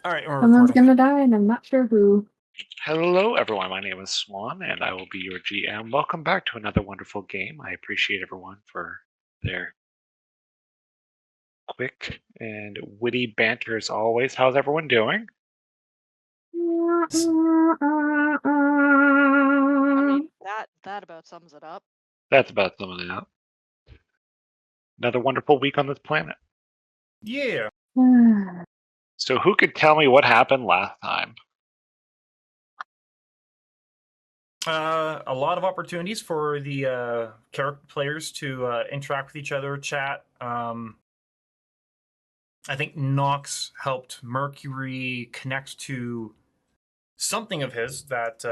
All right, we're Someone's recording. gonna die, and I'm not sure who. Hello, everyone. My name is Swan, and I will be your GM. Welcome back to another wonderful game. I appreciate everyone for their quick and witty banter as always. How's everyone doing? I mean, that about sums it up. That's about summing it up. Another wonderful week on this planet. Yeah. So, who could tell me what happened last time? A lot of opportunities for the character players to interact with each other, chat. I think Nox helped Mercury connect to something of his that,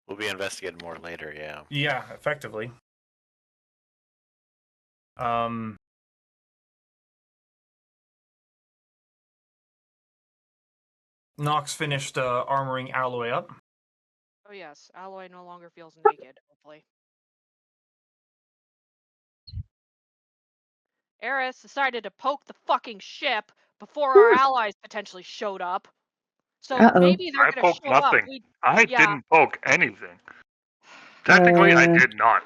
We'll be investigating more later, yeah. yeah, effectively. Nox finished armoring Alloy up. Oh yes, Alloy no longer feels naked, hopefully. Eris decided to poke the fucking ship before our allies potentially showed up. So Uh-oh. maybe they're I gonna poked show up. nothing. I Yeah. didn't poke anything. Technically, I did not.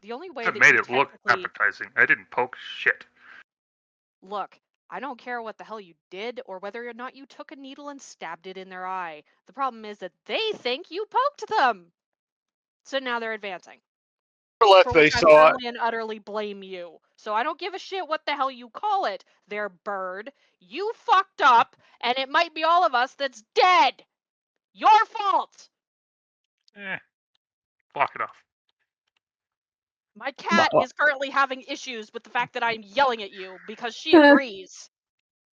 The only way That that made you it look technically appetizing. I didn't poke shit. look, I don't care what the hell you did or whether or not you took a needle and stabbed it in their eye. The problem is that they think you poked them. So now they're advancing. Unless For they which I saw firmly and utterly blame you. So I don't give a shit what the hell you call it, there bird. You fucked up, and it might be all of us that's dead. Your fault. Fuck it off. My cat Well, is currently having issues with the fact that I'm yelling at you because she agrees.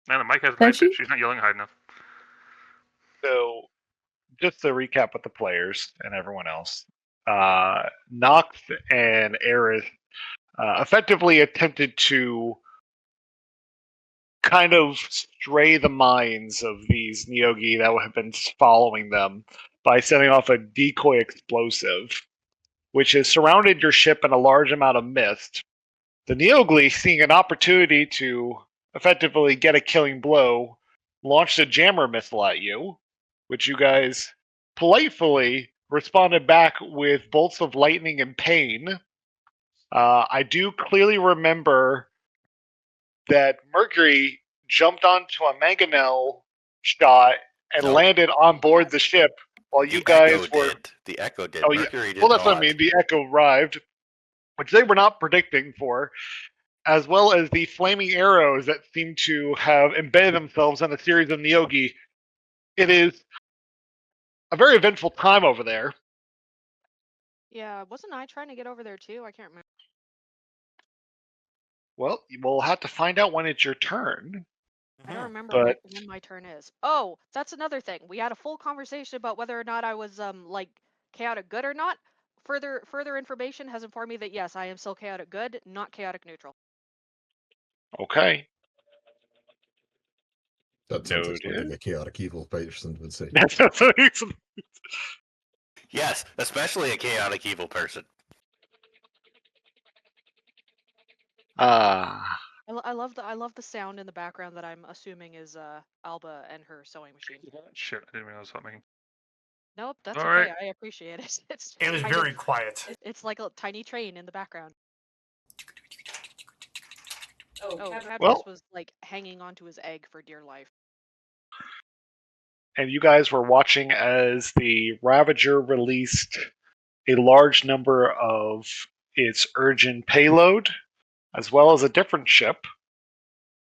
Man, the mic has does high pitch. she? She's not yelling high enough. So, just to recap with the players and everyone else, Nox and Aerith effectively attempted to kind of stray the minds of these Neogi that have been following them by setting off a decoy explosive, which has surrounded your ship in a large amount of mist. The Neogli, seeing an opportunity to effectively get a killing blow, launched a jammer missile at you, which you guys politely responded back with bolts of lightning and pain. I do clearly remember that Mercury jumped onto a mangonel shot and Nope. Oh, landed on board yes. the ship while you The Echo guys were. did. The Echo did. Oh, yeah. Mercury Well, did that's what I not. mean. The Echo arrived, which they were not predicting for, as well as the flaming arrows that seem to have embedded themselves in a series of Neogi. It is a very eventful time over there. Yeah, wasn't I trying to get over there too? I can't remember. Well, we'll have to find out when it's your turn. I don't remember But when my turn is. Oh, that's another thing. We had a full conversation about whether or not I was like chaotic good or not. Further information has informed me that yes, I am still chaotic good, not chaotic neutral. okay, That sounds like noted. something a chaotic evil person would say. That's Yes, especially a chaotic evil person. I love the sound in the background that I'm assuming is Alba and her sewing machine. Shit, I didn't realize something. Nope, that's All okay. right. I appreciate it. It's It was kind very of quiet. it's like a tiny train in the background. Oh, Cadmus Well, was like hanging onto his egg for dear life. and you guys were watching as the Ravager released a large number of its urgent payload, as well as a different ship.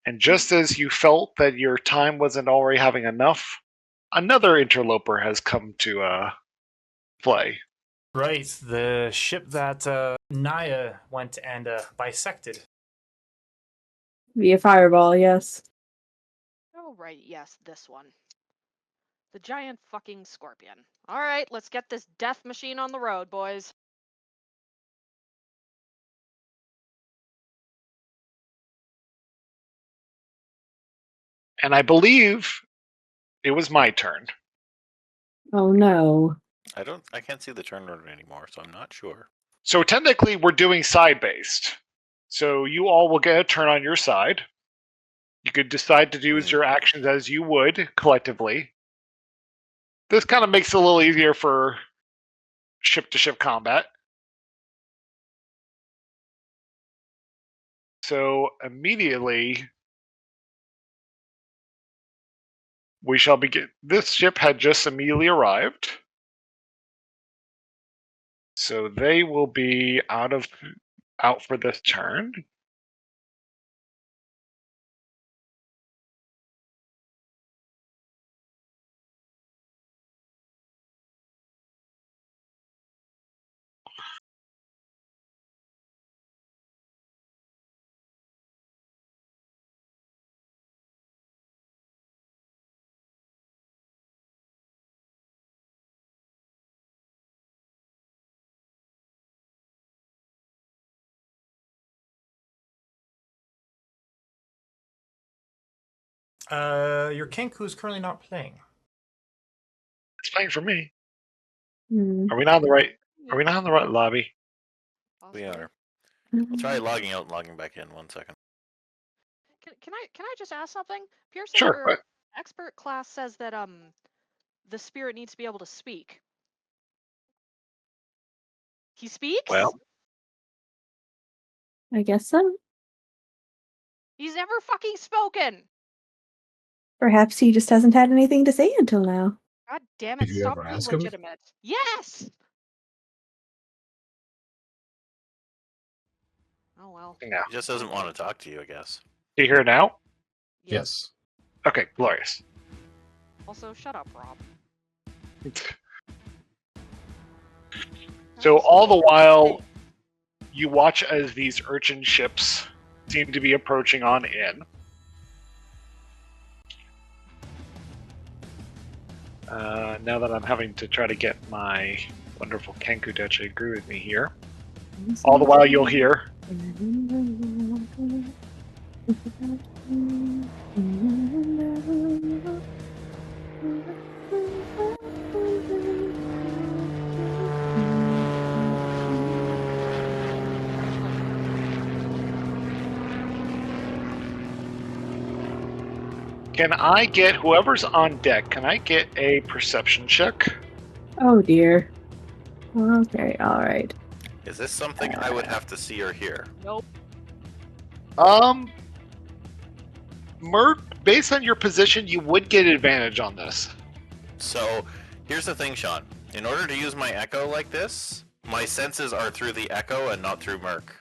And just as you felt that your time wasn't already having enough, another interloper has come to play. Right, the ship that Naya went and bisected. Via fireball, yes. Oh right, yes, this one. The giant fucking scorpion. All right, let's get this death machine on the road, boys. And I believe it was my turn. Oh no. I can't see the turn order anymore, so I'm not sure. So technically, we're doing side based. So you all will get a turn on your side. You could decide to use your actions as you would collectively. This kind of makes it a little easier for ship-to-ship combat. So immediately, we shall begin. This ship had just immediately arrived. So they will be out for this turn. Your Kenku is currently not playing. It's playing for me. Hmm. Are we not in the right? Are we not in the right lobby? We Possibly. are. I'll try logging out and logging back in 1 second. Can I just ask something? Pearson, Sure. your expert class says that the spirit needs to be able to speak. He speaks? Well, I guess so. He's never fucking spoken. Perhaps he just hasn't had anything to say until now. God damn it! Did you Stop ever being ask him? legitimate. Yes. Oh well. no. He just doesn't want to talk to you, I guess. Do you hear now? Yes. Okay, glorious. Also, shut up, Rob. So all the while, you watch as these urchin ships seem to be approaching on in. Now that I'm having to try to get my wonderful Kenku to actually agree with me here. All the while you'll hear, can I get, whoever's on deck, can I get a perception check? Oh dear. Okay, alright. Is this something I would have to see or hear? Nope. Merc, based on your position, you would get advantage on this. So, here's the thing, Sean. In order to use my echo like this, my senses are through the echo and not through Merc,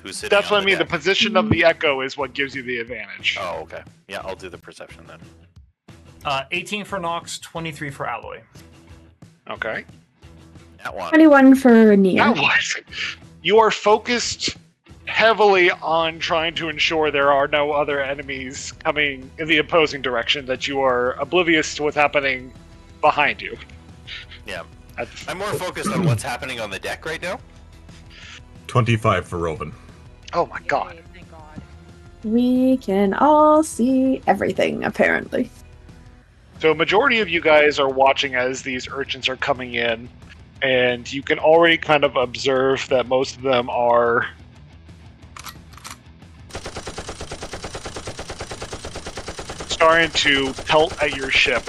who's sitting That's on what I mean, the deck. position of the echo is what gives you the advantage. Oh, okay. Yeah, I'll do the perception then. 18 for Nox, 23 for Alloy. Okay. That one. 21 for Nia. Now what? You are focused heavily on trying to ensure there are no other enemies coming in the opposing direction, that you are oblivious to what's happening behind you. Yeah. At- I'm more focused on what's happening on the deck right now. 25 for Robin. Oh my god. Yay, thank God. We can all see everything, apparently. So a majority of you guys are watching as these urchins are coming in, and you can already kind of observe that most of them are starting to pelt at your ship.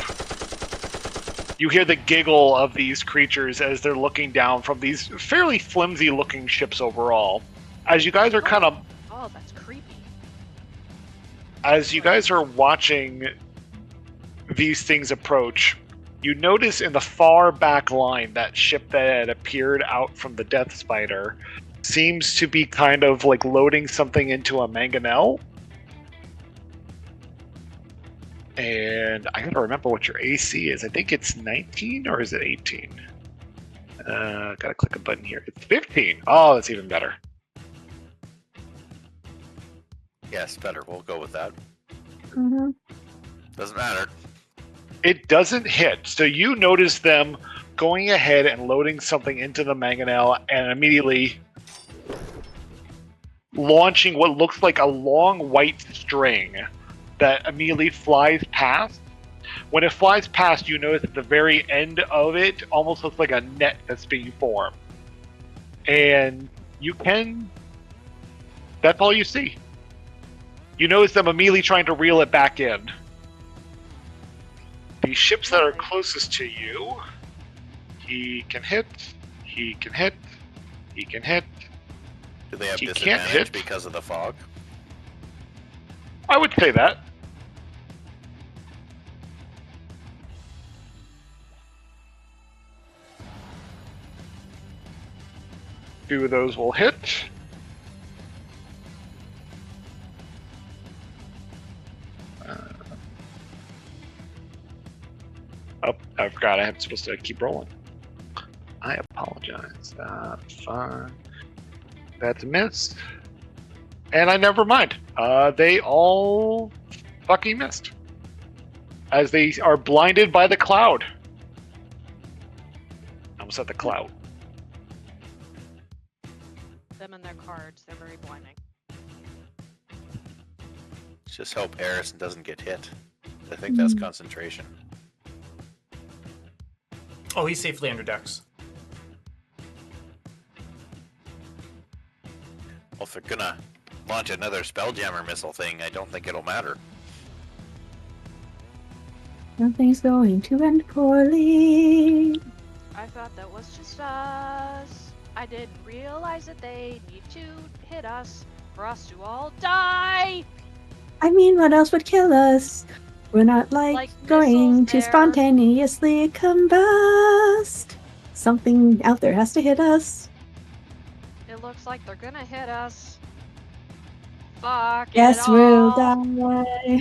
You hear the giggle of these creatures as they're looking down from these fairly flimsy looking ships overall. As you guys are kind of Oh, that's creepy. as you guys are watching these things approach, you notice in the far back line that ship that had appeared out from the Death Spider seems to be kind of like loading something into a mangonel. And I gotta remember what your AC is. I think it's 19 or is it 18? Gotta click a button here. It's 15. Oh, that's even better. Yes, better. We'll go with that. Mm-hmm. Doesn't matter. It doesn't hit. So you notice them going ahead and loading something into the mangonel and immediately launching what looks like a long white string that immediately flies past. When it flies past, you notice at the very end of it almost looks like a net that's being formed. And you can... That's all you see. You notice them immediately trying to reel it back in. The ships that are closest to you, he can hit, he can hit, he can hit. Do they have He can't disadvantage hit. because of the fog? I would say that. Two of those will hit. Oh, I forgot. I'm supposed to keep rolling. I apologize. Fine. That's a miss. And I never mind. They all fucking missed. As they are blinded by the cloud. I almost said the cloud. Them and their cards, they're very blinding. Just hope Harrison doesn't get hit. I think that's concentration. Oh, he's safely under decks. Well, if they're gonna launch another Spelljammer missile thing, I don't think it'll matter. Nothing's going to end poorly. I thought that was just us. I didn't realize that they need to hit us for us to all die. I mean, what else would kill us? We're not Like going missiles to there. spontaneously combust. Something out there has to hit us. It looks like they're gonna hit us. Fuck Yes, it we'll all. die.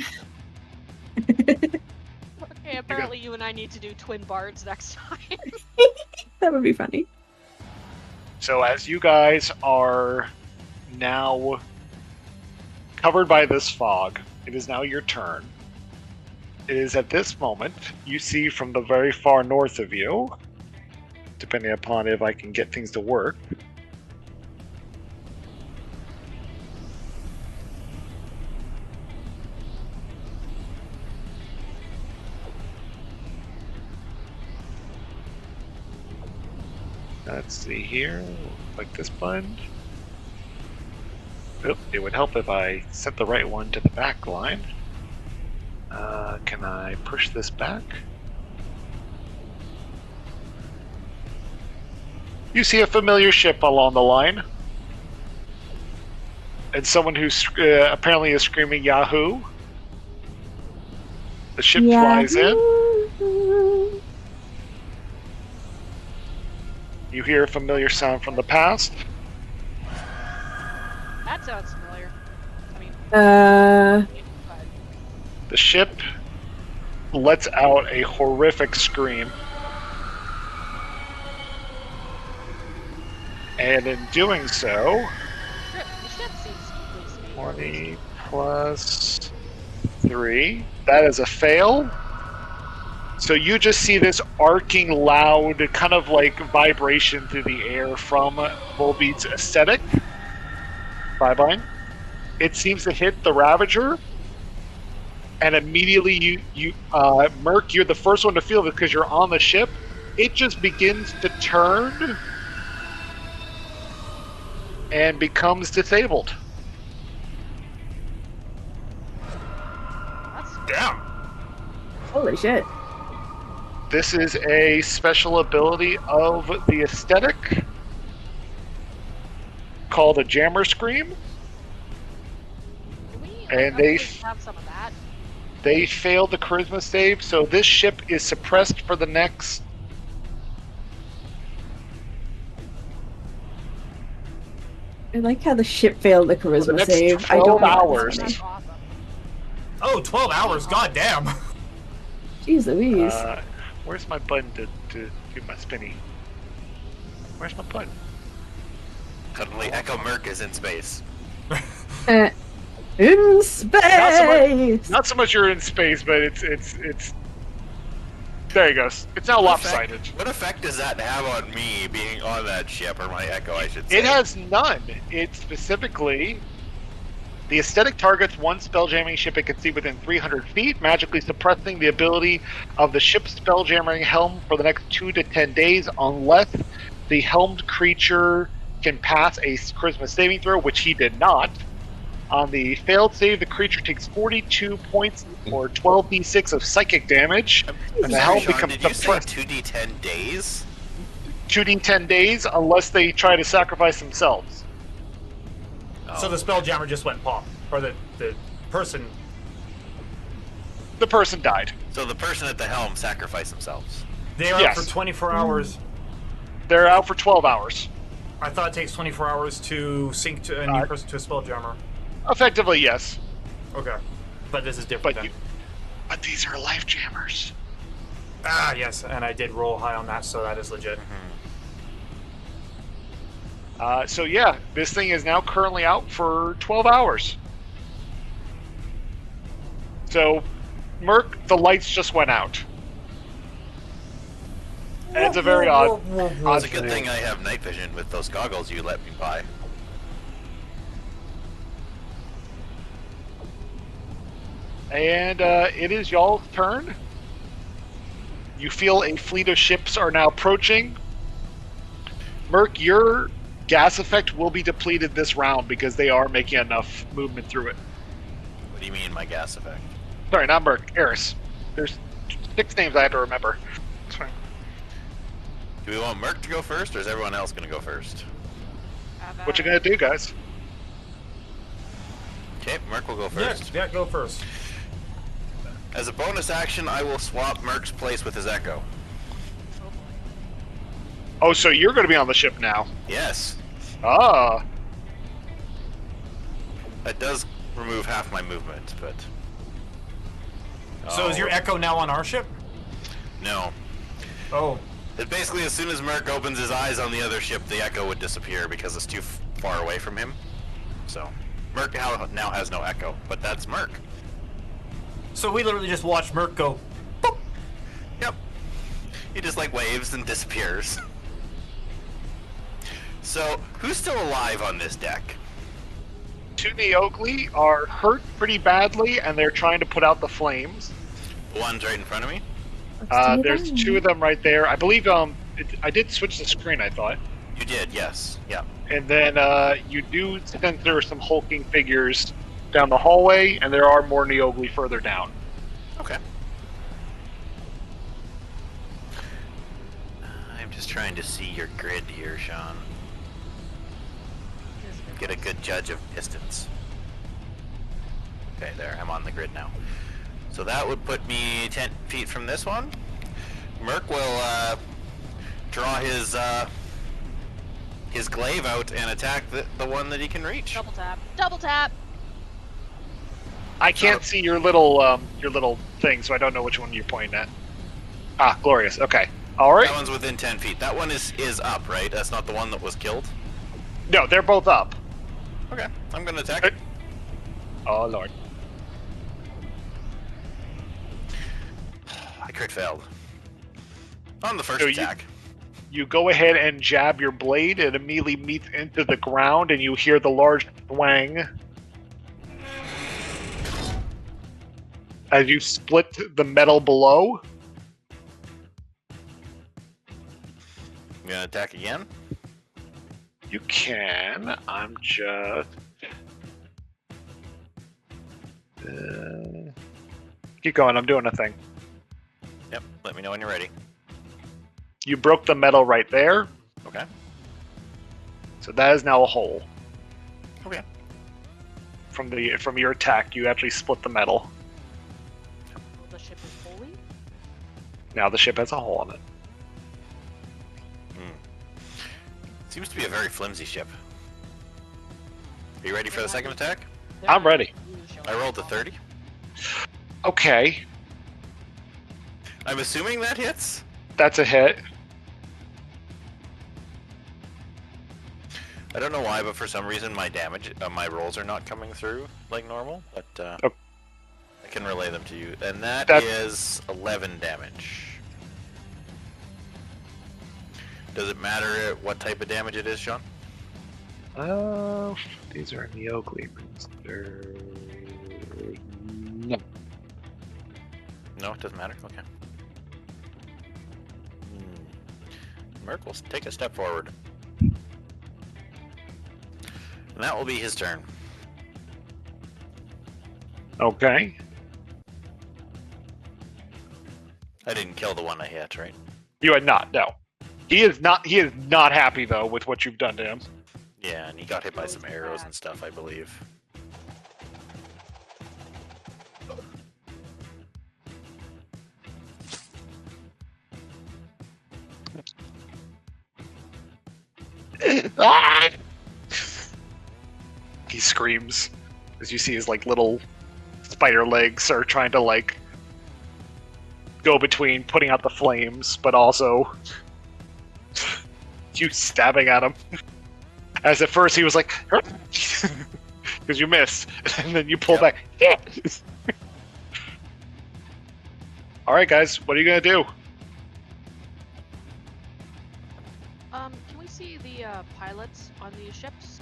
Okay, apparently you and I need to do twin bards next time. That would be funny. So as you guys are now covered by this fog, it is now your turn. It is at this moment you see from the very far north of you, depending upon if I can get things to work. Let's see here. Like this button. Oop, it would help if I set the right one to the back line. Can I push this back? You see a familiar ship along the line. And someone who apparently is screaming Yahoo. The ship flies in. Yahoo! You hear a familiar sound from the past. That sounds familiar. I mean, Uh, but The ship lets out a horrific scream. And in doing so, the ship seems pleased to be 20 plus 3. That is a fail. So you just see this arcing loud kind of like vibration through the air from Volbeat's aesthetic. Bye-bye. It seems to hit the Ravager. And immediately Merc, you're the first one to feel it because you're on the ship. It just begins to turn and becomes disabled. That's Damn. holy shit. This is a special ability of the aesthetic called a Jammer Scream. do we And really they have some of that. They failed the charisma save, so this ship is suppressed for the next... I like how the ship failed the the charisma next save. I 12 don't know. hours. That's That's funny. awesome. Oh, 12 hours. God damn. Jeez Louise. Where's my button to do my spinny? Where's my button? Suddenly, Echo Merc is in space. In space! Not so much you're in space, but it's... There he goes. It's now lopsided. What effect does that have on me being on that ship, or my Echo, I should say? It has none. It specifically... The aesthetic targets one spelljamming ship it can see within 300 feet, magically suppressing the ability of the ship's spelljamming helm for the next 2 to 10 days, unless the helmed creature can pass a charisma saving throw, which he did not. On the failed save, the creature takes 42 points or 12d6 of psychic damage, and the Sorry, helm Sean, becomes did you say suppressed 2d10 days? 2d10 days unless they try to sacrifice themselves. So the Spelljammer just went pop, or the person. The person died. So the person at the helm sacrificed themselves. They are Yes. out for 24 hours. They're out for 12 hours. I thought it takes 24 hours to sync to a new person to a Spelljammer. Effectively, yes. Okay, but this is different. But but these are life jammers. Ah, yes, and I did roll high on that, so that is legit. So yeah, this thing is now currently out for 12 hours. So, Merc, the lights just went out. And it's a very odd It's a good thing I have night vision with those goggles you let me buy. And it is y'all's turn. You feel a fleet of ships are now approaching. Merc, your gas effect will be depleted this round because they are making enough movement through it. What do you mean, my gas effect? Sorry, not Merc, Eris. There's 6 names I have to remember. It's fine. Do we want Merc to go first, or is everyone else going to go first? What you gonna do, guys? Okay, Merc will go first. Yeah, go first. As a bonus action, I will swap Merc's place with his Echo. Oh, so you're gonna be on the ship now. Yes. Ah. That does remove half my movement, but... So is your Echo now on our ship? No. Oh. It basically, as soon as Merc opens his eyes on the other ship, the Echo would disappear because it's too far away from him. So, Merc now has no Echo, but that's Merc. So we literally just watched Merc go. Boop. Yep. He just like waves and disappears. So, who's still alive on this deck? 2 Neogli are hurt pretty badly, and they're trying to put out the flames. The one's right in front of me? There's 2 of them right there. I believe I did switch the screen, I thought. You did, yes. Yeah. And then you do censor some hulking figures down the hallway, and there are more Neogli further down. Okay. I'm just trying to see your grid here, Sean. Get a good judge of distance. Okay, there, I'm on the grid now. So that would put me 10 feet from this one. Merc will draw his glaive out and attack the one that he can reach. Double tap. Double tap. I can't see your little thing, so I don't know which one you're pointing at. Ah, glorious. Okay. All right. That one's within 10 feet. That one is up, right? That's not the one that was killed? No, they're both up. Okay, I'm gonna attack it. Oh, Lord. I crit failed. On the first So attack. You go ahead and jab your blade, it immediately meets into the ground, and you hear the large twang as you split the metal below. You gonna attack again? You can. I'm just... keep going, I'm doing a thing. Yep, let me know when you're ready. You broke the metal right there, Okay. so that is now a hole. Okay. From your attack, you actually split the metal. Well, the ship is holy. Now the ship has a hole in it. Seems to be a very flimsy ship. Are you ready for the second attack? I'm ready. I rolled a 30. Okay, I'm assuming that hits? that's a hit. I don't know why, but for some reason my damage, my rolls are not coming through like normal, but Oh. I can relay them to you. And that is 11 damage. Does it matter what type of damage it is, Sean? These are Neogli. No. No, it doesn't matter? Okay. Merc will take a step forward. And that will be his turn. Okay. I didn't kill the one I hit, right? You had not. No. He is not. He is not happy though with what you've done to him. Yeah, and he got hit by Oh, some he's arrows mad. and stuff, I believe. Ah! He screams as you see his like little spider legs are trying to like go between putting out the flames, but also you stabbing at him. As at first he was like, because you missed, and then you pull Yep. back. All right, guys, what are you gonna do? Can we see the pilots on these ships?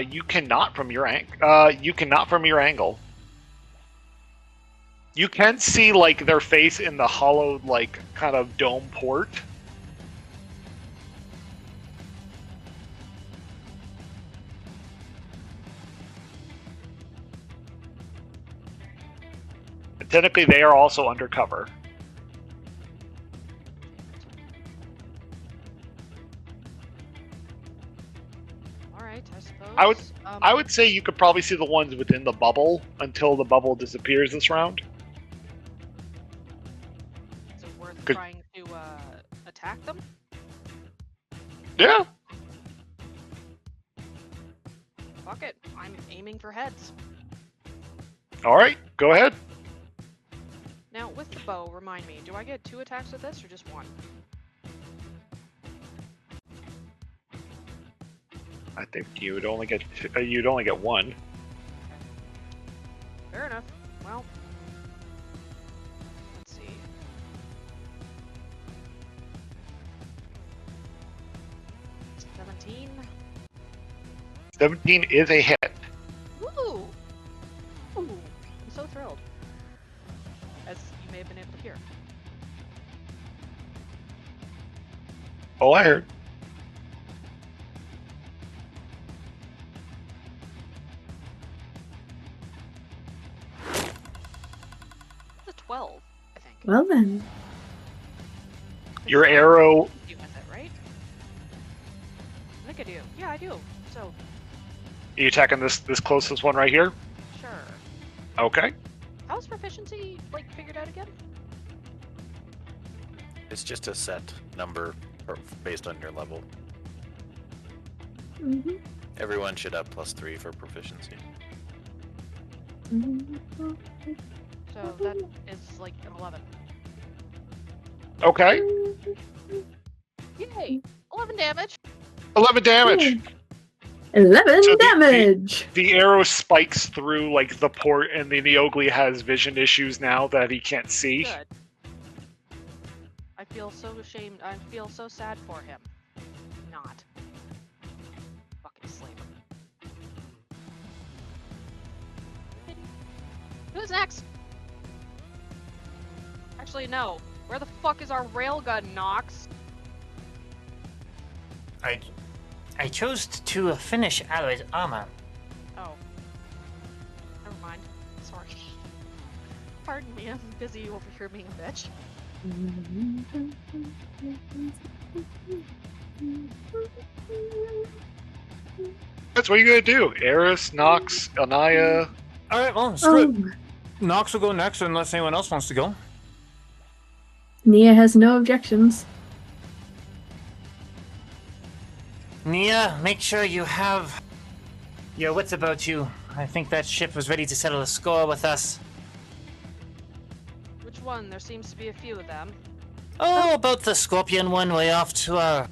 You cannot from your you cannot from your angle. You can see like their face in the hollowed like kind of dome port. And technically, they are also undercover. All right, I suppose. I would say you could probably see the ones within the bubble until the bubble disappears this round. Is it worth 'Cause- trying to attack them? Yeah. Fuck it. I'm aiming for heads. All right, go ahead. Now, with the bow, remind me, do I get 2 attacks with this or just 1? I think you'd only get one. Fair enough. Well, let's see. $17. 17 is a hit. Woo! Ooh, I'm so thrilled. As you may have been able to hear. Oh, I heard. It's a 12, I think. Well then. Your arrow. You with it, right? I think I do. Yeah, I do. So, You attacking this closest one right here? sure. Okay. How's proficiency, like, figured out again? It's just a set number based on your level. Mhm. Everyone should have +3 for proficiency. So that is like an 11. Okay. Yay! 11 damage! 11 damage. 11 So the- damage! The arrow spikes through like the port, and the Neogli has vision issues now that he can't see. Good. I feel so ashamed. I feel so sad for him. Not. Fucking slaver. Who's next? Actually, no. Where the fuck is our railgun, Nox? I chose to finish Alloy's armor. Oh. Never mind. Sorry. Pardon me, I'm busy over here being a bitch. That's what you're gonna do. Eris, Nox, Anaya. All right, well, screw it. Oh, Nox will go next unless anyone else wants to go. Nia has no objections. Nia, make sure you have your wits about you. I think that ship was ready to settle a score with us. Which one? There seems to be a few of them. Oh, about the Scorpion one way off to our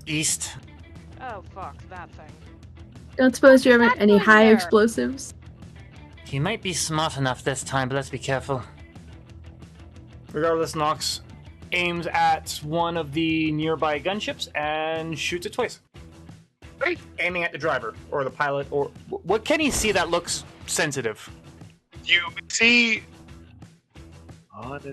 east. Oh, fuck, that thing. Don't suppose you have That any one high there. explosives? He might be smart enough this time, but let's be careful. Regardless, Nox aims at one of the nearby gunships and shoots it twice. Great. Aiming at the driver or the pilot, or what can he see that looks sensitive? You see. Not what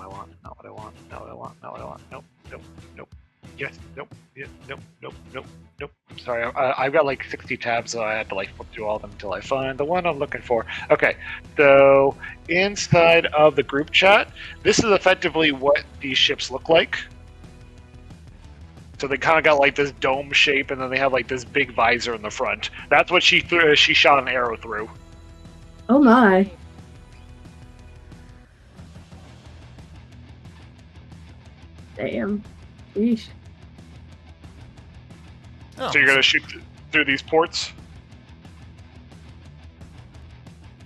I want. Not what I want. Not what I want. Not what I want. Nope. Nope. Nope. Yes. Nope. Yeah. Nope. Nope. Nope. Nope. I'm sorry. I've got like 60 tabs, so I had to like flip through all of them until I find the one I'm looking for. Okay. So inside of the group chat, this is effectively what these ships look like. So they kind of got like this dome shape, and then they have like this big visor in the front. That's what she threw. She shot an arrow through. Oh my. Damn. Yeesh. Oh, So you're gonna shoot through these ports.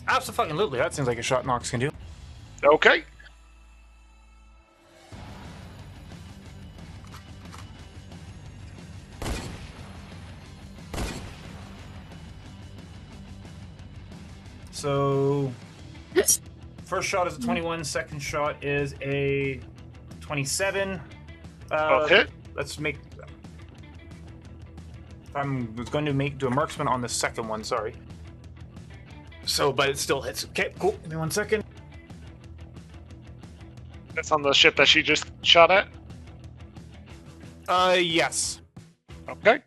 absolutely. That seems like a shot Nox can do. Okay. So, first shot is a 21. Second shot is a 27. Both hit. Let's make. I'm going to do a marksman on the second one. Sorry. So, but it still hits. Okay, cool. Give me 1 second. That's on the ship that she just shot at. Yes. Okay.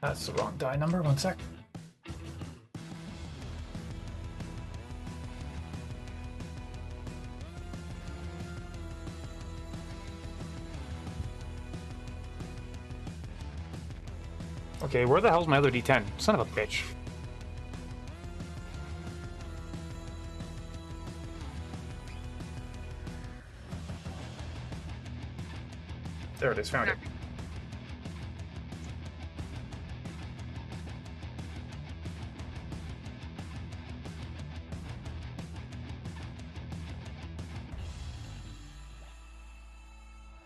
That's the wrong die number. 1 sec. Okay, where the hell's my other D10? Son of a bitch. There it is, found it.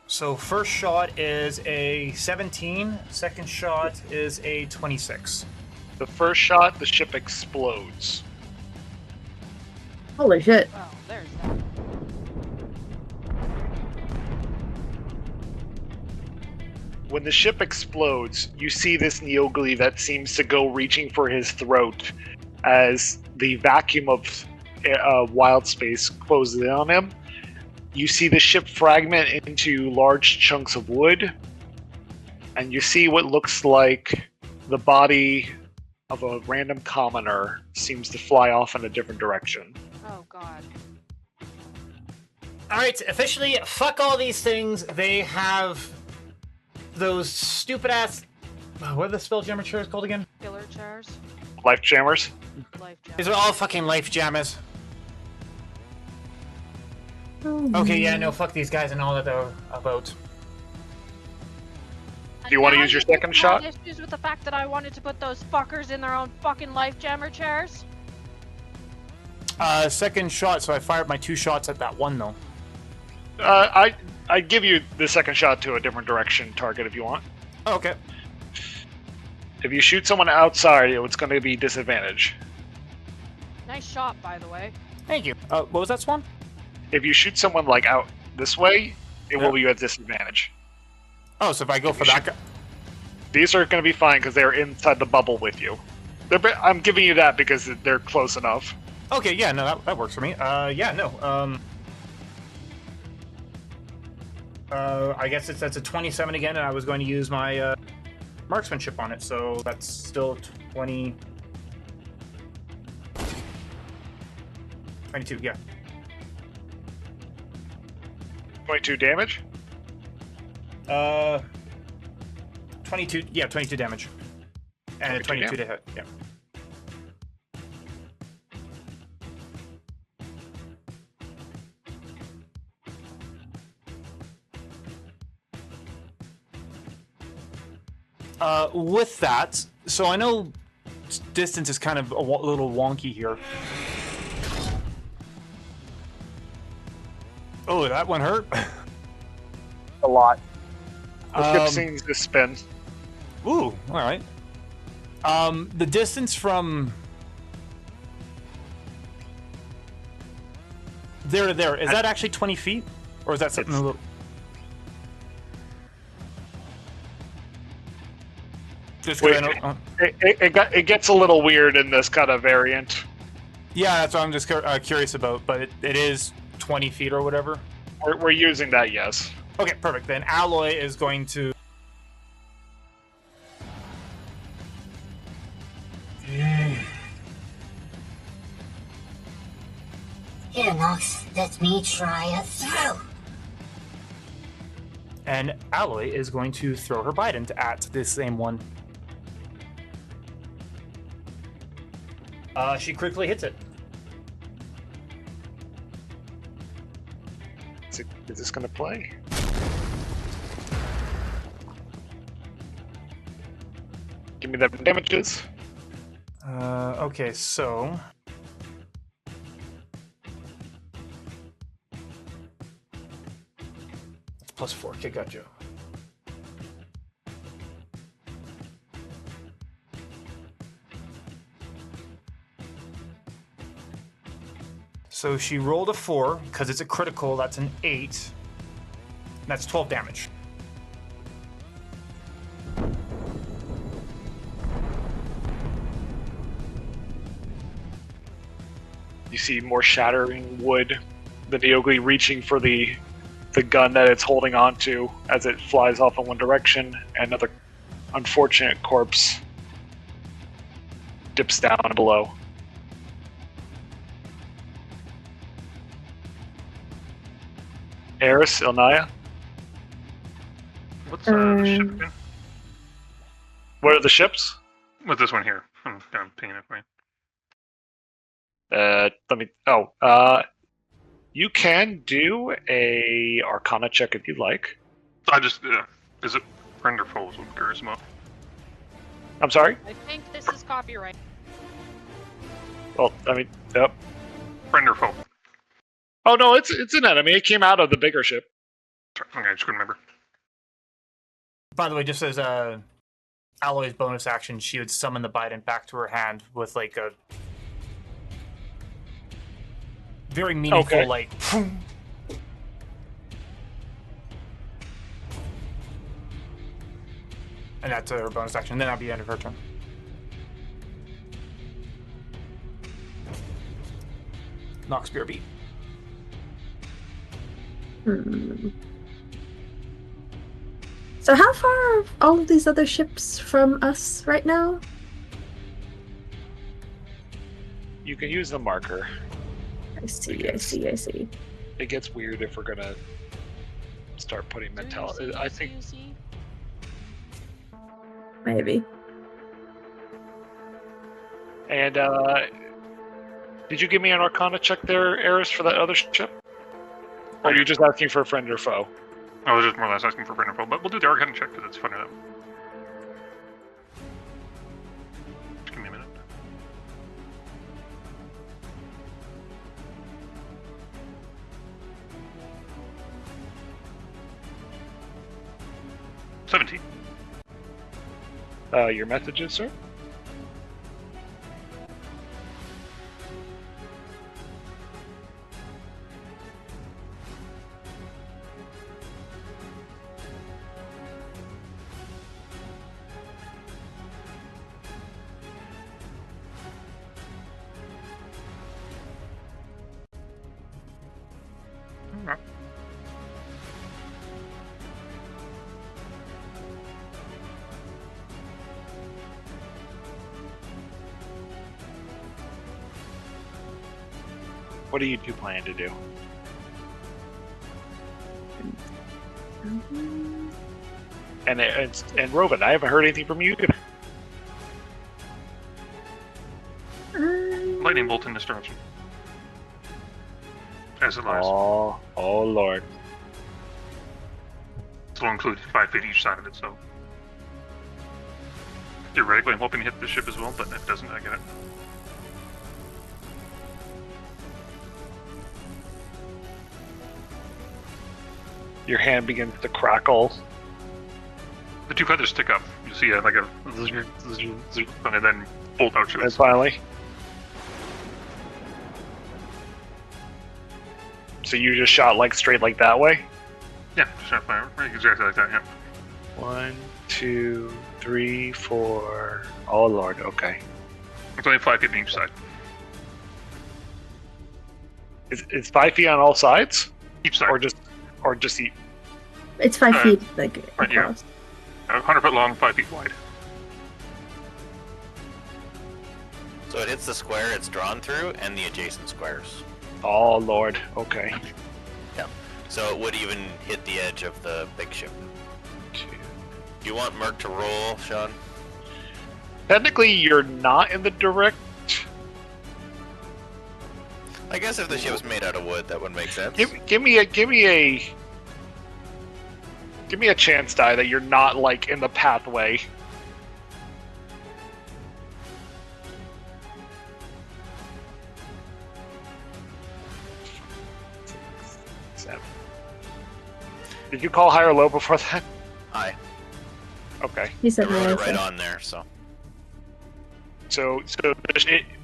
So first shot is a 17, second shot is a 26. The first shot, the ship explodes. Holy shit. Well, there's that. When the ship explodes, you see this Neogly that seems to go reaching for his throat as the vacuum of wild space closes in on him. You see the ship fragment into large chunks of wood, and you see what looks like the body of a random commoner seems to fly off in a different direction. Oh god. Alright, officially, fuck all these things. They have those stupid ass. What are the Spelljammer chairs called again? Killer chairs. Life jammers. Life jammers. These are all fucking life jammers. Okay, yeah, no, fuck these guys and all that they're about. Do you want to use your second shot? Issues with the fact that I wanted to put those fuckers in their own fucking life jammer chairs. Second shot, so I fired my 2 shots at that one though. I give you the second shot to a different direction target if you want. Oh, okay. If you shoot someone outside, it's going to be disadvantage. Nice shot, by the way. Thank you. What was that, Swan? If you shoot someone like out this way, it Yeah. will be at disadvantage. Oh, so if I go for that guy. These are going to be fine because they're inside the bubble with you. I'm giving you that because they're close enough. Okay, yeah, no, that works for me. Yeah, no. I guess that's a 27 again, and I was going to use my marksmanship on it, so that's still 20. 22, yeah. 22 damage. 22, yeah, 22 damage. And a 22 to hit, yeah. With that, so I know distance is kind of a little wonky here. Oh, that one hurt. A lot. The ship Um, seems to spin. Ooh, all right. The distance from there to there, is that actually 20 feet? Or is that something a little... Just 'cause Wait, I know, it gets a little weird in this kind of variant. yeah, that's what I'm just curious about. But it is 20 feet or whatever. We're using that, yes. Okay, perfect. Then Alloy is going to. Here, Nox, let me try a throw. And Alloy is going to throw her Bident at this same one. She critically hits it. Is this going to play? Give me the damages. Okay, so. It's +4. Okay, gotcha. So she rolled a 4, because it's a critical, that's an 8. That's 12 damage. You see more shattering wood, the Neogli reaching for the gun that it's holding on to as it flies off in one direction, and another unfortunate corpse dips down below. Eris, Ilnaya, What's the ship again? what are the ships? With this one here. I'm kind of pinging it for you. Let me. You can do a Arcana check if you'd like. I just, is it friend or foe is what I'm curious about. I'm sorry. I think this is copyright. Well, I mean, yep. Friend or foe? Oh no, it's an enemy. It came out of the bigger ship. Sorry, okay, I just couldn't remember. By the way, just as Alloy's bonus action, she would summon the Bident back to her hand with like a very meaningful, Okay. like. And that's her bonus action. Then that'll be the end of her turn. Knock Spear beat. So how far are all of these other ships from us right now? You can use the marker. I see. It gets weird if we're gonna start putting mentality. I think. Maybe. And did you give me an Arcana check there, Eris, for that other ship? Or are you just asking for a friend or foe? I was just more or less asking for friend or foe, but we'll do the Arcana check because it's funner that way. Just give me a minute. $17. Your messages, sir? What do you two plan to do? And Rovan, I haven't heard anything from you. Lightning bolt in this direction. As it lies. Oh Lord. This will include 5 feet each side of it, so. Theoretically, I'm hoping to hit this ship as well, but if it doesn't, I get it. Your hand begins to crackle. The 2 feathers stick up. You see like a and then bolt out And shoots. finally. So you just shot like straight like that way? Yeah, just trying to fire exactly like that, yeah. 1, 2, 3, 4. Oh lord. Okay. It's only 5 feet on each side. It's 5 feet on all sides, Each side. or just each. It's 5 feet, like, right, yeah. across. 100 foot long, 5 feet wide. So it hits the square it's drawn through and the adjacent squares. Oh lord. Okay. Yeah. So it would even hit the edge of the big ship. Do you want Merc to roll, Sean? Technically, you're not in the direct. I guess if the ship was made out of wood, that would make sense. Give me a chance die that you're not like in the pathway. Seven. Did you call high or low before that? Hi. Okay. He I said wrote it no. right on there, so. So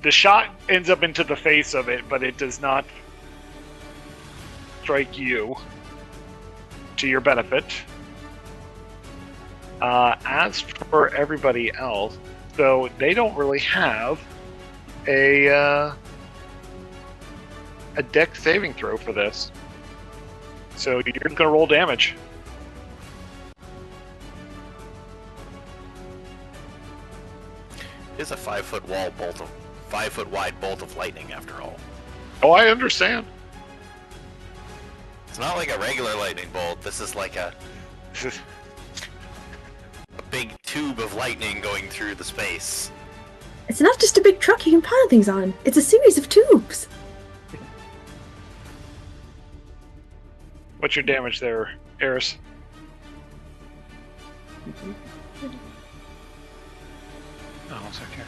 the shot ends up into the face of it, but it does not strike you to your benefit. As for everybody else, so they don't really have a dex saving throw for this. So you're just gonna roll damage. It's a 5 foot wide bolt of lightning after all. Oh, I understand. It's not like a regular lightning bolt. This is like a big tube of lightning going through the space. It's not just a big truck you can pile things on. It's a series of tubes. What's your damage there, Eris? Oh, 1 second.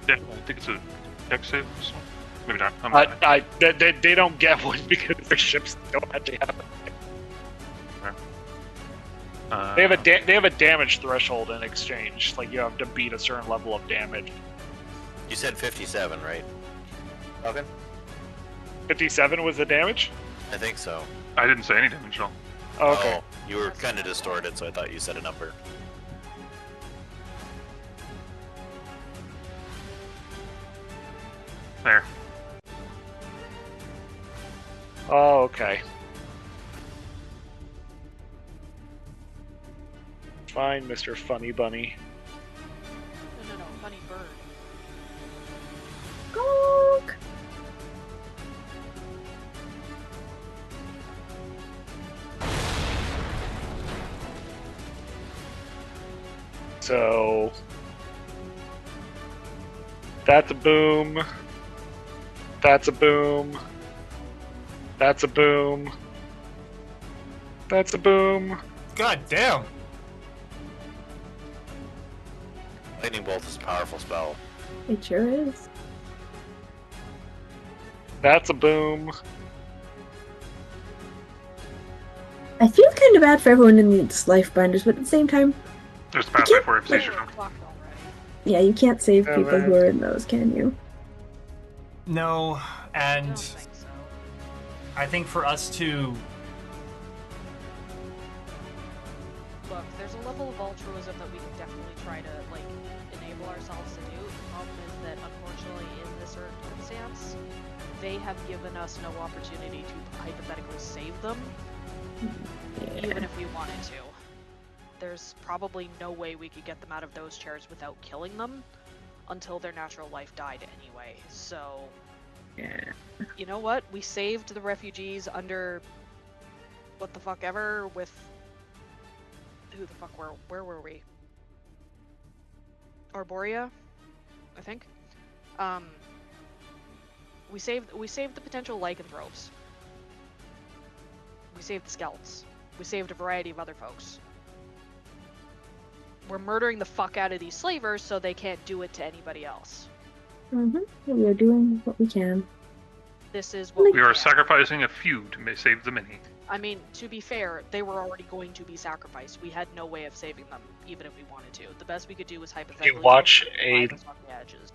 Yeah, I think it's a dex save. So maybe not. They don't get one because their ships don't actually have. They have a damage threshold in exchange. Like you have to beat a certain level of damage. You said 57, right? Okay. 57 was the damage? I think so. I didn't say any damage at all. Oh, okay. Oh, you were kind of distorted, so I thought you said a number. There. Oh, okay. Fine, Mr. Funny Bunny. No, funny bird. Gonk. So that's a boom. That's a boom. That's a boom. That's a boom. God damn. Lightning bolt is a powerful spell. It sure is. That's a boom. I feel kind of bad for everyone in these life binders, but at the same time, There's a pathway for it. Seizure. Fucked already. yeah, you can't save Oh, people man. who are in those, can you? No, I and don't think so. I think for us to Look, there's a level of altruism that we can definitely try to, like, enable ourselves to do. The problem is that, unfortunately, in this circumstance, they have given us no opportunity to hypothetically save them, even if we wanted to. There's probably no way we could get them out of those chairs without killing them until their natural life died anyway. So, Yeah. you know what? We saved the refugees under what the fuck ever with who the fuck where were we? Arborea, I think. We saved the potential lycanthropes. We saved the skelts. We saved a variety of other folks. We're murdering the fuck out of these slavers so they can't do it to anybody else. Mm-hmm. We are doing what we can. This is what We are can. sacrificing a few to save the many. I mean, to be fair, they were already going to be sacrificed. We had no way of saving them, even if we wanted to. The best we could do was hypothetically watch drive a- us on the edges.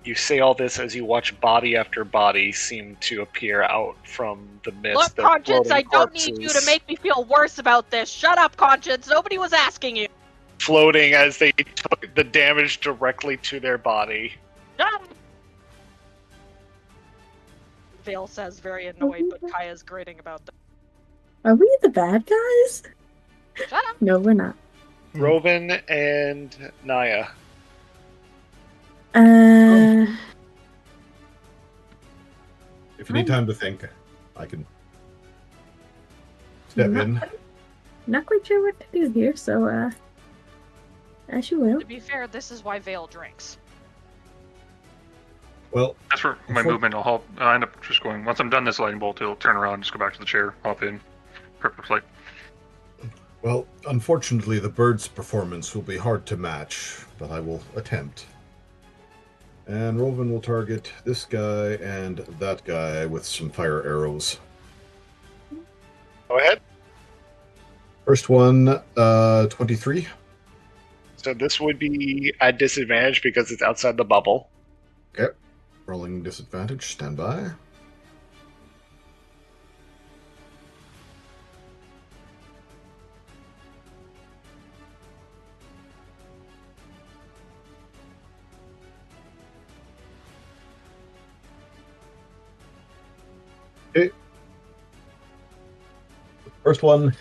You say all this as you watch body after body seem to appear out from the mist. Look, of Conscience, floating I don't need you to make me feel worse about this. Shut up, Conscience. Nobody was asking you. floating as they took the damage directly to their body. Shut up. Vale says very annoyed, but Kaya's gritting about this. Are we the bad guys? Shut up. No, we're not. Roven and Naya. If you need time to think, I can step in. Not quite sure what to do here, so as you will. To be fair, this is why Vale drinks. Well, As for my movement, I'll end up just going. Once I'm done this lightning bolt, it'll turn around, just go back to the chair, hop in, prep for flight. well, unfortunately, the bird's performance will be hard to match, but I will attempt. And Roven will target this guy and that guy with some fire arrows. Go ahead. First one, 23. So this would be at disadvantage because it's outside the bubble. Okay. Rolling disadvantage, stand by. Okay. First one,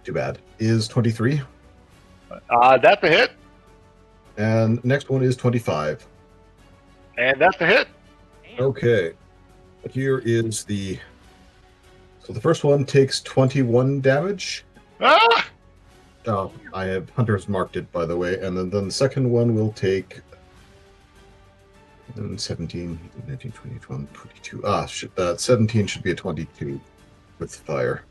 too bad, is 23. That's a hit. And next one is 25. And that's a hit. Okay. Here is the... So the first one takes 21 damage. Ah! Oh, I have Hunter's marked it, by the way. And then the second one will take... 17, 19, 20, 21, 22. 17 should be a 22 with fire.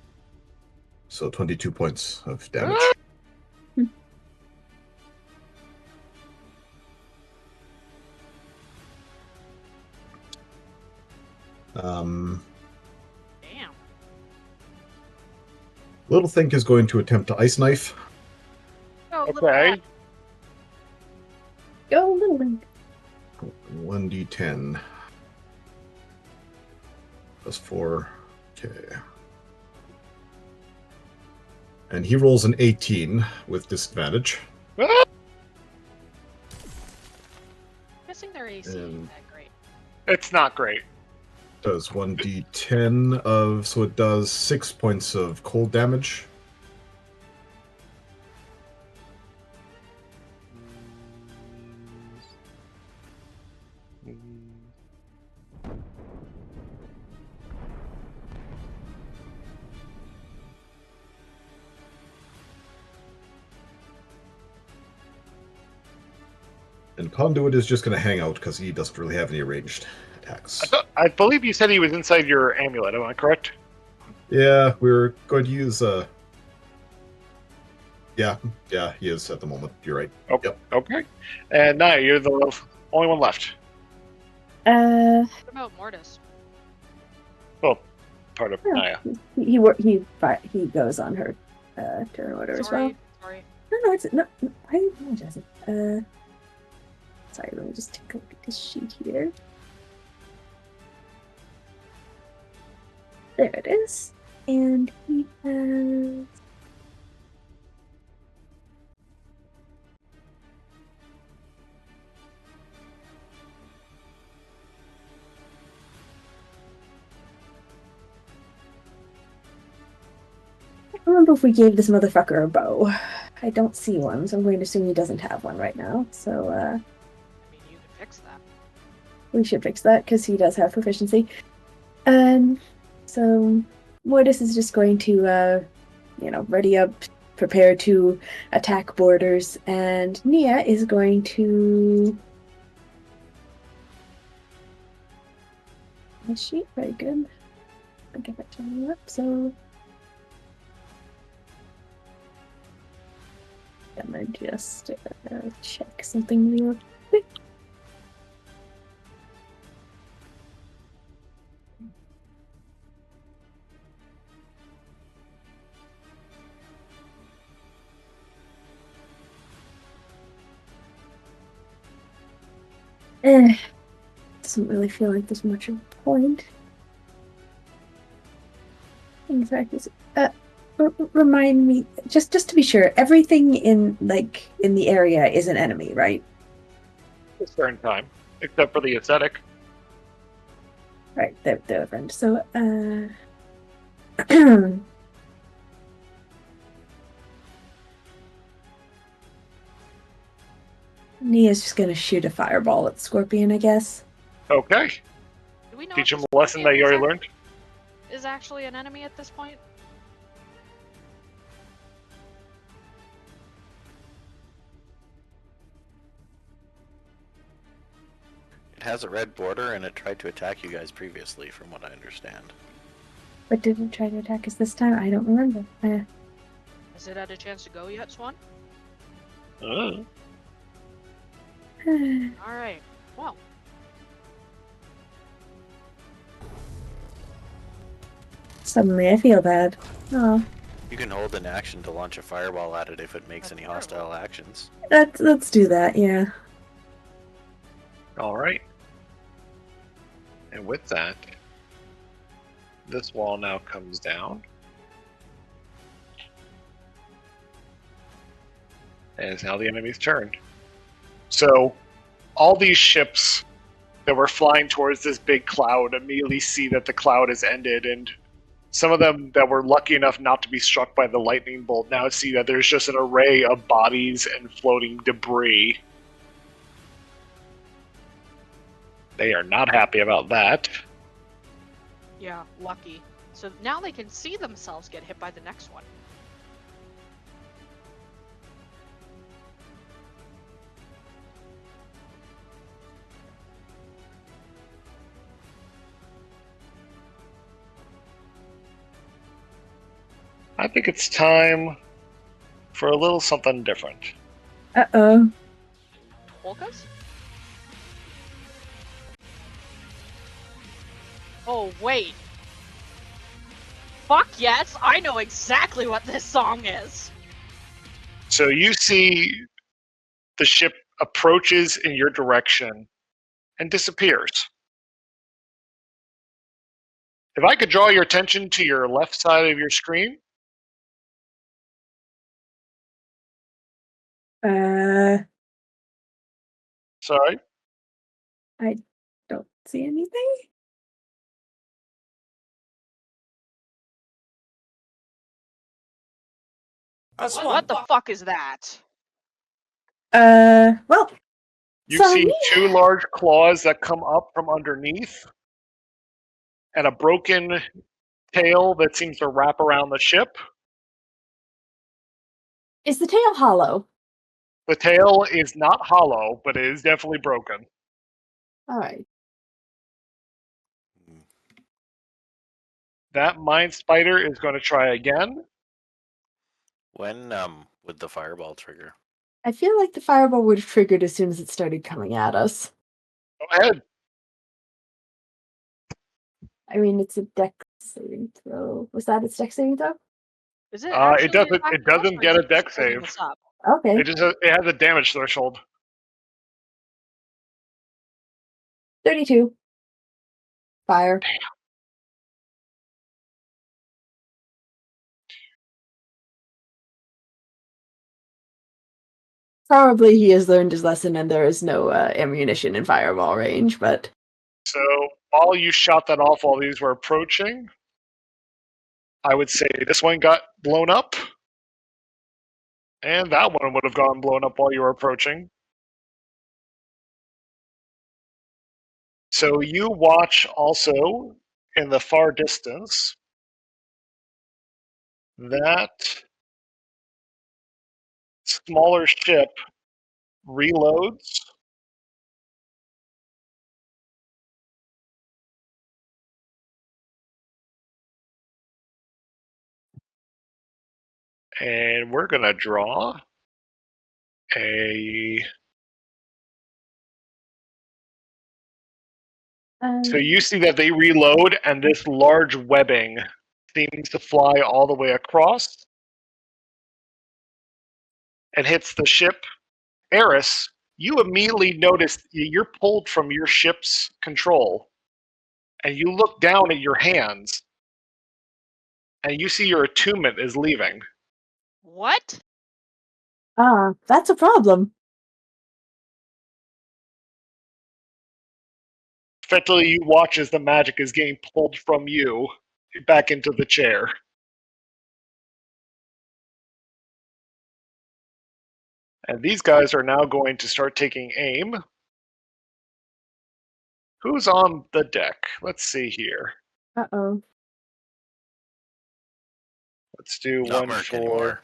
So 22 points of damage. Ah! Damn. Little Think is going to attempt to ice knife. Oh, Okay. Go, Little Link. 1d10 plus 4. Okay. And he rolls an 18 with disadvantage. Ah! Guessing their AC ain't that great. It's not great. Does 1d10 of, so it does 6 points of cold damage. And Conduit is just going to hang out because he doesn't really have any ranged attacks. I believe you said he was inside your amulet. Am I correct? Yeah, we're going to use Yeah, he is at the moment. You're right. Oh, Yep. Okay. And Naya, you're the only one left. What about Mortis? Well, part of Yeah. Naya. He goes on her turn order as well. Sorry. No, it's no. I apologize. Sorry, let me just take a look at this sheet here. There it is, and he has. I don't remember if we gave this motherfucker a bow. I don't see one, so I'm going to assume he doesn't have one right now. So, I mean, you can fix that. we should fix that because he does have proficiency. So Mortis is just going to, ready up, prepare to attack borders, and Nia is going to. Is she very good? I'll get that turning up. So I'm gonna just check something real quick. doesn't really feel like there's much of a point. In fact, remind me, just to be sure, everything in the area is an enemy, right? At a certain time, except for the ascetic. Right, they're a friend. So, Nia's just gonna shoot a fireball at the scorpion, I guess. Okay. Do we know Teach if him the a lesson that scorpion you already learned. is actually an enemy at this point? It has a red border and it tried to attack you guys previously, from what I understand. But did it try to attack us this time? I don't remember. Has it had a chance to go yet, Swan? Alright, well. Suddenly I feel bad. Oh. You can hold an action to launch a fireball at it if it makes any hostile actions. Let's do that, yeah. All right. And with that, this wall now comes down. And it's now the enemy's turn. So, all these ships that were flying towards this big cloud immediately see that the cloud has ended, and some of them that were lucky enough not to be struck by the lightning bolt now see that there's just an array of bodies and floating debris. They are not happy about that. Yeah, lucky. So now they can see themselves get hit by the next one. I think it's time for a little something different. Uh-oh. Polkas? Oh, wait. Fuck yes, I know exactly what this song is. So you see the ship approaches in your direction and disappears. If I could draw your attention to your left side of your screen. Sorry? I don't see anything. What the fuck is that? Well. You Sorry. see two large claws that come up from underneath and a broken tail that seems to wrap around the ship. Is the tail hollow? The tail is not hollow, but it is definitely broken. Alright. That mind spider is going to try again. When would the fireball trigger? I feel like the fireball would have triggered as soon as it started coming at us. Go ahead. I mean, it's a dex saving throw. Was that its dex saving throw? Is it It doesn't get a dex save. Okay. It has a damage threshold. 32. Fire. Damn. Probably he has learned his lesson and there is no ammunition in fireball range, but... So, while you shot that off while these were approaching, I would say this one got blown up. And that one would have gone blown up while you were approaching. So you watch also in the far distance that smaller ship reloads. And we're going to draw a... So you see that they reload, and this large webbing seems to fly all the way across and hits the ship Eris you immediately notice you're pulled from your ship's control, and you look down at your hands, and you see your attunement is leaving. What? Ah, that's a problem. Effectively, you watch as the magic is getting pulled from you back into the chair. And these guys are now going to start taking aim. Who's on the deck? Let's see here. Uh-oh. Let's do Not one Merc for. anymore.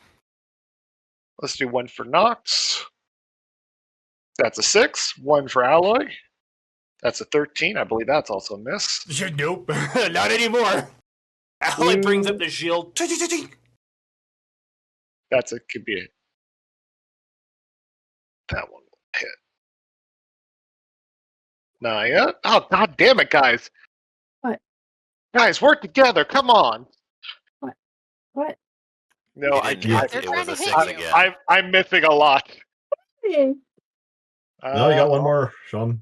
Let's do one for Nox. That's a 6. One for Alloy. That's a 13. I believe that's also a miss. Nope, not anymore. Alloy brings up the shield. That's a could be it. That one will hit. Naya. Oh, god damn it, guys. What? Guys, work together. Come on. What? No, You I didn't hit. They're It trying was to a hit 6 you. again. I'm missing a lot. Hey. No, you got one more, Sean.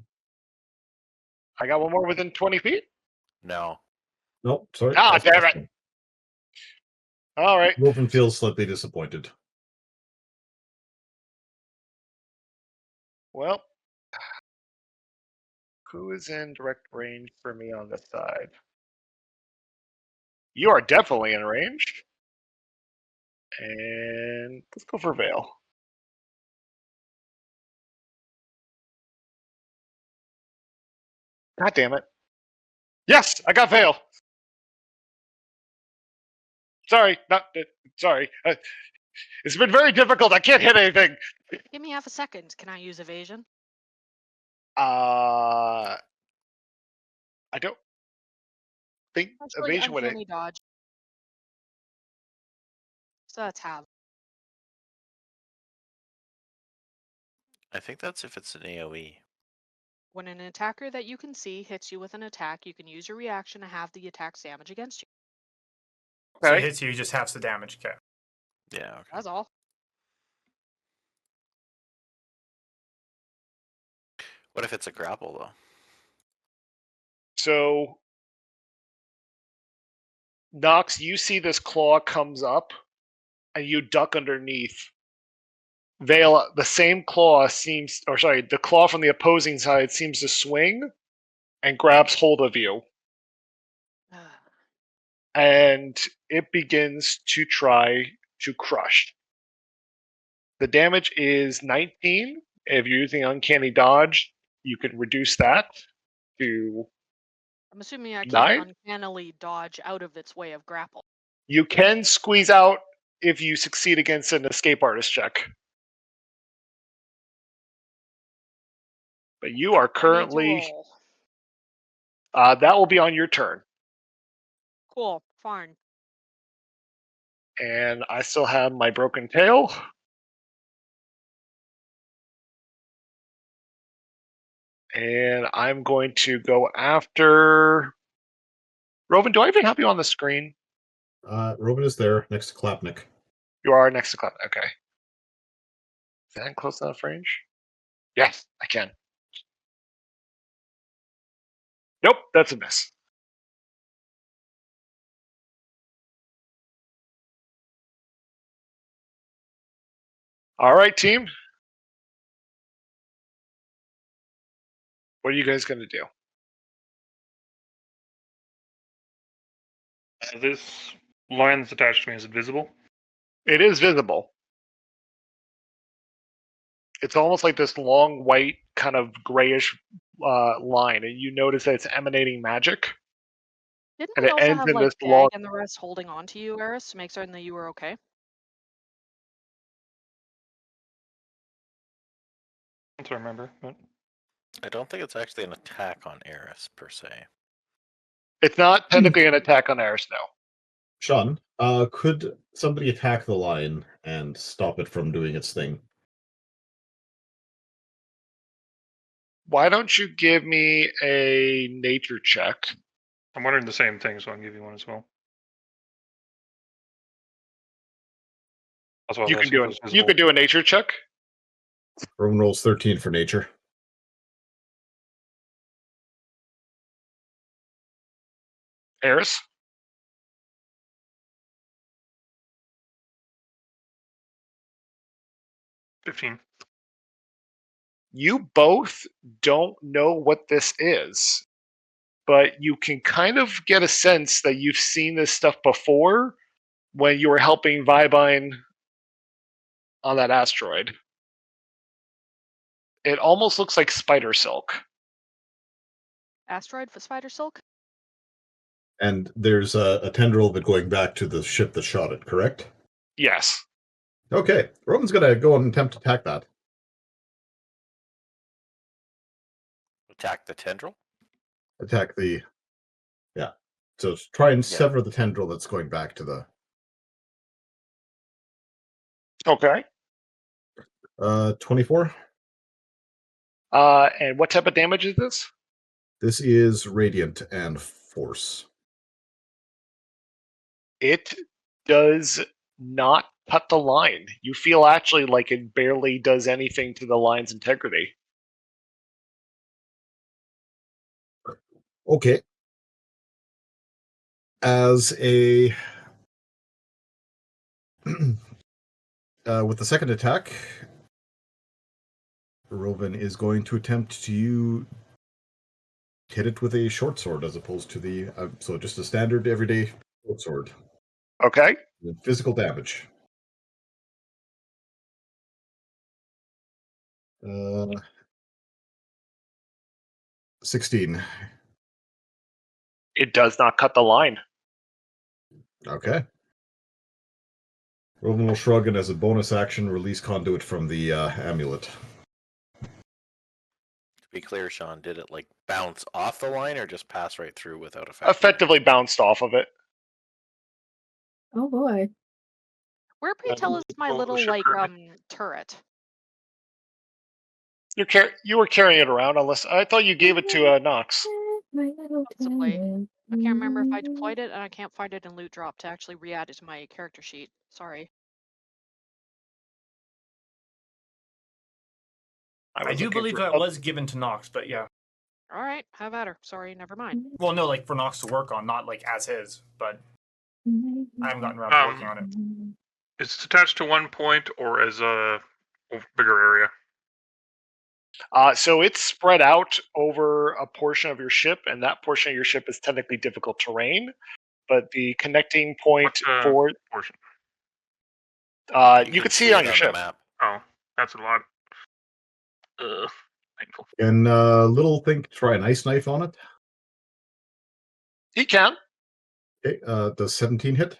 I got one more within 20 feet. No. Nope, sorry. Ah, that's damn this it. one. All right. Wolfen feels slightly disappointed. Well, who is in direct range for me on this side? You are definitely in range. And let's go for Vale. God damn it. Yes, I got Vale. Sorry, not sorry. It's been very difficult. I can't hit anything. Give me half a second. Can I use evasion? I don't think Actually, evasion would. uncanny dodge. So that's half. I think that's if it's an AoE. When an attacker that you can see hits you with an attack, you can use your reaction to have the attack's damage against you. So it Okay. hits you, just halves the damage. Okay. Yeah. Okay. That's all. What if it's a grapple though? So, Nox, you see this claw comes up, and you duck underneath. Vale, the same claw seems, or sorry, the claw from the opposing side seems to swing and grabs hold of you. And it begins to try to crush. The damage is 19. If you're using Uncanny Dodge, you can reduce that to I'm assuming I 9. can't uncannily dodge out of its way of grapple. You can squeeze out if you succeed against an escape artist check. But you are I need to currently. roll. That will be on your turn. Cool. Fine. And I still have my broken tail. And I'm going to go after. Rovan, do I even have you on the screen? Robin is there next to Klapnik. You are next to Cloud. Okay. Is that in close enough range? Yes, I can. Nope, that's a miss. All right, team. What are you guys going to do? This line that's attached to me, is it visible? It is visible. It's almost like this long white kind of grayish line, and you notice that it's emanating magic. Didn't And we it also ends have in like this Dag long. and the rest holding on to you, Eris, to make certain that you were okay? That's what I remember. But I don't think it's actually an attack on Eris per se. It's not technically an attack on Eris, no. Sean, could somebody attack the lion and stop it from doing its thing? Why don't you give me a nature check? I'm wondering the same thing, so I'll give you one as well. That's why I was You can asking do if it was it. You visible. can do a nature check. Roman rolls 13 for nature. Eris? $15. You both don't know what this is, but you can kind of get a sense that you've seen this stuff before when you were helping Vibine on that asteroid. It almost looks like spider silk. Asteroid for spider silk? And there's a tendril of it going back to the ship that shot it, correct? Yes. Okay. Roman's going to go and attempt to attack that. Attack the tendril? Attack the... Yeah. So try and sever the tendril that's going back to the... Okay. 24. And what type of damage is this? This is radiant and force. It does not cut the line. You feel actually like it barely does anything to the line's integrity. Okay. As a... with the second attack, Rovan is going to attempt to hit it with a short sword as opposed to the... so just a standard everyday short sword. Okay. With physical damage. 16. It does not cut the line. Okay. Rovan will shrug and as a bonus action release conduit from the amulet. To be clear, Sean, did it like bounce off the line or just pass right through without effect? Effectively bounced off of it. Oh boy. Where pray tell is my Well, little ship like currently. turret? You were carrying it around, unless I thought you gave it to Nox. Possibly. I can't remember if I deployed it, and I can't find it in loot drop to actually re-add it to my character sheet. Sorry. I do believe that was given to Nox, but yeah. All right, have at her. Sorry, never mind. Well, no, like for Nox to work on, not like as his, but I haven't gotten around to working on it. Is it attached to one point or as a bigger area? So it's spread out over a portion of your ship, and that portion of your ship is technically difficult terrain. But the connecting point for portion? You can see it on your ship. Map. Oh, that's a lot. Painful. Can Little Think try an ice knife on it? He can. Okay, does 17 hit?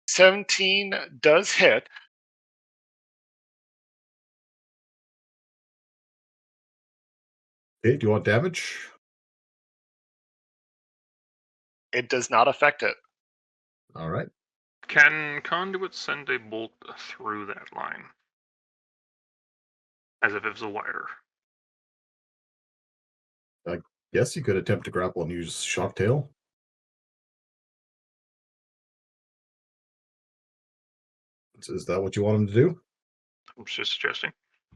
17 does hit. Okay, do you want damage? It does not affect it. All right. Can conduit send a bolt through that line? As if it was a wire. Yes, you could attempt to grapple and use Shock Tail. Is that what you want him to do? I'm just suggesting.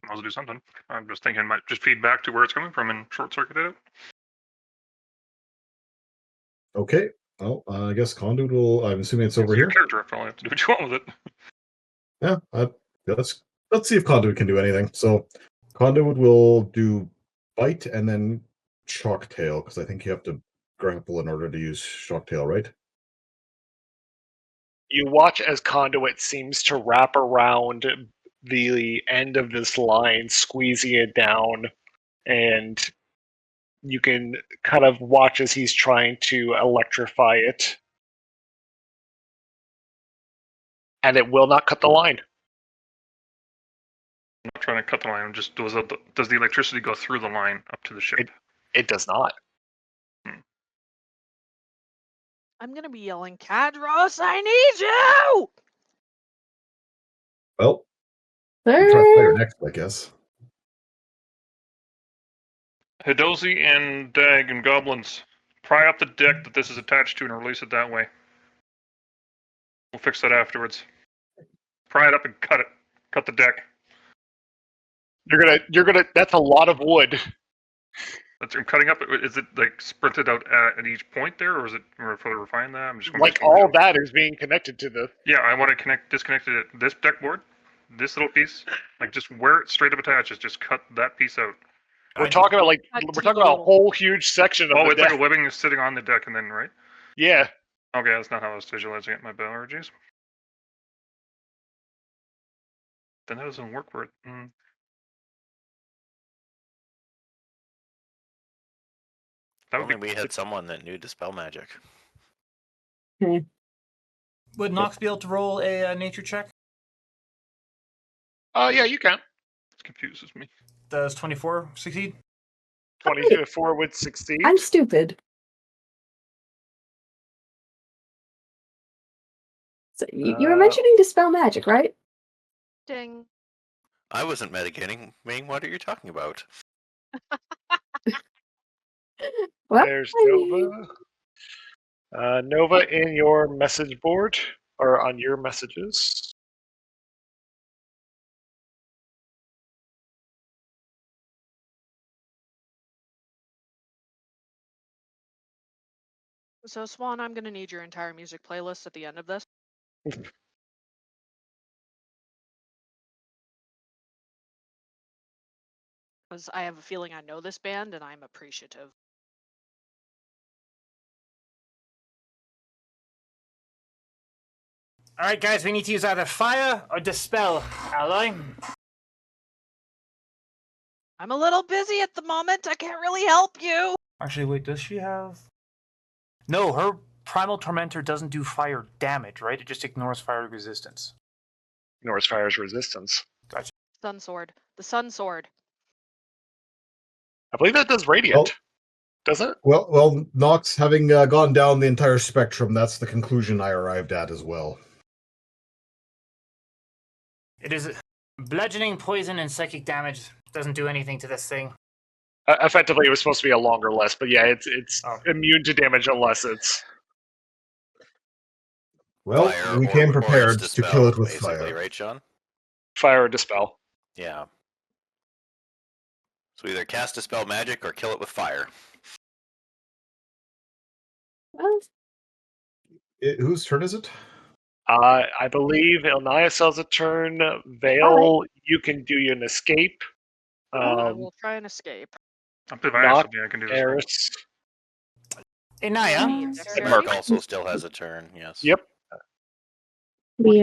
I'll do something. I'm just thinking it might just feed back to where it's coming from and short circuit it. Okay. Well, I guess Conduit will... I'm assuming it's over your here. Character, I'll probably have to do what you want with it. Yeah, let's see if Conduit can do anything. So, Conduit will do Bite and then Shock Tail, because I think you have to grapple in order to use Shock Tail, right? You watch as Conduit seems to wrap around the end of this line, squeezing it down, and you can kind of watch as he's trying to electrify it. And it will not cut the line. I'm not trying to cut the line. Just does the electricity go through the line up to the ship? It does not. I'm gonna be yelling, Cadros, I need you! Well, we'll try fire next, I guess. Hidozi and Dag and Goblins, pry up the deck that this is attached to and release it that way. We'll fix that afterwards. Pry it up and cut it. Cut the deck. You're gonna. That's a lot of wood. I'm cutting up. Is it like sprinted out at each point there, or is it or further refine that? I'm just going Like all that is being connected to the. Yeah, I want to disconnect it at this deck board, this little piece, like just where it straight up attaches. Just cut that piece out. We're talking about a whole huge section of Oh, the it's deck. like a webbing sitting on the deck, and then right. Yeah. Okay, that's not how I was visualizing it. My allergies. Then that doesn't work for it. That would Only we had someone that knew Dispel Magic. Would Nox be able to roll a nature check? Yeah, you can. It confuses me. Does 24 succeed? 24 would succeed. I'm stupid. So you were mentioning Dispel Magic, right? Ding. I wasn't metagaming. What are you talking about? Well, There's Nova. Nova in your message board, or on your messages. So, Swan, I'm going to need your entire music playlist at the end of this. Because I have a feeling I know this band, and I'm appreciative. All right, guys, we need to use either fire or dispel, ally. I'm a little busy at the moment. I can't really help you. Actually, wait, does she have... No, her Primal Tormentor doesn't do fire damage, right? It just ignores fire resistance. Ignores fire's resistance. Gotcha. Sun Sword. The Sun Sword. I believe that does Radiant. Does it? Well, Nox, having gone down the entire spectrum, that's the conclusion I arrived at as well. It is bludgeoning, poison, and psychic damage. Doesn't do anything to this thing. Effectively, it was supposed to be a longer list, but yeah, it's immune to damage unless it's. Well, Fire we came prepared it's to kill it with basically, fire. right, Sean? Fire or dispel. Yeah. So either cast Dispel Magic or kill it with fire. Well, Whose turn is it? I believe Ilnaya sells a turn. Vale, you can do an escape. I will try and escape. I can do this. Eris. Inaya. And Merc Merc. also still has a turn, yes. Yep. we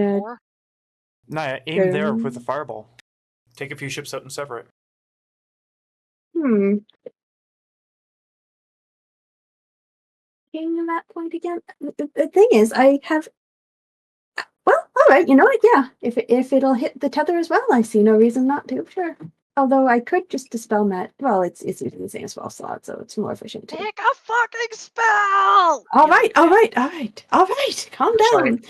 Naya, aim there with the fireball. Take a few ships out and sever it. Getting that point again. The thing is, I have. Well, all right. You know what? Yeah, if it'll hit the tether as well, I see no reason not to. Sure. Although I could just dispel that. Well, it's using the same spell slot, so it's more efficient too. Pick a fucking spell. All right. Calm down. I mean,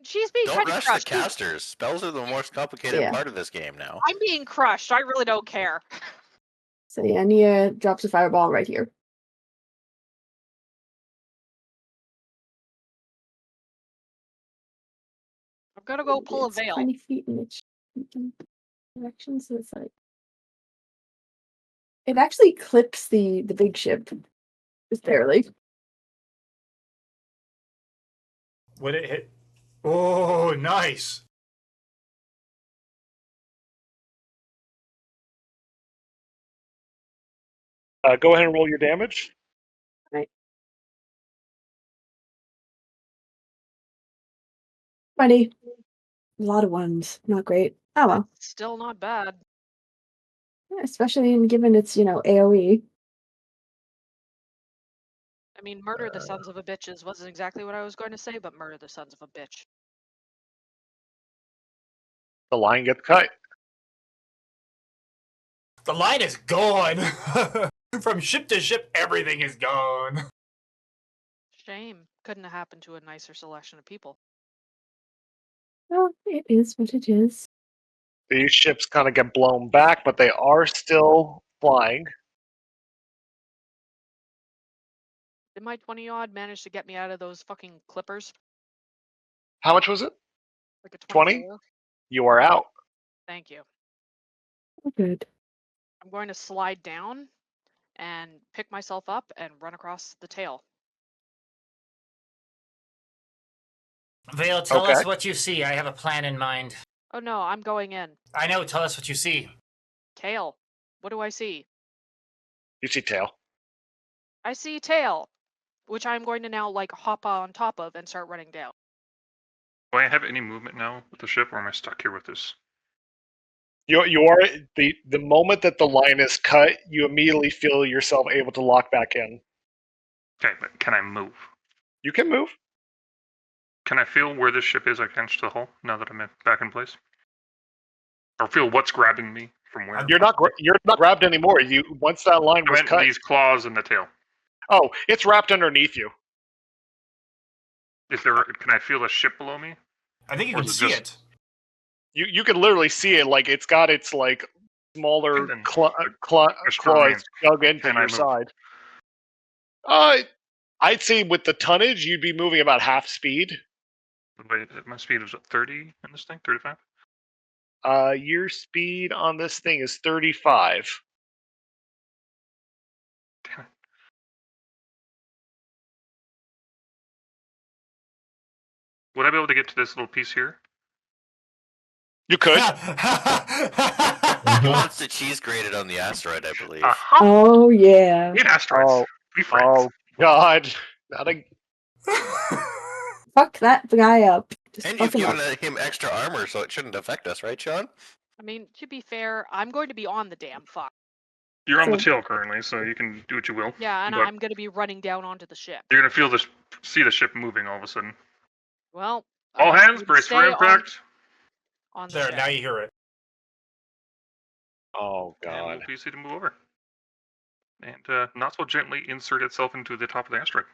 she's being Don't kind of rush crushed. the casters. Spells are the most complicated part of this game now. I'm being crushed. I really don't care. So yeah, Nia drops a fireball right here. I'm gonna go pull a veil. 20 feet in each direction, so it's like it actually clips the big ship, just barely. Would it hit? Oh, nice. Go ahead and roll your damage. Right. 20. A lot of ones. Not great. Oh well. Still not bad. Yeah, especially given it's, AoE. I mean, murder the sons of a bitches wasn't exactly what I was going to say, but murder the sons of a bitch. The line gets cut. The line is gone. From ship to ship, everything is gone. Shame. Couldn't have happened to a nicer selection of people. Well, it is what it is. These ships kind of get blown back, but they are still flying. Did my 20-odd manage to get me out of those fucking clippers? How much was it? Like a 20? 24? You are out. Thank you. Good. I'm going to slide down and pick myself up and run across the tail. Vale, tell Okay. us what you see. I have a plan in mind. Oh no, I'm going in. I know, tell us what you see. Tail. What do I see? You see tail. I see tail, which I'm going to now like hop on top of and start running down. Do I have any movement now with the ship, or am I stuck here with this? You are the moment that the line is cut, you immediately feel yourself able to lock back in. Okay, but can I move? You can move. Can I feel where this ship is against the hull now that I'm back in place? Or feel what's grabbing me from where? You're not grabbed anymore. You once that line I was meant cut. these claws and the tail. Oh, it's wrapped underneath you. Is there? Can I feel the ship below me? I think you Or can is it see just- it. You can literally see it. Like it's got its like smaller Then- claws dug into Can I your move? side. I'd say with the tonnage, you'd be moving about half speed. Wait, my speed is what, 30 in this thing? 35? Your speed on this thing is 35. Damn it. Would I be able to get to this little piece here? You could. He wants the cheese grated on the asteroid, I believe. Oh yeah. Eat asteroids. Oh, Be friends. oh God! Not a. Fuck that guy up. Just And fuck you've him given up. him extra armor, so it shouldn't affect us, right, Sean? I mean, to be fair, I'm going to be on the damn fuck. You're on the So- tail currently, so you can do what you will. Yeah, and But I'm going to be running down onto the ship. you're gonna see the ship moving all of a sudden. Well, All I'm hands, going to brace for stay impact. on the There, ship. now you hear it. Oh And God! we'll be easy to move over. And not so gently insert itself into the top of the asteroid.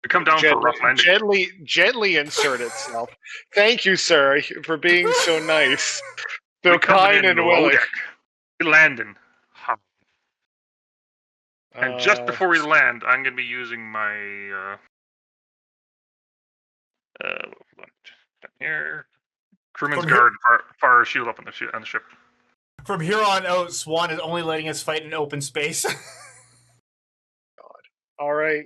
We come down for a rough landing. Gently insert itself. Thank you, sir, for being so nice, so We coming kind in and low willing. deck. We landing. Ha. And just before we land, I'm going to be using my hold on, down here. Crewman's From here- guard, fire shield up on the ship. From here on out, Swan is only letting us fight in open space. All right.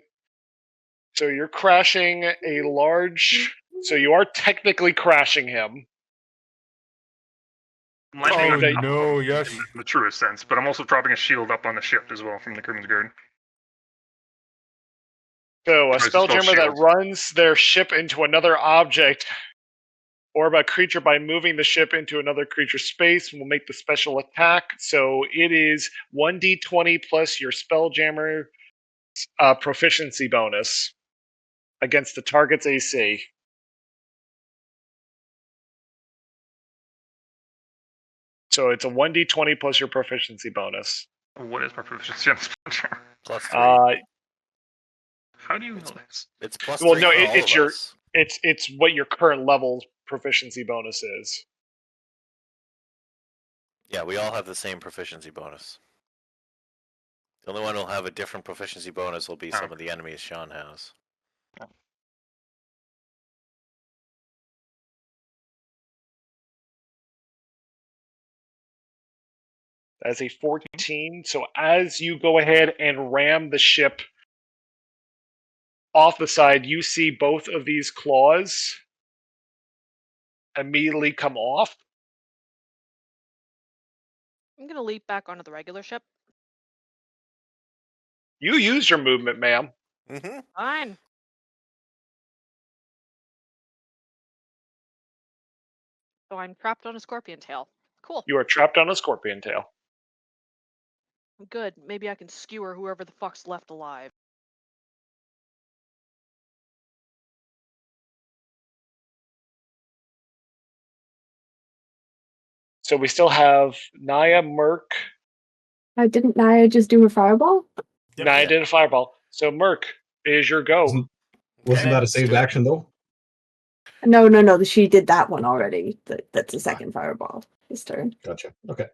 So you're crashing a large. So you are technically crashing him. I'm landing on top no, of him yes. in the truest sense, but I'm also dropping a shield up on the ship as well from the Crewman's guard. So a Tries to spell spelljammer that shield. runs their ship into another object or about a creature by moving the ship into another creature's space will make the special attack. So it is 1d20 plus your spelljammer proficiency bonus against the target's AC. So it's a 1d20 plus your proficiency bonus. What is my proficiency on Spelljammer? Plus 3. How do you know this? It's plus well, 3 no, for it- all it's of your- us. It's what your current level proficiency bonus is. Yeah, we all have the same proficiency bonus. The only one who'll have a different proficiency bonus will be some of the enemies Sean has. As a 14. So as you go ahead and ram the ship off the side, you see both of these claws immediately come off. I'm going to leap back onto the regular ship. You used your movement, ma'am. Mm-hmm. Fine. So I'm trapped on a scorpion tail. Cool. You are trapped on a scorpion tail. Good. Maybe I can skewer whoever the fuck's left alive. So we still have Naya, Merc. Didn't Naya just do a fireball? Yep. Naya Yeah. did a fireball. So Merc, it is your go. Wasn't that a saved action though? No. She did that one already. That's the second fireball. His turn. Gotcha. Okay.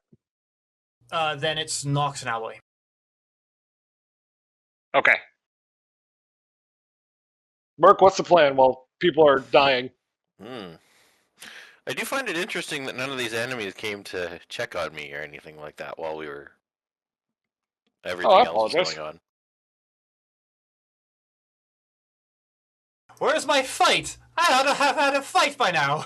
Then it's Nox and Alloy. Okay. Merc, what's the plan while people are dying? I do find it interesting that none of these enemies came to check on me or anything like that while we were. Everything I else was apologize. going on. Where's my fight? I ought to have had a fight by now.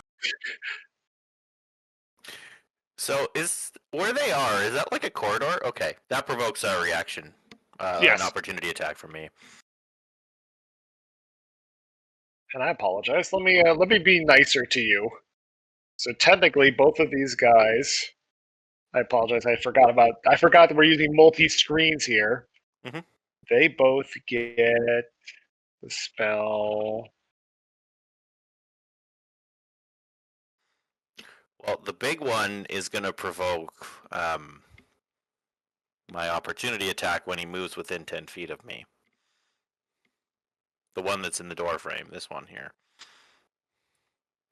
So is where they are? Is that like a corridor? Okay, that provokes a reaction, Yes. an opportunity attack from me. And I apologize. Let me be nicer to you. So technically, both of these guys. I apologize. I forgot that we're using multi screens here. Mhm. They both get the spell. Well, the big one is going to provoke my opportunity attack when he moves within 10 feet of me. The one that's in the door frame, this one here.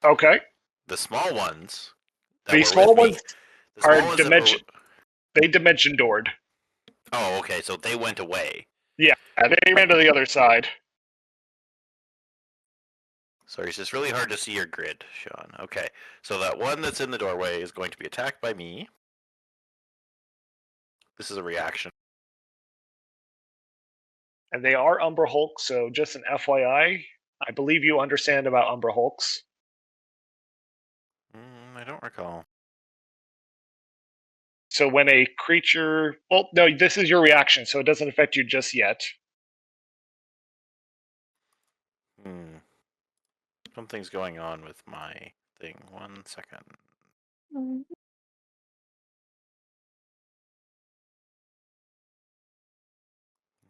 Okay. The small ones that The were small with me, ones the small are ones that were, they dimension doored. oh, okay, so they went away. Yeah, they ran to the other side. Sorry, it's just really hard to see your grid, Sean. Okay, so that one that's in the doorway is going to be attacked by me. This is a reaction. And they are Umbra Hulks, so just an FYI, I believe you understand about Umbra Hulks. I don't recall. So when a creature... Well, no, this is your reaction, so it doesn't affect you just yet. Something's going on with my thing. 1 second.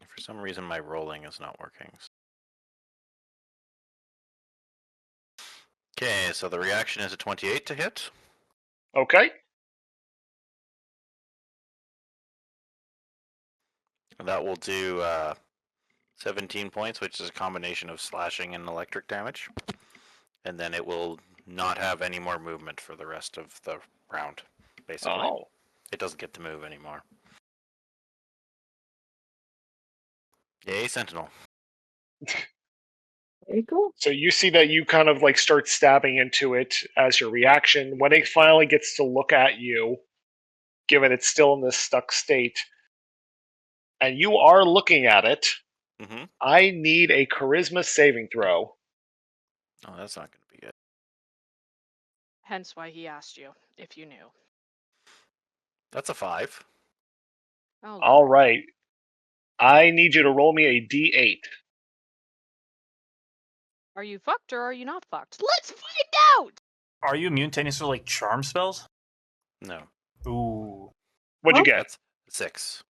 For some reason, my rolling is not working. Okay, so the reaction is a 28 to hit. Okay. And that will do 17 points, which is a combination of slashing and electric damage. And then it will not have any more movement for the rest of the round, basically. Oh. It doesn't get to move anymore. Yay, Sentinel. Very cool. So you see that you kind of like start stabbing into it as your reaction. When it finally gets to look at you, given it's still in this stuck state, and you are looking at it, I need a charisma saving throw. Oh, that's not going to be good. Hence why he asked you if you knew. That's a 5. Oh, All right. I need you to roll me a d8. Are you fucked or are you not fucked? Let's find out! Are you immune to any sort of like charm spells? No. Ooh. What'd you get? That's 6.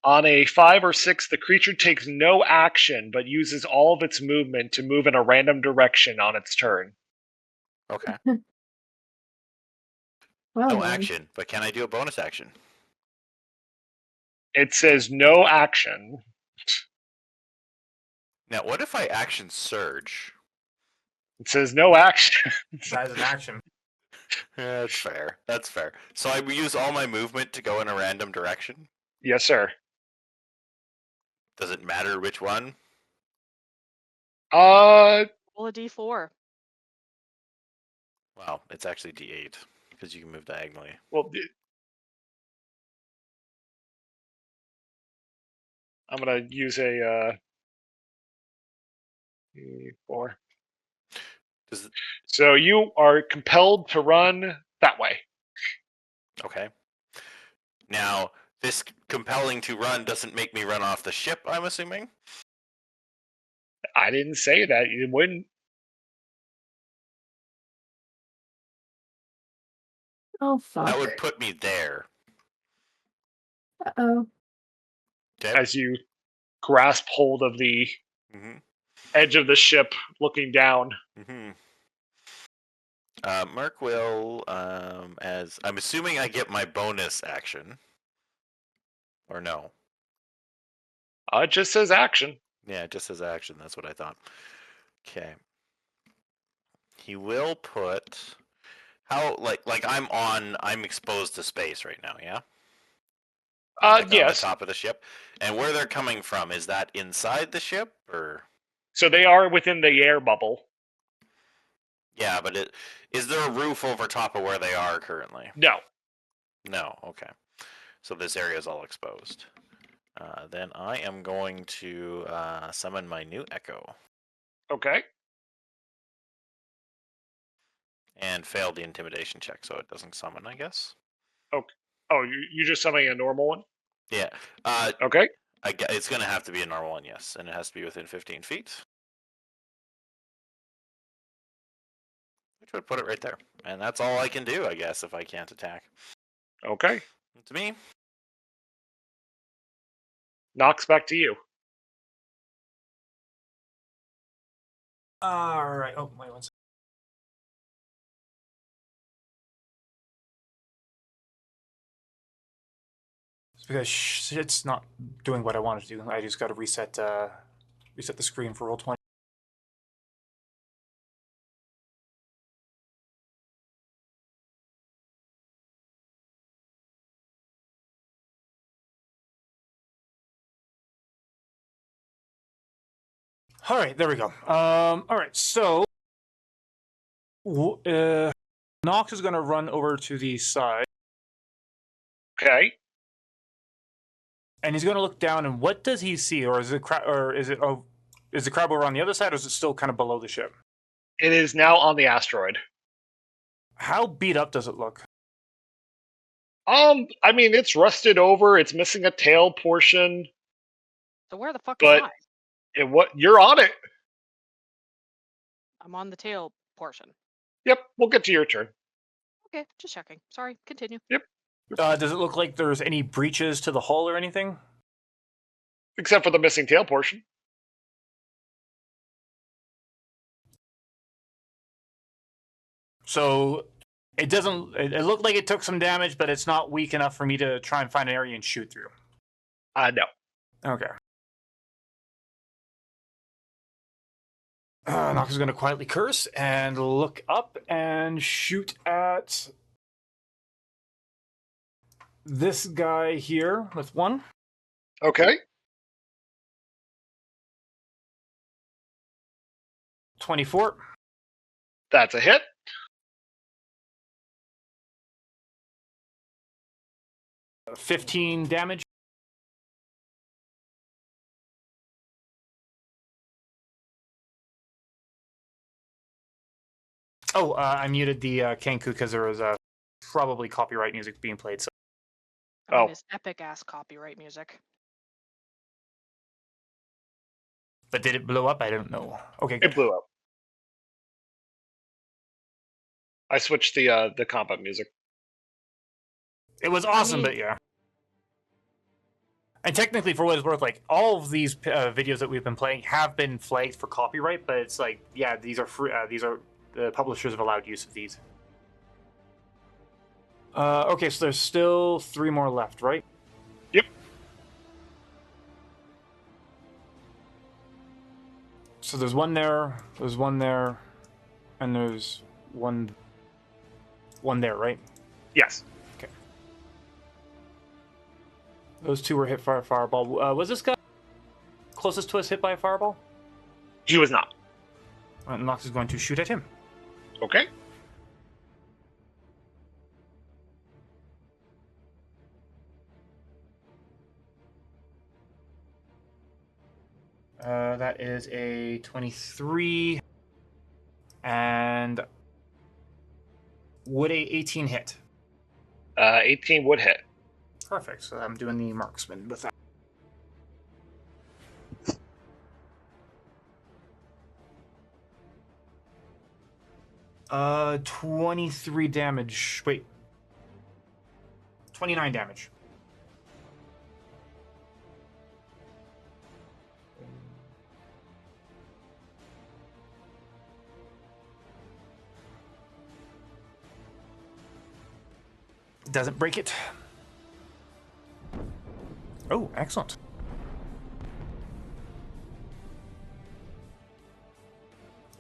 On a 5 or 6, the creature takes no action but uses all of its movement to move in a random direction on its turn. Okay. Well No then. action, but can I do a bonus action? It says no action. Now, what if I action surge? It says no action. That is an action. That's fair. That's fair. So I use all my movement to go in a random direction? Yes, sir. Does it matter which one? Roll a d4. Wow, it's actually d8 because you can move diagonally. Well, I'm gonna use a 4. So you are compelled to run that way. Okay. Now, this compelling to run doesn't make me run off the ship, I'm assuming? I didn't say that. You wouldn't. Oh fuck. That would put me there. Uh-oh. Okay. As you grasp hold of the edge of the ship, looking down. Mark will, as I'm assuming I get my bonus action, or no? It just says action. Yeah, it just says action. That's what I thought. Okay. He will put how like I'm exposed to space right now. Yeah. Yes. On the top of the ship, and where they're coming from, is that inside the ship or? So they are within the air bubble. Yeah, but is there a roof over top of where they are currently? No. No. Okay. So this area is all exposed. Then I am going to summon my new Echo Okay. and fail the intimidation check, so it doesn't summon, I guess. Oh, you just summoning a normal one? Yeah. Okay. It's going to have to be a normal one, yes, and it has to be within 15 feet. Which would put it right there. And that's all I can do, I guess, if I can't attack. Okay. It's me. Knocks back to you. All right. Oh, wait one second. It's because it's not doing what I wanted to do. I just got to reset the screen for Roll20. All right, there we go. All right, so Nox is going to run over to the side, Okay. and he's going to look down. And what does he see, or is the crab over on the other side, or is it still kind of below the ship? It is now on the asteroid. How beat up does it look? I mean, it's rusted over. It's missing a tail portion. So where the fuck But- am I? You're on it. I'm on the tail portion. Yep. We'll get to your turn. Okay, just checking. Sorry, continue. Does it look like there's any breaches to the hull or anything? Except for the missing tail portion. So it doesn't. It looked like it took some damage, but it's not weak enough for me to try and find an area and shoot through. No. Okay. Nox is going to quietly curse and look up and shoot at this guy here with 1. Okay. 24. That's a hit. Uh, 15 damage. Oh, I muted the Kenku because there was probably copyright music being played. So. I mean, Oh. it's epic ass copyright music. But did it blow up? I don't know. Okay, good. It blew up. I switched the combat music. It was awesome, mean- but yeah. And technically, for what it's worth, like all of these videos that we've been playing have been flagged for copyright, but it's like, yeah, these are free. These are the publishers have allowed use of these. Okay, so there's still 3 more left, right? Yep. So there's 1 there, there's 1 there, and there's one there, right? Yes. Those 2 were hit by a fireball. Was this guy closest to us hit by a fireball? He was not. Nox is going to shoot at him. Okay. That is a 23. And would a 18 hit? 18 would hit. Perfect. So I'm doing the marksman with that. 23 damage. Wait. 29 damage. Doesn't break it. Oh, excellent.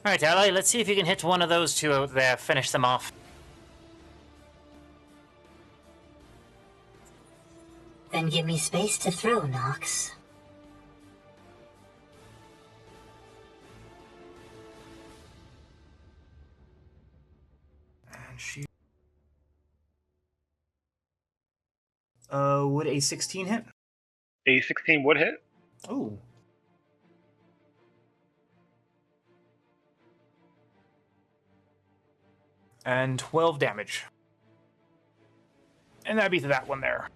All right, Ally, let's see if you can hit one of those 2 out there, finish them off. Then give me space to throw, Nox. Would a 16 hit? A 16 would hit. Oh. And 12 damage. And that'd be to that one there.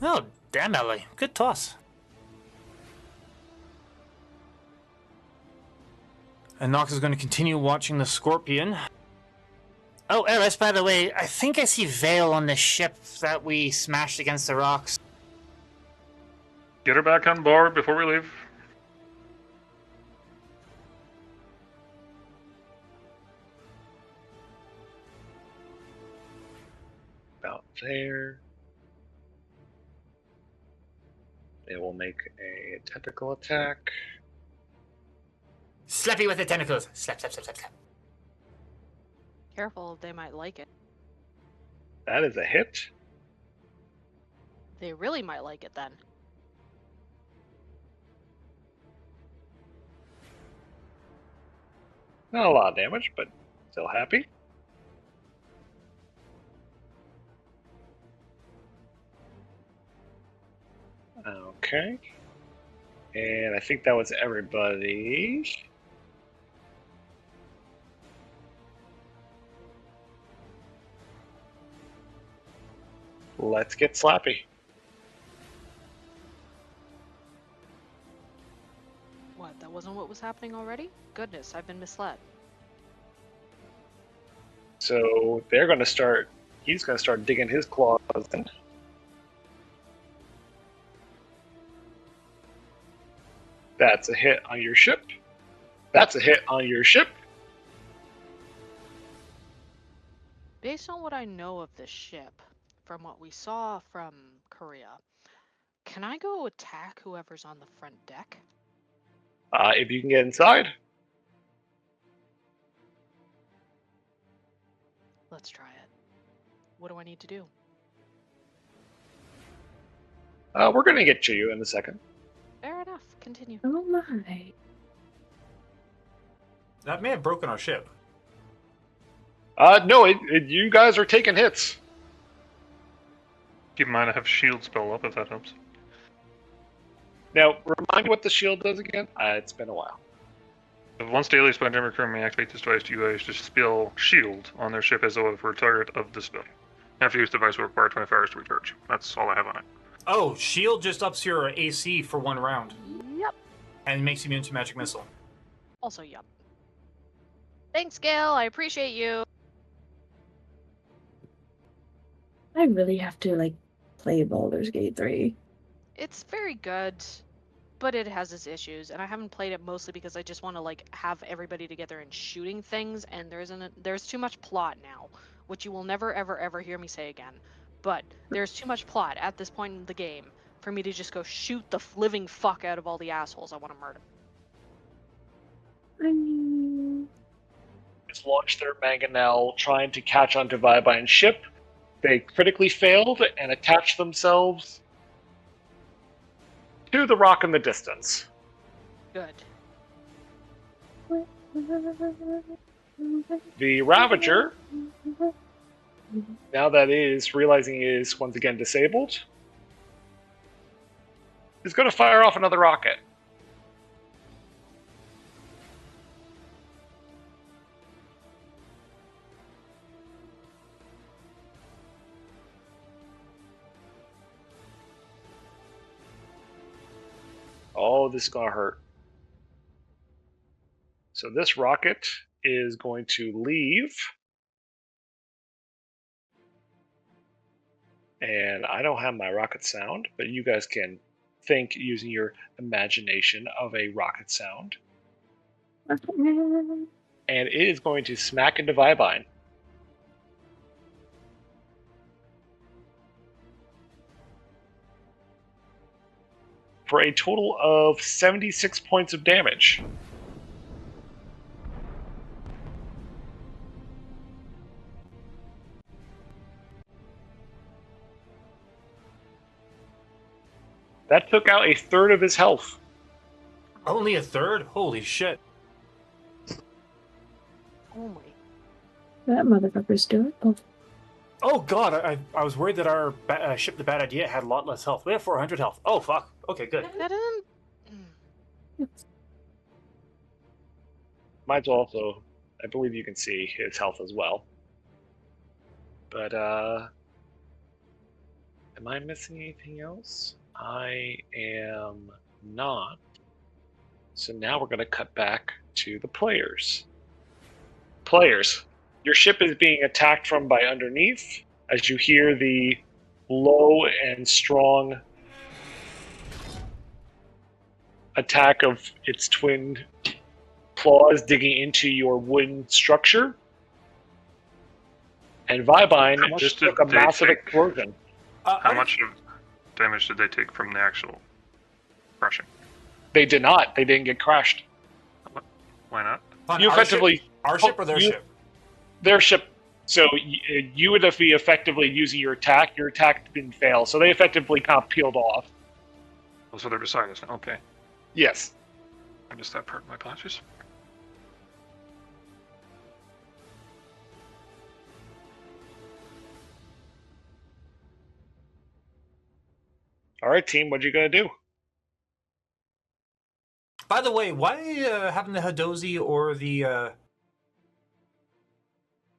Oh, damn, Ellie. Good toss. And Nox is going to continue watching the Scorpion. Oh, Eris, by the way, I think I see Vale on the ship that we smashed against the rocks. Get her back on board before we leave. About there. They will make a tentacle attack. Slappy with the tentacles. Slap, slap, slap, slap, slap. Careful, they might like it. That is a hit. They really might like it then. Not a lot of damage, but still happy. Okay. And I think that was everybody. Let's get slappy. What, that wasn't what was happening already? Goodness, I've been misled. So they're going to start, he's going to start digging his claws in. That's a hit on your ship. That's a hit on your ship. Based on what I know of this ship, from what we saw from Korea, can I go attack whoever's on the front deck? If you can get inside. Let's try it. What do I need to do? We're going to get to you in a second. Fair enough. Continue. Oh my. That may have broken our ship. No, you guys are taking hits. Keep in mind I have shield spell up if that helps. Now, remind me what the shield does again? It's been a while. Once daily, Spelljammers crew may activate this device to use to spell shield on their ship as though it were a target of the spell. After use, the device will require 25 hours to recharge. That's all I have on it. Oh, shield just ups your AC for 1 round. Yep. And makes you immune to magic missile. Also, yep. Thanks, Gail. I appreciate you. I really have to like play Baldur's Gate 3. It's very good, but it has its issues, and I haven't played it mostly because I just want to like have everybody together and shooting things, and there's too much plot now, which you will never ever ever hear me say again. But there's too much plot at this point in the game for me to just go shoot the living fuck out of all the assholes I want to murder. I mean, Just launched their mangonel trying to catch onto Vibine's ship. They critically failed and attached themselves to the rock in the distance. Good. The Ravager, now that it is realizing it is once again disabled, is going to fire off another rocket. Oh, this is going to hurt. So this rocket is going to leave. And I don't have my rocket sound, but you guys can think using your imagination of a rocket sound. And it is going to smack into Vibine. For a total of 76 points of damage. That took out a third of his health. Only a third? Holy shit. Oh my. That motherfucker's doable. Oh god, I was worried that our ship, the Bad Idea, had a lot less health. We have 400 health. Oh fuck. Okay, good. That didn't. Mine's also, I believe you can see his health as well. But, am I missing anything else? I am not. So now we're going to cut back to the players. Players, your ship is being attacked from by underneath as you hear the low and strong attack of its twin claws digging into your wooden structure. And Vibine just took a massive explosion. How much of damage did they take from the actual crushing? They did not. They didn't get crashed. Why not? On You our effectively... ship? Our ship or their ship? Their ship. So you would be effectively using your attack. Your attack didn't fail. So they effectively kind of peeled off. Oh, so they're beside us now. Okay. Yes. I missed that part. My apologies. All right, team. What you gonna do? By the way, why having the Hadozi or the...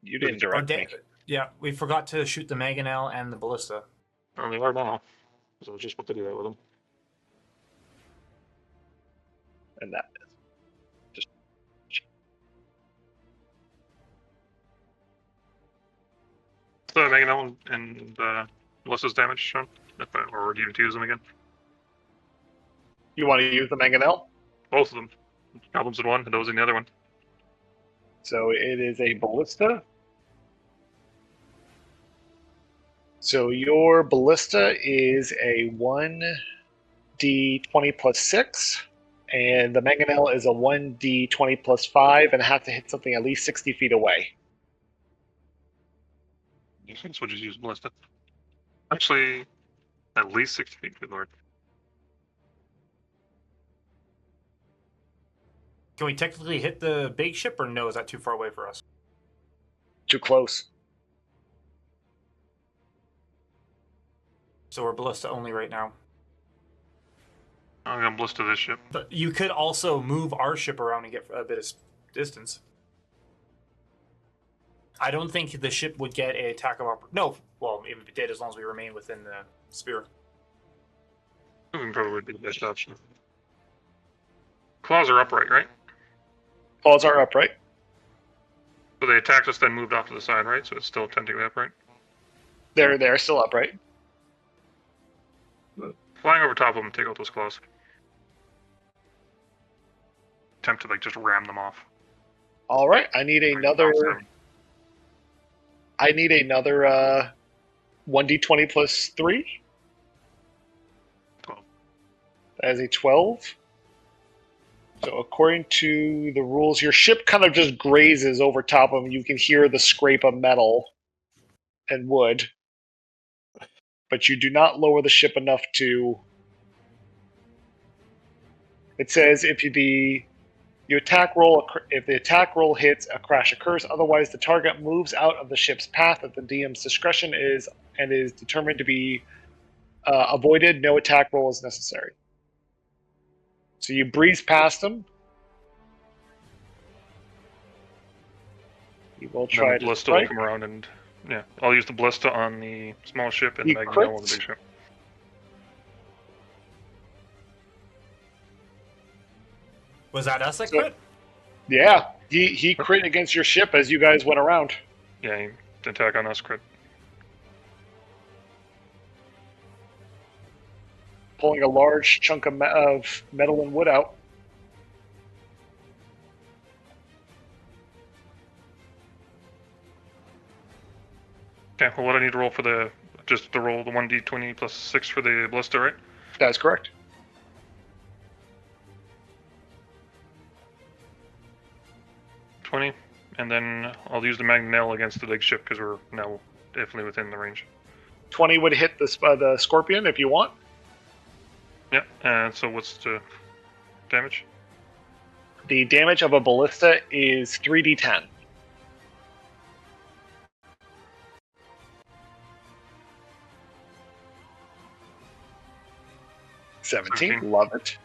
You didn't direct me. Yeah, we forgot to shoot the Mangonel and the Ballista. Well, they are now. So just what to do that with them. And that is just... So Mangonel and Melissa's damage, Sean? Or do you need to use them again? You want to use the Mangonel? Both of them. Problems in one, and those in the other one. So it is a ballista. So your ballista is a 1d20 plus 6, and the Mangonel is a 1d20 plus 5, and it has to hit something at least 60 feet away. I guess we'll just use Ballista. Actually, at least 60 feet, good lord. Can we technically hit the big ship, or no? Is that too far away for us? Too close. So we're Ballista only right now. I'm gonna Ballista this ship. But you could also move our ship around and get a bit of distance. I don't think the ship would get an attack of opportunity. No, well, if it did, as long as we remain within the sphere. Moving probably would be the best option. Claws are upright, right? Claws are upright. So they attacked us, then moved off to the side, right? So it's still technically upright. They're still upright. Flying over top of them, take out those claws. Attempt to just ram them off. All right, I need another 1d20 plus 3. 12. That is a 12. So according to the rules, your ship kind of just grazes over top of them. You can hear the scrape of metal and wood. But you do not lower the ship enough to... It says if the attack roll hits, a crash occurs. Otherwise, the target moves out of the ship's path at the DM's discretion is determined to be avoided. No attack roll is necessary. So you breeze past them. You will try to Ballista will come around and... Yeah, I'll use the Ballista on the small ship and the Mangonel on the big ship. Was that us that crit? Yeah, he crit against your ship as you guys went around. Yeah, he attack on us crit. Pulling a large chunk of metal and wood out. Okay, well, what I need to roll for just to roll the 1d20 plus 6 for the Ballista, right? That is correct. And then I'll use the Mangonel against the big ship because we're now definitely within the range. 20 would hit the Scorpion if you want. Yeah, and so what's the damage? The damage of a ballista is 3d10. 17. 17. Love it.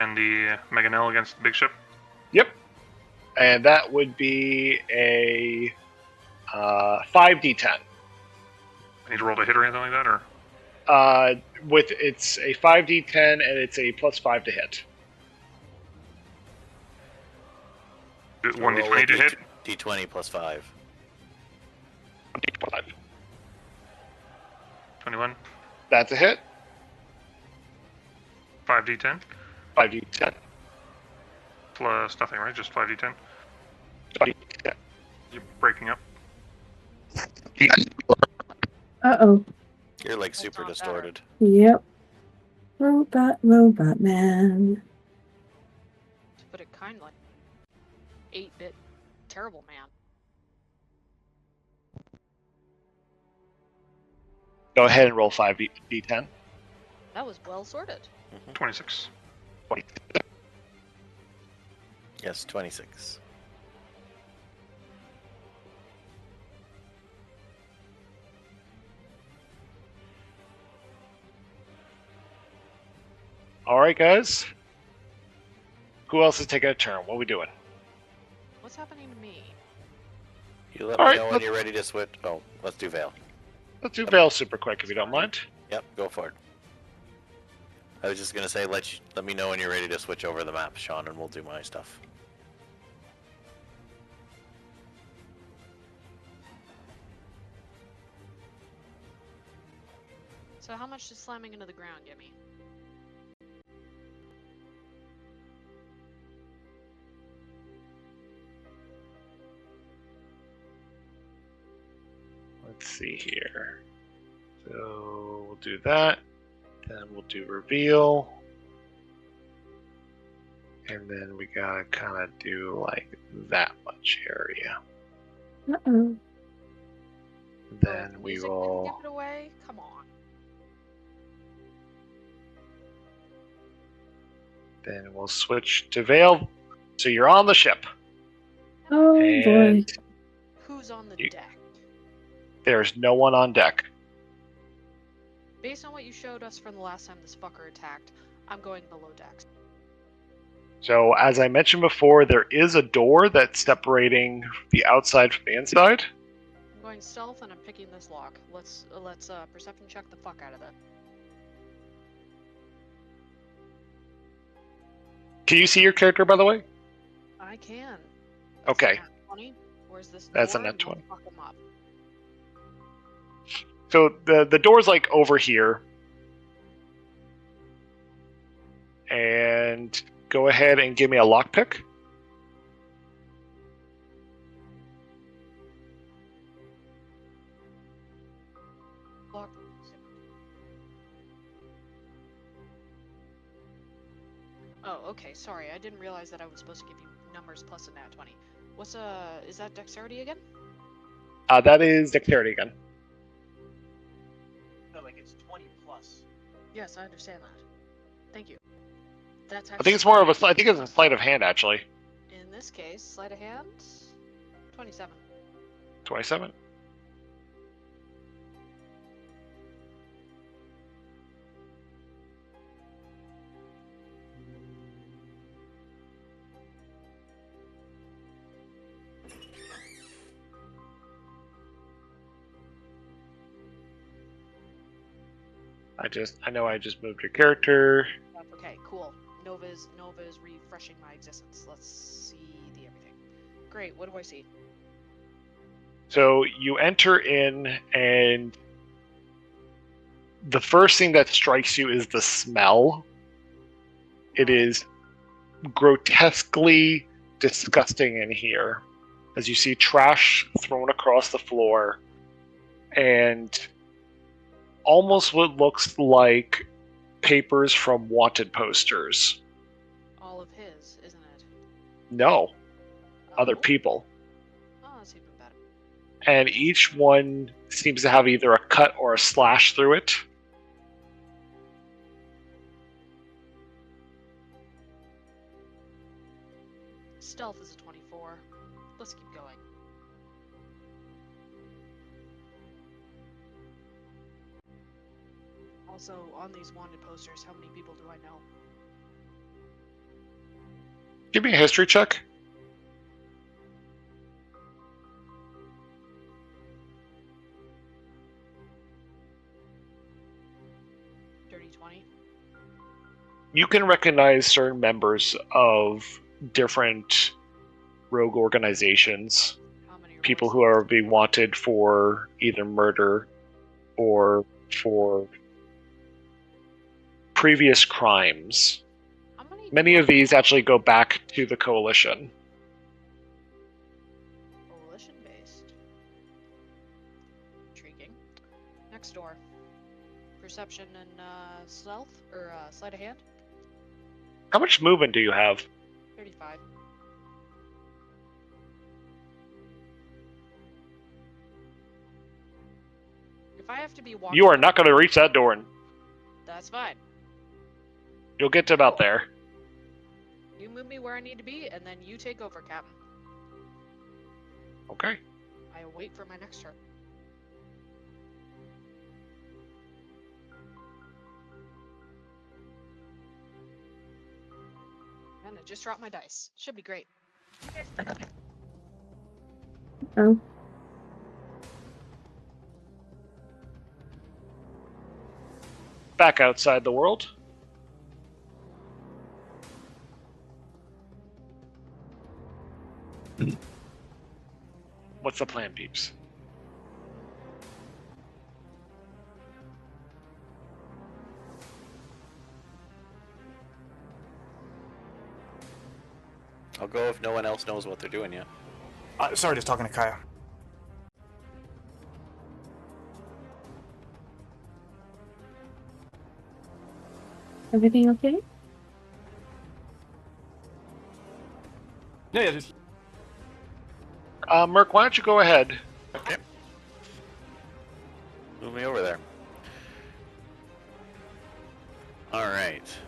And the Meganell against the big ship. Yep. And that would be a 5d10. I need to roll to hit or anything like that, or It's a 5d10 and it's a +5 to hit. 1d20 to hit. D20 plus 5. 21. That's a hit. 5d10 5d10. plus nothing, right? Just 5d10. 5d10. You're breaking up. Uh-oh. You're like That's super not distorted. Yep. Robot man. To put it kindly. 8-bit terrible man. Go ahead and roll 5d10. That was well sorted. 26. 20. Yes, 26. All right, guys. Who else is taking a turn? What are we doing? What's happening to me? You let All me right, know when let's- you're ready to switch. Oh, let's do Veil. Let's do Veil super quick if you don't mind. Yep, go for it. I was just gonna say, let me know when you're ready to switch over the map, Sean, and we'll do my stuff. So how much does slamming into the ground get me? Let's see here. So we'll do that. Then we'll do reveal. And then we gotta kind of do like that much area. Uh-oh. Then we Music didn't will. give it away? Come on. Then we'll switch to Veil. So you're on the ship. Oh boy. And Who's on the You- deck? there's no one on deck. Based on what you showed us from the last time this fucker attacked, I'm going below decks. So as I mentioned before, there is a door that's separating the outside from the inside. I'm going stealth and I'm picking this lock. Let's perception check the fuck out of that. Can you see your character, by the way? I can. Okay. Nat 20. Where's this That's a door? nat And we'll 20. Fuck 'em up. So the door's like over here. And go ahead and give me a lockpick. Lock. Oh, okay. Sorry, I didn't realize that I was supposed to give you numbers plus a nat 20. What's is that dexterity again? That is dexterity again. No, like it's 20 plus. Yes, I understand that. Thank you. That's I think it's more of a. I think it's a sleight of hand actually. In this case, sleight of hand. 27. 27. I know I just moved your character. Okay, cool. Nova's refreshing my existence. Let's see the everything. Great. What do I see? So you enter in, and the first thing that strikes you is the smell. It is grotesquely disgusting in here, as you see trash thrown across the floor, and almost what looks like papers from wanted posters. All of his, isn't it? No, other Oh? people. Oh, that's even better. And each one seems to have either a cut or a slash through it. Stealth is a 24. Let's keep going. Also, on these wanted posters, how many people do I know? Give me a history check. Dirty 20. You can recognize certain members of different rogue organizations, How many people rogues? who are being wanted for either murder or for previous crimes. How many? Many of these actually go back to the Coalition. Coalition based. Intriguing. Next door. Perception and stealth or sleight of hand. How much movement do you have? 35. If I have to be walking, You are not going to reach that door, and That's fine. you'll get to about there. You move me where I need to be, and then you take over, Captain. Okay. I wait for my next turn. And I just dropped my dice. Should be great. Oh. Back outside the world. What's the plan, peeps? I'll go if no one else knows what they're doing yet. Sorry, just talking to Kaya. Everything okay? Yeah, just... Merc, why don't you go ahead? Okay. Move me over there. Alright.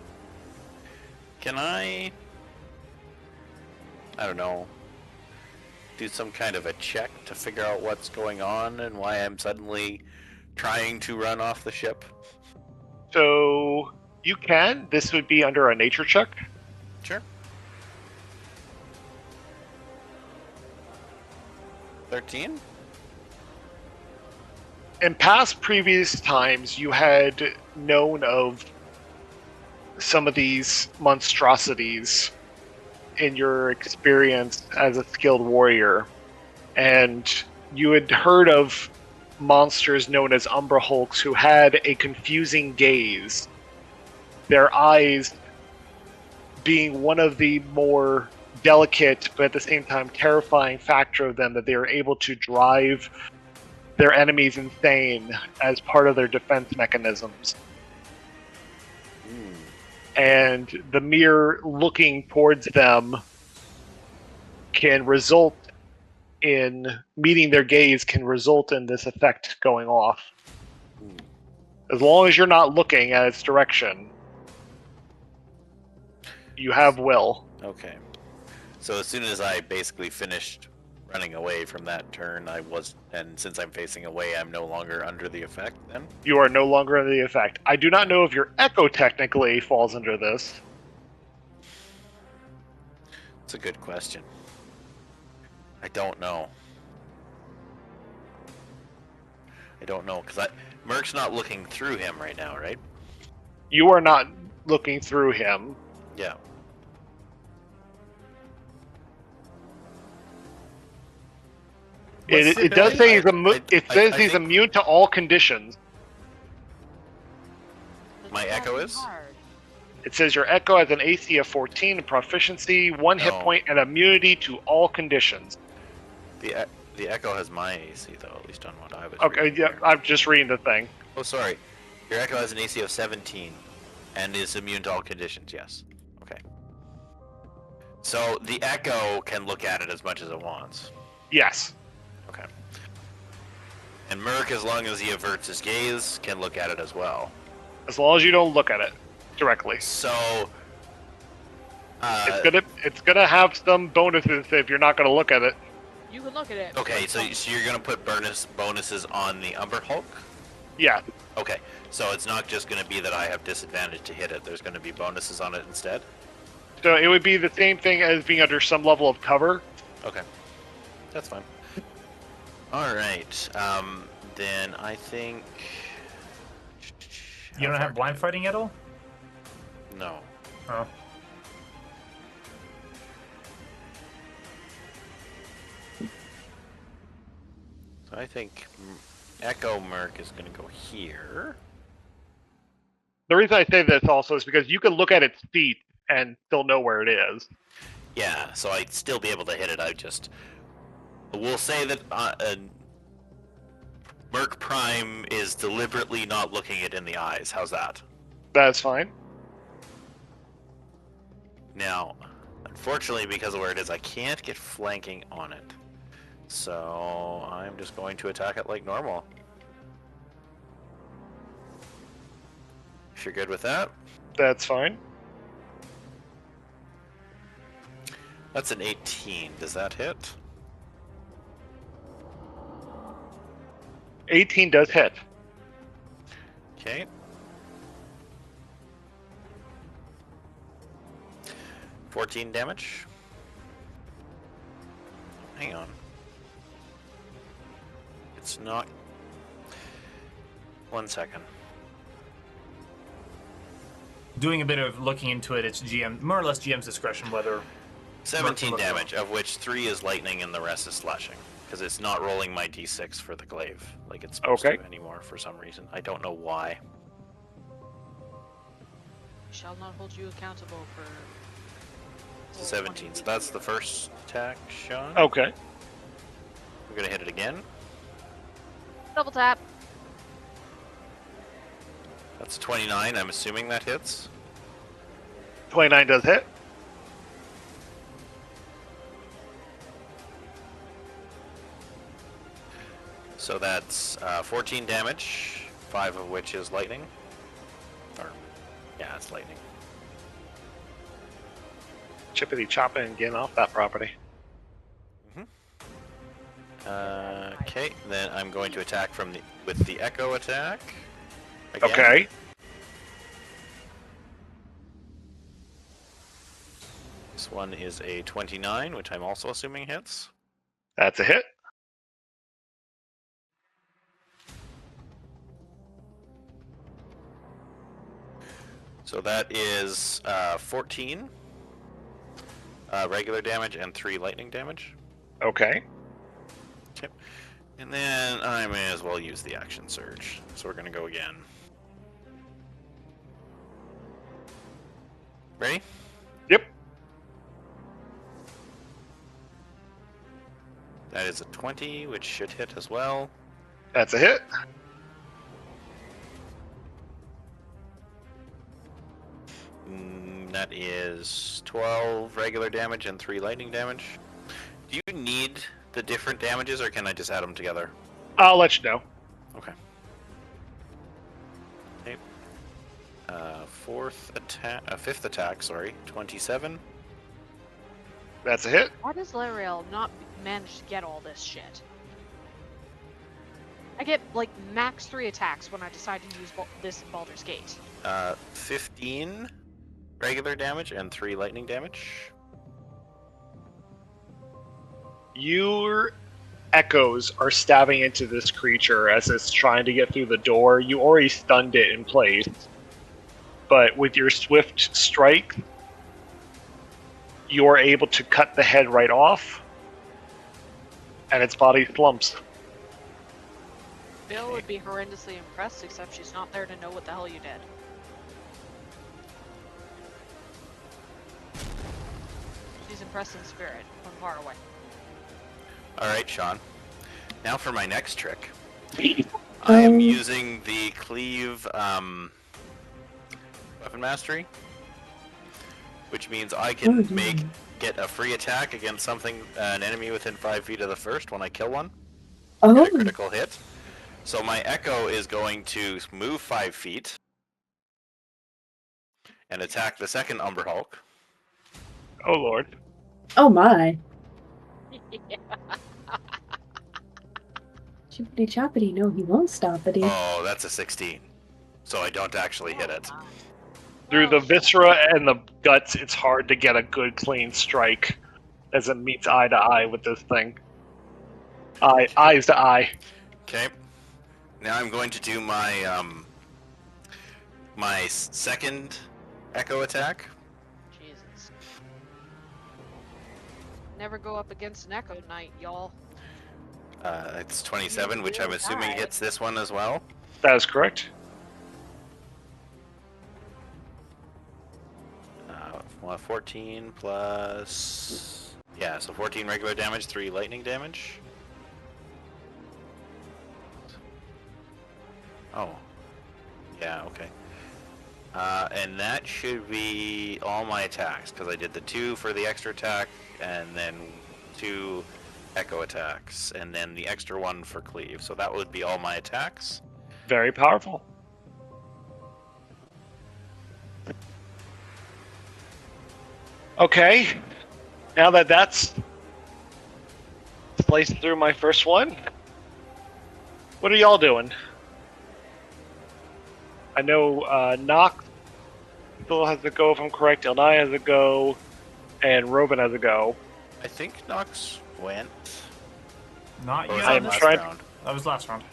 Can I don't know, do some kind of a check to figure out what's going on and why I'm suddenly trying to run off the ship? So, you can. This would be under a nature check. Sure. 13? In past previous times, you had known of some of these monstrosities in your experience as a skilled warrior, and you had heard of monsters known as Umbra Hulks who had a confusing gaze, their eyes being one of the more delicate but at the same time terrifying factor of them, that they are able to drive their enemies insane as part of their defense mechanisms. And the mere looking towards them can result in meeting their gaze, can result in this effect going off. As long as you're not looking at its direction, you have will. Okay. So as soon as I basically finished running away from that turn, and since I'm facing away, I'm no longer under the effect then? You are no longer under the effect. I do not know if your echo technically falls under this. It's a good question. I don't know. Because Merc's not looking through him right now, right? You are not looking through him. Yeah. It does say he's immune to all conditions. My echo is? It says your echo has an AC of 14, proficiency, 1 hit point, and immunity to all conditions. The echo has my AC though, at least on what I was. Okay, reading yeah, here. I'm just reading the thing. Oh, sorry. Your echo has an AC of 17, and is immune to all conditions. Yes. Okay. So the echo can look at it as much as it wants. Yes. Okay. And Merc, as long as he averts his gaze, can look at it as well. As long as you don't look at it directly. So it's gonna have some bonuses if you're not gonna look at it. You can look at it. okay, so you're gonna put bonuses on the Umber Hulk? Yeah, Okay, so it's not just going to be that I have disadvantage to hit it. There's going to be bonuses on it instead. so it would be the same thing as being under some level of cover. Okay, that's fine. All right, then I think. You don't have blind fighting at all? No. Oh. So I think Echo Merc is going to go here. The reason I say this also is because you can look at its feet and still know where it is. Yeah, so I'd still be able to hit it. We'll say that Merc Prime is deliberately not looking it in the eyes. How's that? That's fine. Now, unfortunately, because of where it is, I can't get flanking on it. So I'm just going to attack it like normal. If you're good with that. That's fine. That's an 18. Does that hit? 18 does hit. Okay. 14 damage. Hang on. It's not. 1 second. Doing a bit of looking into it, it's GM, more or less GM's discretion whether. 17 damage, of which 3 is lightning and the rest is slashing. Because it's not rolling my d6 for the glaive like it's supposed to anymore for some reason. I don't know why. Shall not hold you accountable for. It's a 17, so that's the first attack, Sean. Okay. We're gonna hit it again. Double tap. That's 29, I'm assuming that hits. 29 does hit. So that's 14 damage, 5 of which is lightning. Or, yeah, it's lightning. Chippity chopping and getting off that property. Okay, then I'm going to attack with the Echo attack. Again. Okay. This one is a 29, which I'm also assuming hits. That's a hit. So that is 14 regular damage and 3 lightning damage. Okay. Okay. And then I may as well use the action surge. So we're going to go again. Ready? Yep. That is a 20, which should hit as well. That's a hit. That is 12 regular damage and 3 lightning damage. Do you need the different damages, or can I just add them together? I'll let you know. Okay. Okay. Fifth attack, sorry, 27. That's a hit. Why does Lariel not manage to get all this shit? I get, like, max 3 attacks when I decide to use this Baldur's Gate. 15 regular damage and 3 lightning damage. Your echoes are stabbing into this creature as it's trying to get through the door. You already stunned it in place. But with your swift strike, you're able to cut the head right off. And its body slumps. Bill would be horrendously impressed, except she's not there to know what the hell you did. She's impressed in spirit, from far away. Alright, Sean. Now for my next trick. I am using the cleave weapon mastery, which means I can get a free attack against an enemy within 5 feet of the first when I kill one. Get a critical hit. So my Echo is going to move 5 feet and attack the second Umber Hulk. Oh lord. Oh my. Chippity choppity, no, he won't stop it. Oh, that's a 16. So I don't actually hit it. Through the viscera and the guts, it's hard to get a good, clean strike as it meets eye to eye with this thing. Eyes to eye. Okay. Now I'm going to do my my second echo attack. Jesus. Never go up against an Echo Knight, y'all. It's 27, which I'm assuming hits this one as well. That is correct. 14 plus... Yeah, so 14 regular damage, 3 lightning damage. Oh. Yeah, okay. And that should be all my attacks, because I did the 2 for the extra attack, and then 2 echo attacks, and then the extra 1 for cleave. So that would be all my attacks. Very powerful. Okay. Now that that's sliced through my first one, what are y'all doing? I know Nox still has a go if I'm correct, Elnai has a go, and Rovan has a go. I think Nox went. Not Or was yet. that I'm last trying- round? That was last round.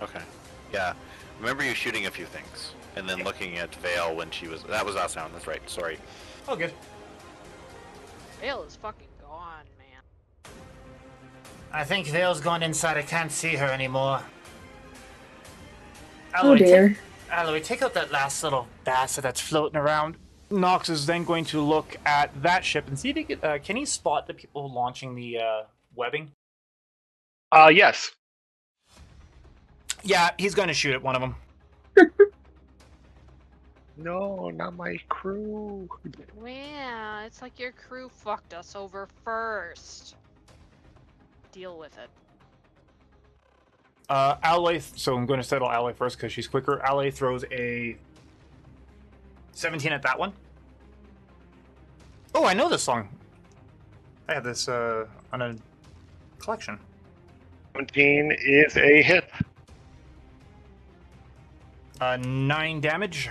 Okay. Yeah. Remember you shooting a few things, and then looking at Vale when she was... That was last round, that's right, sorry. Oh, good. Vale is fucking gone, man. I think Vale's gone inside. I can't see her anymore. Oh dear. Alloy, take out that last little bastard that's floating around. Nox is then going to look at that ship and see if he can he spot the people launching the webbing? Yes. Yeah, he's going to shoot at one of them. No, not my crew. Yeah, it's like your crew fucked us over first. Deal with it. Alloy, so I'm going to settle Alloy first because she's quicker. Alloy throws a 17 at that one. Oh, I know this song. I had this on a collection. 17 is a hit. 9 damage.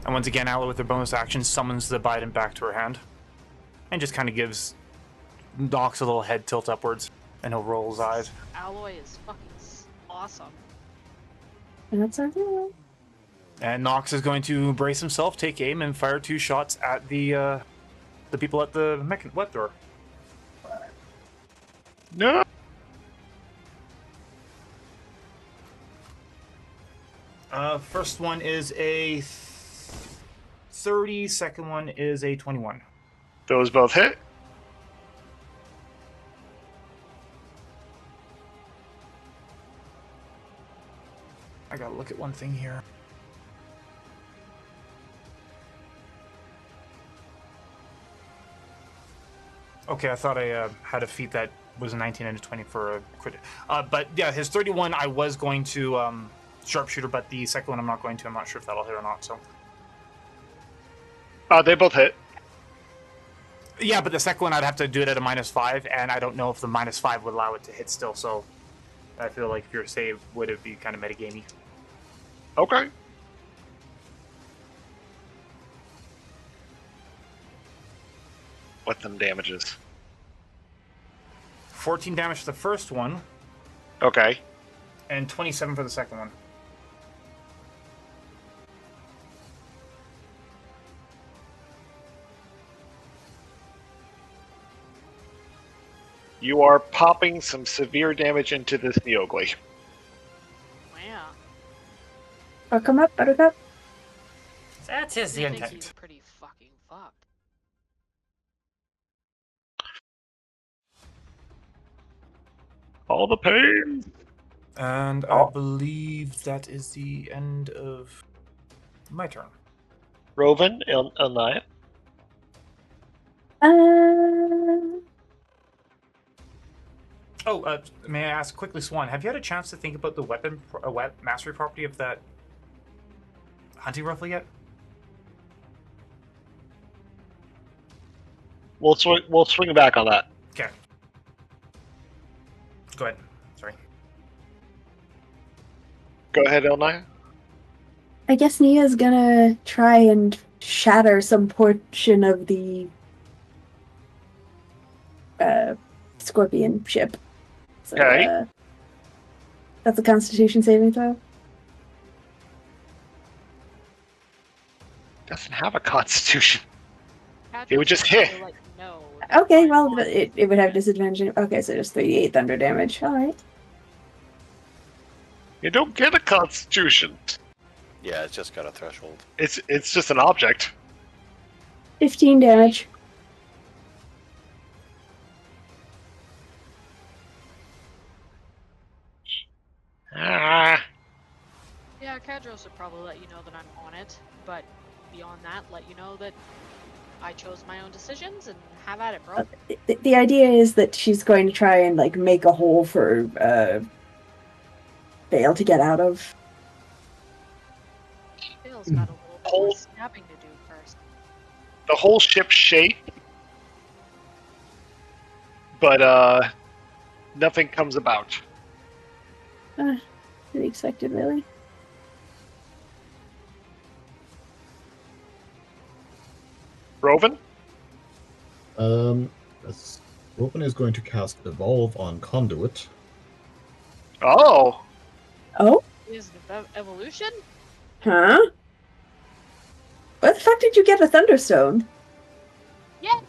And once again, Alloy with her bonus action summons the Bident back to her hand. And just kind of gives Nox a little head tilt upwards. And he'll roll his eyes. Alloy is fucking awesome. And that's our deal. And Nox is going to brace himself, take aim, and fire 2 shots at the people at the web door. No. First one is a 30, second one is a 21. Those both hit. I gotta look at one thing here. Okay, I thought I had a feat that was a 19 and a 20 for a crit. But yeah, his 31 I was going to sharpshooter, but the second one I'm not going to. I'm not sure if that'll hit or not, so. They both hit. Yeah, but the second one I'd have to do it at a -5, and I don't know if the -5 would allow it to hit still, so I feel like if your save would it be kind of metagamey. Okay. What them damages? 14 damage for the first one, Okay. and 27 for the second one. You are popping some severe damage into this Neogly. Wow. Oh, come up, Buttercup. That is the I think he's intent. pretty fucking fucked. All the pain. And I believe that is the end of my turn. Rovan, Elnaya. Oh, may I ask quickly, Swan, have you had a chance to think about the weapon mastery property of that hunting roughly yet? We'll swing back on that. Okay. Go ahead. Sorry. Go ahead, Elnaya. I guess Nia's gonna try and shatter some portion of the scorpion ship. So, Okay. that's a Constitution saving throw. Doesn't have a constitution. Cadros It would just will hit. probably let you know that Okay, I'm well, on it would have disadvantage. Okay, so just 3d8 thunder damage. Alright. You don't get a constitution. Yeah, it's just got a threshold. It's just an object. 15 damage. Ah. Yeah, Cadros would probably let you know that I'm on it, but beyond that, let you know that I chose my own decisions and have at it, bro. The idea is that she's going to try and like make a hole for Vale to get out of. Vale's got a little bit Hole. more stabbing to do first. The whole ship shake, but nothing comes about. To be expected, really. Roven? Roven is going to cast Evolve on Conduit. Oh, Oh? Is the evolution? Huh? Where the fuck did you get a Thunderstone? Yeah.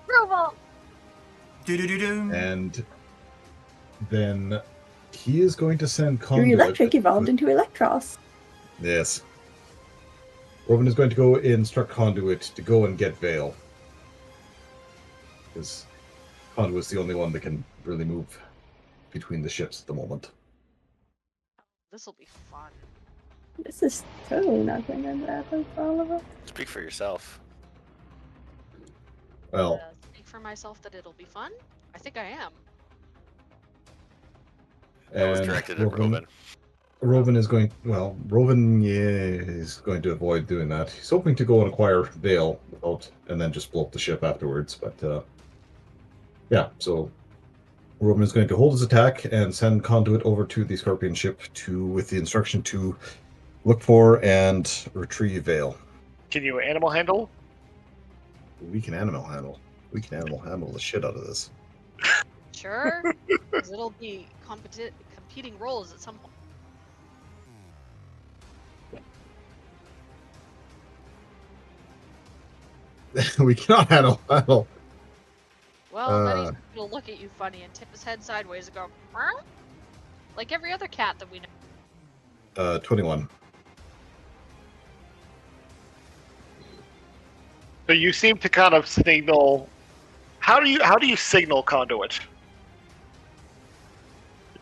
Approval. Do-do-do-do. And then he is going to send Your Conduit. electric evolved into Electros. Yes. Roven is going to go instruct Conduit to go and get Vale. Because Conduit's the only one that can really move between the ships at the moment. This'll be fun. This is totally not going to happen for all of us. Speak for yourself. Well, Speak for myself that it'll be fun. I think I am. That was and directed at Roven. Roven is going. Well, Roven is going to avoid doing that. He's hoping to go and acquire Vale without, and then just blow up the ship afterwards. But yeah, so Roven is going to hold his attack and send Conduit over to the Scorpion ship with the instruction to look for and retrieve Vale. can you animal handle? We can animal handle. We can animal handle the shit out of this. Sure. 'Cause it'll be competing roles at some point. We cannot handle. Well, then he's gonna look at you funny and tip his head sideways and go, "Meow?" Like every other cat that we know. 21. So you seem to kind of signal. How do you signal Conduit?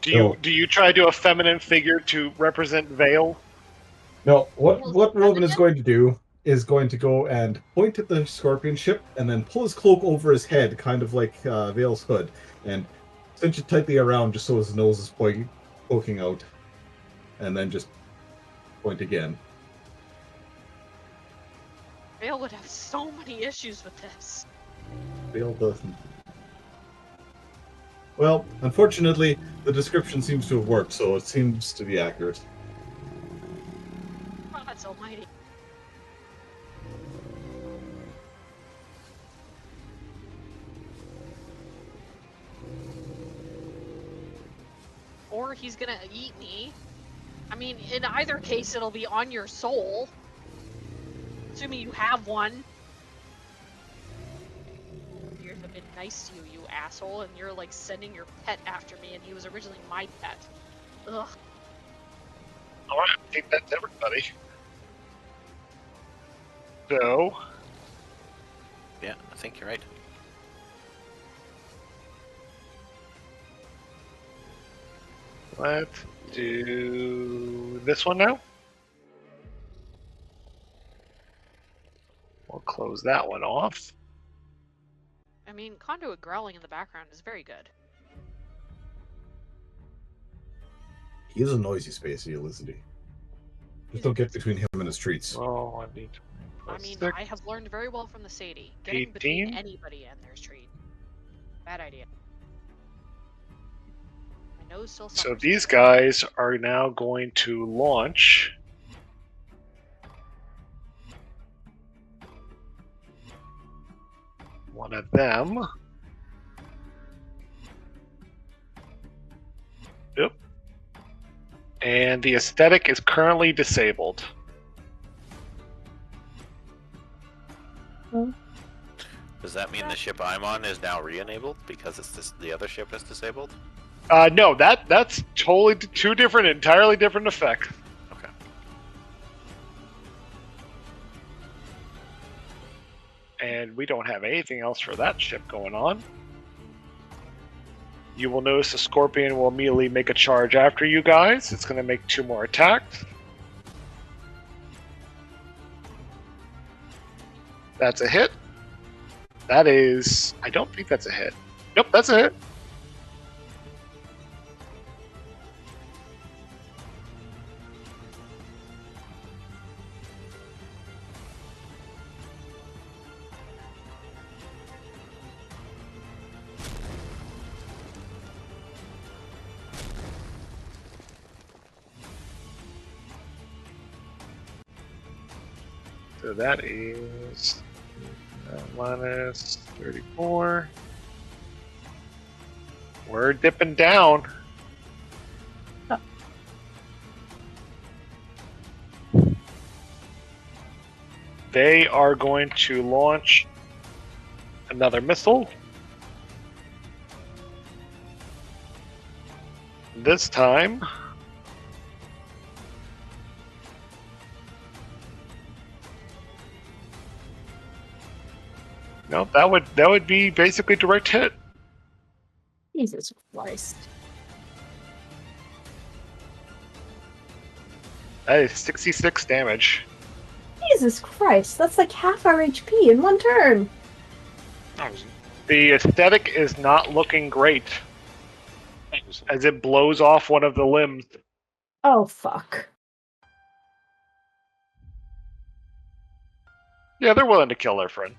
Do you try to do a feminine figure to represent Vale? No, what Roven feminine? is going to do is going to go and point at the Scorpion ship and then pull his cloak over his head, kind of like Vale's hood, and cinch it tightly around just so his nose is poking out, and then just point again. Vale would have so many issues with this. Vale doesn't. Well, unfortunately, the description seems to have worked, so it seems to be accurate. God almighty. Or he's gonna eat me. I mean, in either case, it'll be on your soul. Assuming you have one. Years have been nice to you, you asshole, and you're like sending your pet after me, and he was originally my pet. Ugh. Alright, I think that's everybody. So, Yeah, I think you're right. let's do this one now. We'll close that one off. I mean, Conduit growling in the background is very good. He is a noisy space eel, isn't he? Just don't get between him and his treats. Oh, I need I mean, 6, I have learned very well from the Sadie. Getting between 18. anybody and their treat. Bad idea. My nose still So suffers. these guys are now going to launch. One of them. Yep. And the aesthetic is currently disabled. Does that mean the ship I'm on is now re-enabled because the other ship is disabled? No, that's totally two different, entirely different effects. Okay. And we don't have anything else for that ship going on. You will notice the Scorpion will immediately make a charge after you guys. It's going to make 2 more attacks. That's a hit. That is... I don't think that's a hit. Nope, that's a hit. So that is minus 34. We're dipping down. Oh. They are going to launch another missile. This time, no, that would be basically direct hit. Jesus Christ. That is 66 damage. Jesus Christ, that's like half our HP in one turn. The aesthetic is not looking great as it blows off one of the limbs. Oh, fuck. Yeah, they're willing to kill their friend.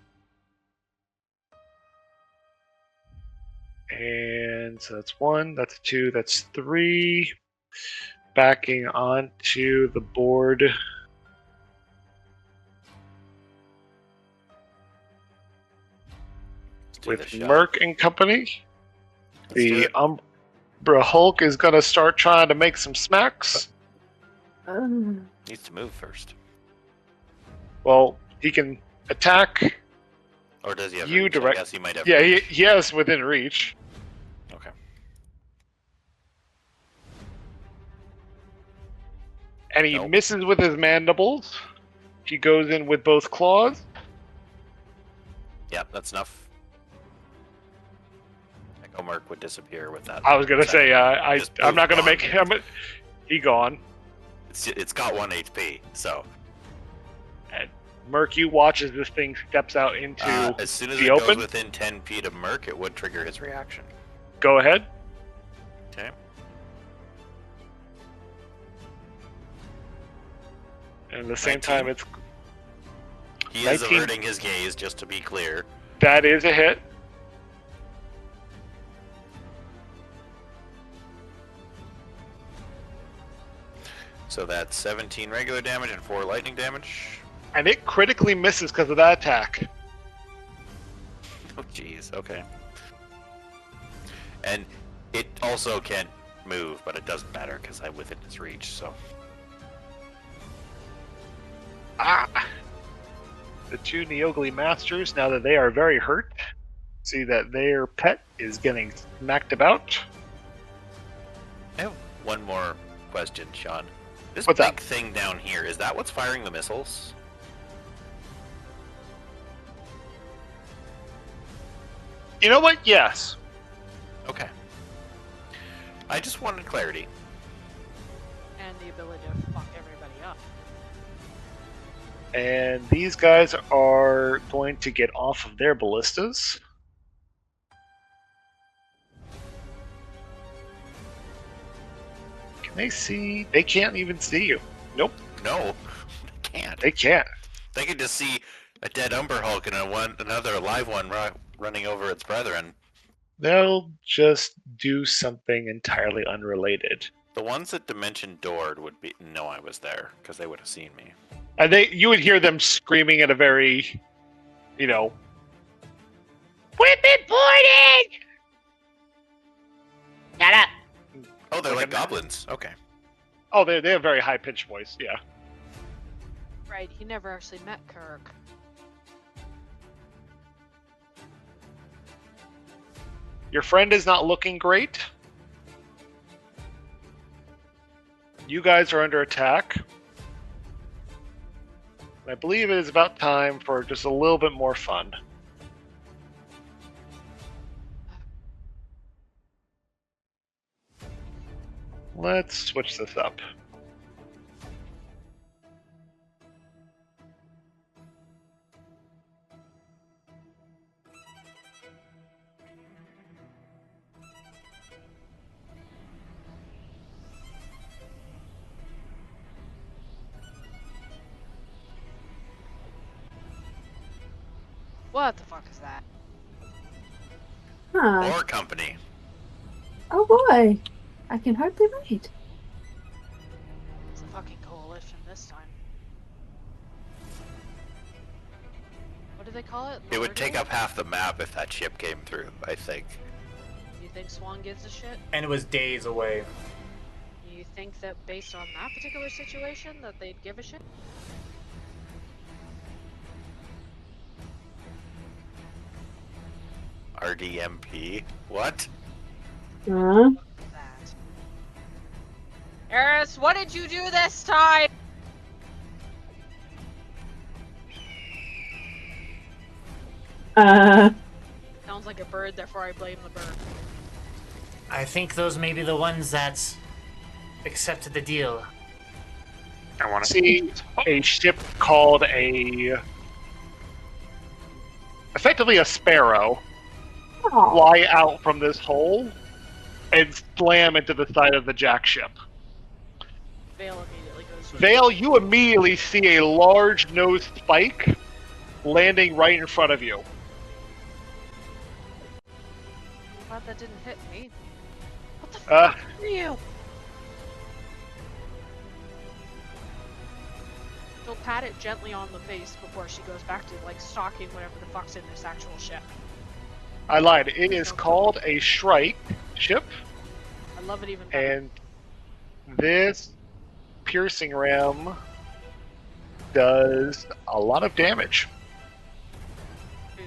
And so that's 1, that's 2, that's 3. Backing onto the board. With Merc and company. The Umbra Hulk is going to start trying to make some smacks. Needs to move first. Well, he can attack. Or does he have you reach? direct? I guess he might have. Yeah, he has within reach. Okay. And he misses with his mandibles. He goes in with both claws. Yeah, that's enough. Echo Merc would disappear with that. I was gonna say, I'm not gonna make him. He gone. It's got 1 HP, so. And Merc, you watch as this thing steps out into as soon as the it open. goes within 10 feet of Merc, it would trigger his reaction. Go ahead. Okay. And at the same time, it's He is averting his gaze, just to be clear. That is a hit. So that's 17 regular damage and 4 lightning damage. And it critically misses because of that attack. Oh, jeez. Okay. And it also can't move, but it doesn't matter because I'm within its reach, so. The 2 Neogly Masters, now that they are very hurt, see that their pet is getting smacked about. I have one more question, Sean. This What's big up? thing down here, is that what's firing the missiles? You know what? Yes. Okay. I just wanted clarity. And the ability to fuck everybody up. And these guys are going to get off of their ballistas. Can they see? They can't even see you. Nope. No, they can't. They can't. They could just see a dead Umber Hulk and another live one running over its brethren. They'll just do something entirely unrelated. The ones that Dimension Doored would know I was there, because they would have seen me. And you would hear them screaming at a very, you know, "We've boarded!" Shut up. Oh, they're like a- goblins. Okay. Oh, they have very high pitched voice. Yeah. Right, he never actually met Kirk. Your friend is not looking great. You guys are under attack. I believe it is about time for just a little bit more fun. Let's switch this up. What the fuck is that? Huh. Or company. Oh boy. I can hardly wait. It's a fucking coalition this time. What do they call it? It would take Lordo? up half the map if that ship came through, I think. You think Swan gives a shit? And it was days away. You think that based on that particular situation that they'd give a shit? RDMP? What? Huh? That. Eris, what did you do this time? Sounds like a bird, therefore I blame the bird. I think those may be the ones that accepted the deal. I want to See a ship called effectively a sparrow Oh. fly out from this hole and slam into the side of the jack ship. Vale immediately goes with Vale, you immediately see a large nose spike landing right in front of you. Glad that didn't hit me. What the fuck are you? She'll pat it gently on the face before she goes back to like stalking whatever the fuck's in this actual ship. I lied. It is called a Shrike ship, I love it even better. and this piercing ram does a lot of damage. To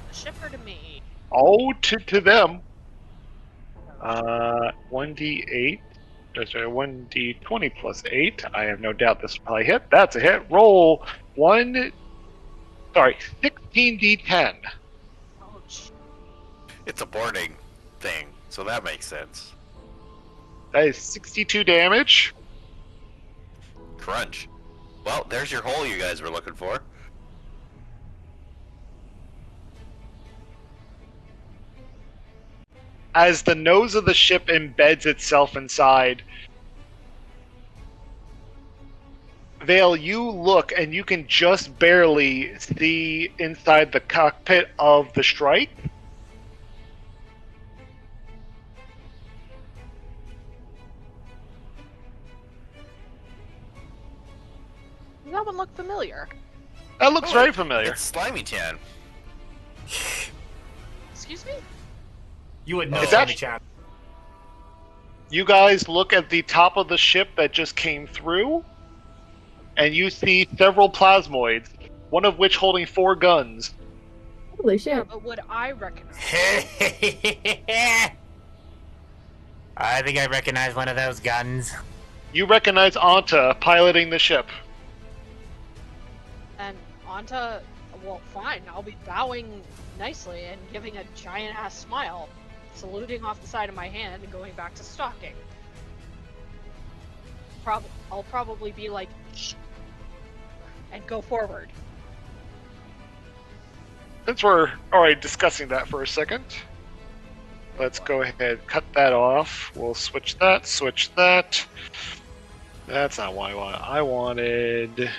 the ship or to me? Oh, to them. 1d8. Sorry, 1d20 plus 8. I have no doubt this will probably hit. That's a hit. Roll 16d10. Ouch. It's a boarding thing, so that makes sense. That is 62 damage. Crunch. Well, there's your hole you guys were looking for. As the nose of the ship embeds itself inside, Vale, you look and you can just barely see inside the cockpit of the Strike. That one looked familiar. That looks Oh, very familiar. It's Slimy Chan. Excuse me? You would know It's Sammy actually- Chan. You guys look at the top of the ship that just came through, and you see several plasmoids, one of which holding 4 guns. Holy Yeah, shit. but would I recognize? I think I recognize one of those guns. You recognize Anta piloting the ship. And Anta, well, fine. I'll be bowing nicely and giving a giant ass smile, saluting off the side of my hand and going back to stalking. I'll probably be like, shh, and go forward. Since we're already discussing that for a second, let's go ahead, cut that off. We'll switch that, switch that. That's not what I wanted. I wanted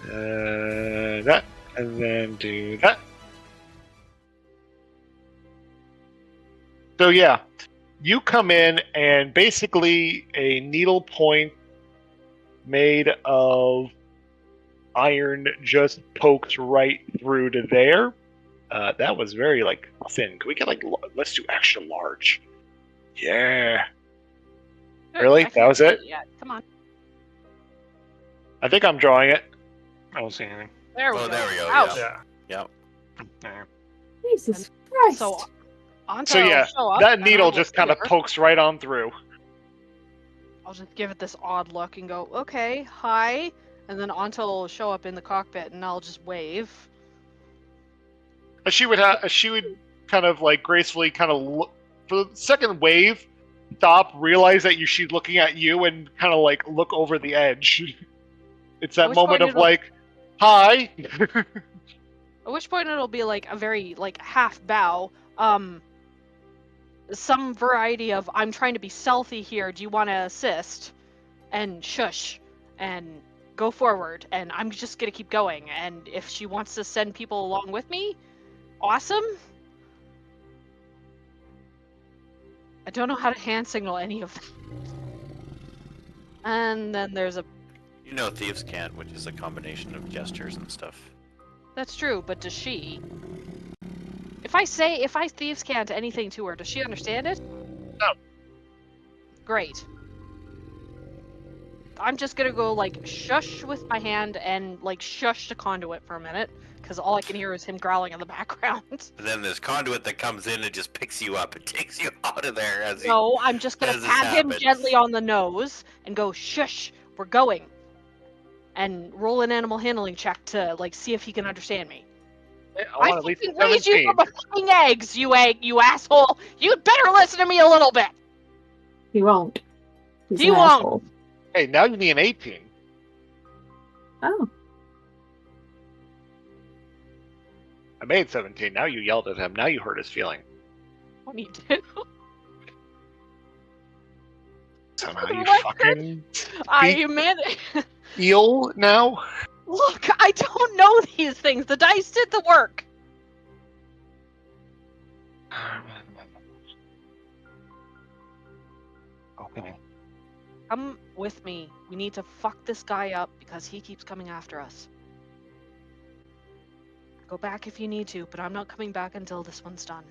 that, and then do that. So yeah, you come in and basically a needle point made of iron just pokes right through to there. That was very thin. Can we get let's do extra large? Yeah. Good, Really? I That can't was see it? yet. Come on. I think I'm drawing it. I don't see anything. There we Oh, go. there we go, Ouch. Yeah. Yep. There. Jesus Christ. So Anta So yeah, will show up. that and I needle will just see kind of her. pokes right on through. I'll just give it this odd look and go, okay, hi. And then Anta will show up in the cockpit and I'll just wave. She would kind of gracefully kind of look for the second wave, stop, realize that she's looking at you, and kind of look over the edge. It's At that which moment point of it'll- hi. At which point it'll be a very half bow. Some variety of I'm trying to be stealthy here. Do you want to assist? And shush and go forward. And I'm just gonna keep going. And if she wants to send people along with me, awesome. I don't know how to hand signal any of them. And then there's a. You know thieves can't, which is a combination of gestures and stuff. That's true, but does she? If I thieves can't anything to her, does she understand it? No. Great. I'm just gonna go shush with my hand and shush the conduit for a minute, because all I can hear is him growling in the background. And then there's conduit that comes in and just picks you up and takes you out of there as No, I'm just gonna as this pat him happens. gently on the nose and go shush, we're going. And roll an animal handling check to see if he can understand me. I want at least fucking raised you 17. from a fucking eggs, you asshole! You'd better listen to me a little bit! He won't. He's He an won't. asshole. Hey, now you need an 18. Oh. I made 17. Now you yelled at him. Now you hurt his feeling. What do you do? Somehow you What? fucking I meant. eel now. Look, I don't know these things. The dice did the work. Okay. Come with me. We need to fuck this guy up because he keeps coming after us. Go back if you need to, but I'm not coming back until this one's done.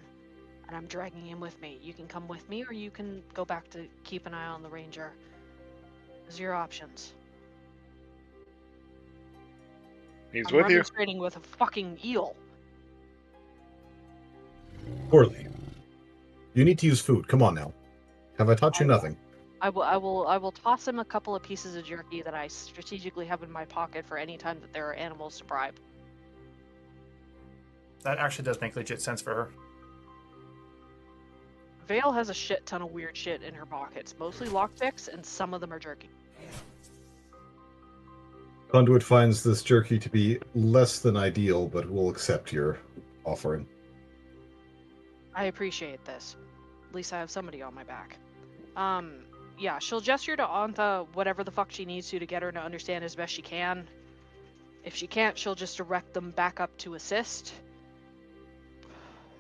And I'm dragging him with me. You can come with me, or you can go back to keep an eye on the ranger. Those are your options. He's I'm with you. demonstrating with a fucking eel. Poorly. You need to use food. Come on now. Have I taught you nothing? I will toss him a couple of pieces of jerky that I strategically have in my pocket for any time that there are animals to bribe. That actually does make legit sense for her. Vale has a shit ton of weird shit in her pockets, mostly lockpicks, and some of them are jerky. Conduit finds this jerky to be less than ideal, but will accept your offering. I appreciate this. At least I have somebody on my back. Yeah, she'll gesture to Antha whatever the fuck she needs to get her to understand as best she can. If she can't, she'll just direct them back up to assist.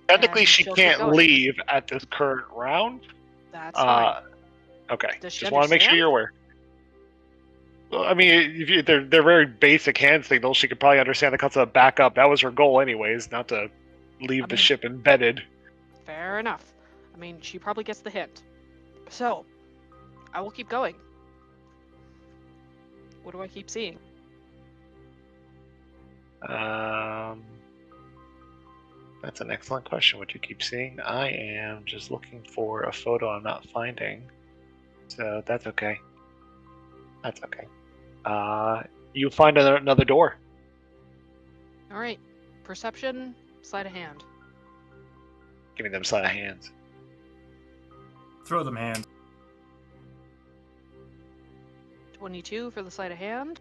Technically, And she she'll keep can't going. leave at this current round. That's fine. Okay. Does she Just want to make sure understand? you're aware. Well, I mean, they're very basic hand signals. She could probably understand the concept of backup. That was her goal, anyways, not to leave the ship embedded. Fair enough. I mean, she probably gets the hint. So, I will keep going. What do I keep seeing? That's an excellent question. What you keep seeing? I am just looking for a photo I'm not finding. So that's okay. That's okay. You find another door. Alright. Perception, sleight of hand. Give me them sleight of hands. Throw them hands. 22 for the sleight of hand.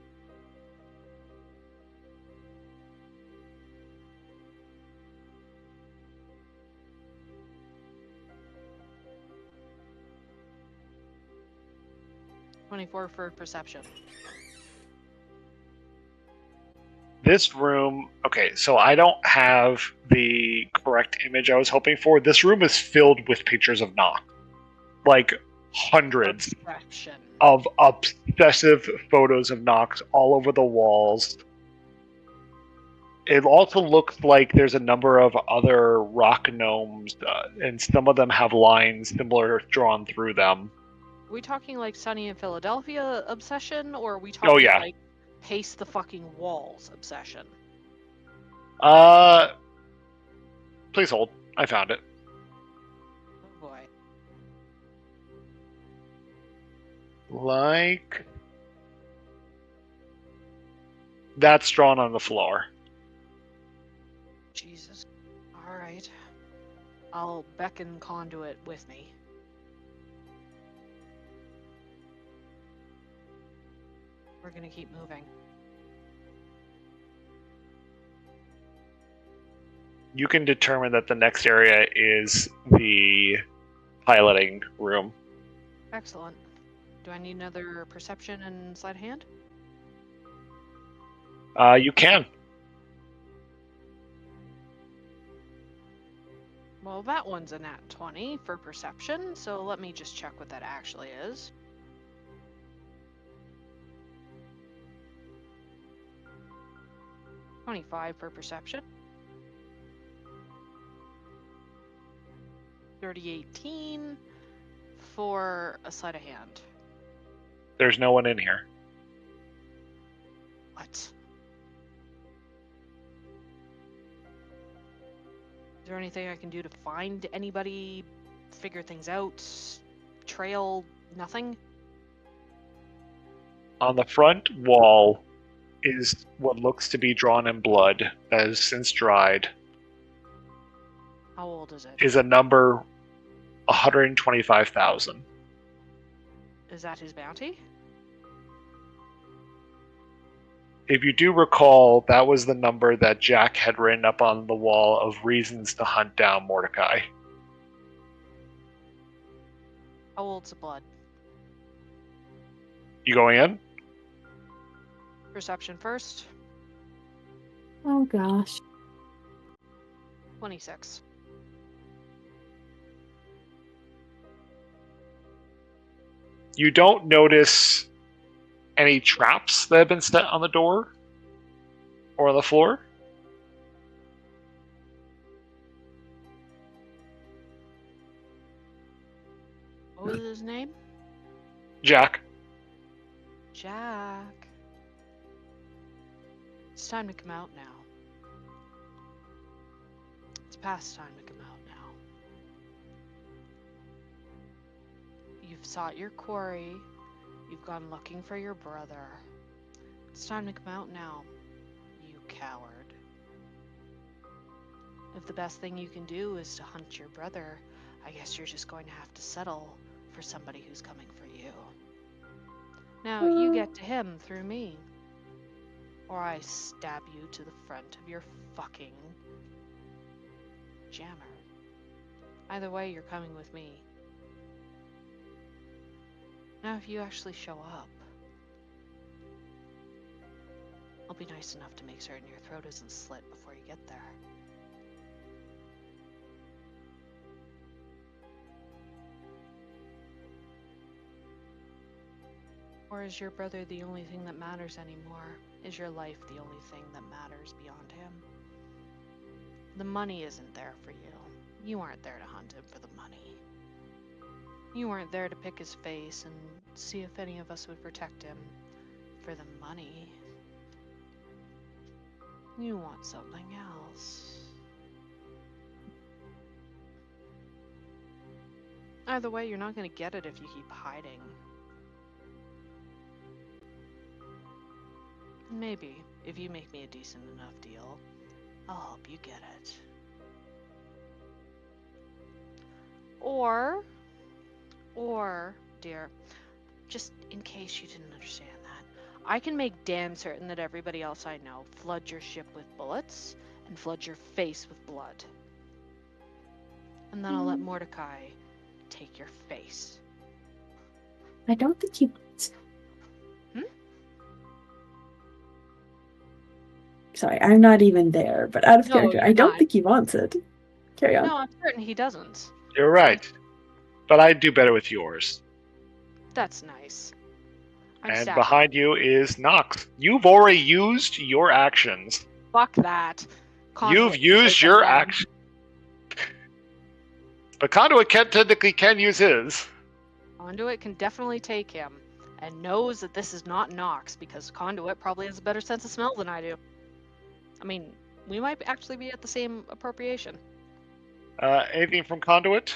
24 for perception. This room, okay, so I don't have the correct image I was hoping for. This room is filled with pictures of Nox. Like hundreds Perception. of obsessive photos of Nox all over the walls. It also looks like there's a number of other rock gnomes, and some of them have lines similar drawn through them. Are we talking like Sunny in Philadelphia obsession, or are we talking yeah. like pace the fucking walls obsession? Please hold. I found it. Oh boy. Like... That's drawn on the floor. Jesus. Alright. I'll beckon Conduit with me. We're gonna keep moving. You can determine that the next area is the piloting room. Excellent. Do I need another perception and sleight of hand? You can. Well, that one's a nat 20 for perception, so let me just check what that actually is. $25 for perception. 3018 for a sleight of hand. There's no one in here. What? Is there anything I can do to find anybody, figure things out, trail, nothing? On the front wall is what looks to be drawn in blood, that has since dried. How old is it? Is a number 125,000. Is that his bounty? If you do recall, that was the number that Jack had written up on the wall of reasons to hunt down Mordecai. How old's the blood? You going in? Perception first. Oh gosh. 26. You don't notice any traps that have been set on the door or on the floor. What was his name? Jack. Jack. It's time to come out now. It's past time to come out now. You've sought your quarry. You've gone looking for your brother. It's time to come out now, you coward. If the best thing you can do is to hunt your brother, I guess you're just going to have to settle for somebody who's coming for you. Now, you get to him through me. Or I stab you to the front of your fucking jammer. Either way, you're coming with me. Now, if you actually show up, I'll be nice enough to make certain your throat isn't slit before you get there. Or is your brother the only thing that matters anymore? Is your life the only thing that matters beyond him? The money isn't there for you. You aren't there to hunt him for the money. You weren't there to pick his face and see if any of us would protect him for the money. You want something else. Either way, you're not going to get it if you keep hiding. Maybe, if you make me a decent enough deal, I'll help you get it. Or, dear, just in case you didn't understand that, I can make damn certain that everybody else I know flood your ship with bullets and flood your face with blood. And then I'll let Mordecai take your face. I don't think you Sorry, I'm not even there, but out of No, character, I you're don't not. think he wants it. Carry on. No, I'm certain he doesn't. You're right. But I do better with yours. That's nice. I'm And sad. behind you is Nox. You've already used your actions. Fuck that. You've Conduit, used take your him down. action. But Conduit technically can use his. Conduit can definitely take him, and knows that this is not Nox, because Conduit probably has a better sense of smell than I do. I mean, we might actually be at the same appropriation. Anything from Conduit?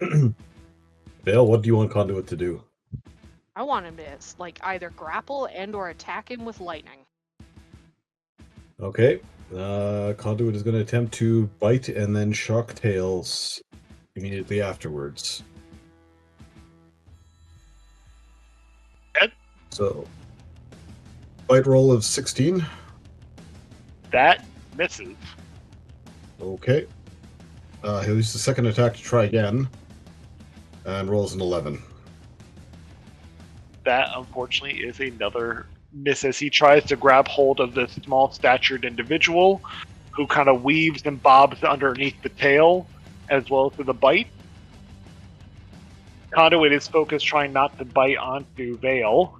Vale, what do you want Conduit to do? I want him to, like, either grapple and or attack him with lightning. Okay. Conduit is going to attempt to bite and then shock tails immediately afterwards. Ed? So, bite roll of 16. That misses. Okay. He'll use the second attack to try again. And rolls an 11. That, unfortunately, is another miss as he tries to grab hold of this small-statured individual who kind of weaves and bobs underneath the tail as well as to the bite. Conduit is focused trying not to bite onto Vale.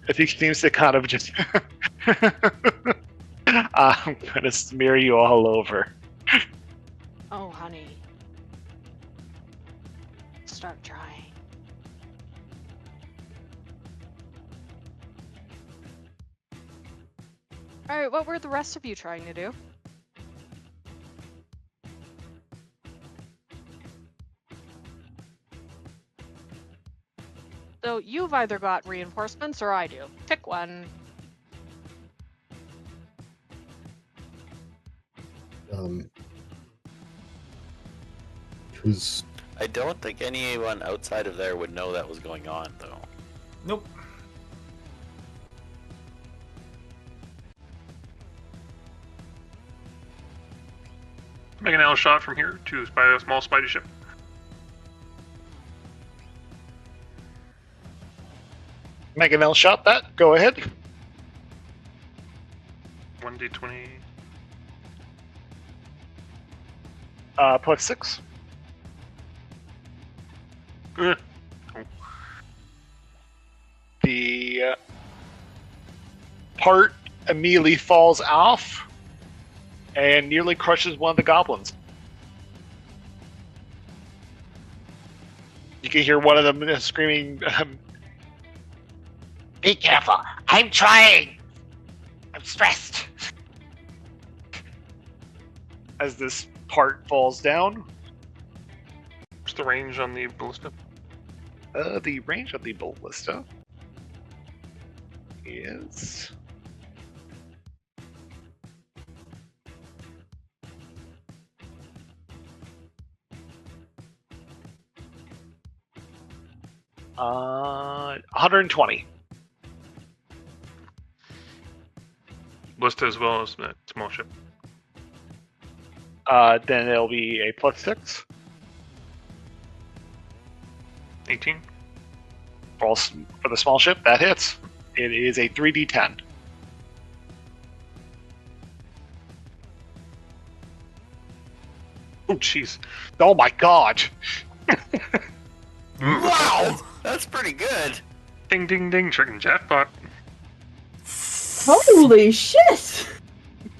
As he seems to kind of just... I'm gonna smear you all over. Oh, honey. Start trying. Alright, what were the rest of you trying to do? So you've either got reinforcements or I do. Pick one. Who's... I don't think anyone outside of there would know that was going on, though. Nope. Make an L shot from here to spy a small spidey ship. Make an L shot that. Go ahead. 1d20. Plus 6. Cool. The part immediately falls off and nearly crushes one of the goblins. You can hear one of them screaming, Be careful. I'm trying. I'm stressed. as this part falls down. What's the range on the ballista? The range of the ballista is... Uh, 120. Ballista as well as that small ship. Then it'll be a plus 6. 18. For the small ship, that hits. It is a 3d10. Oh, jeez. Oh my god! Wow! That's pretty good. Ding, ding, ding. Chicken jackpot. Holy shit!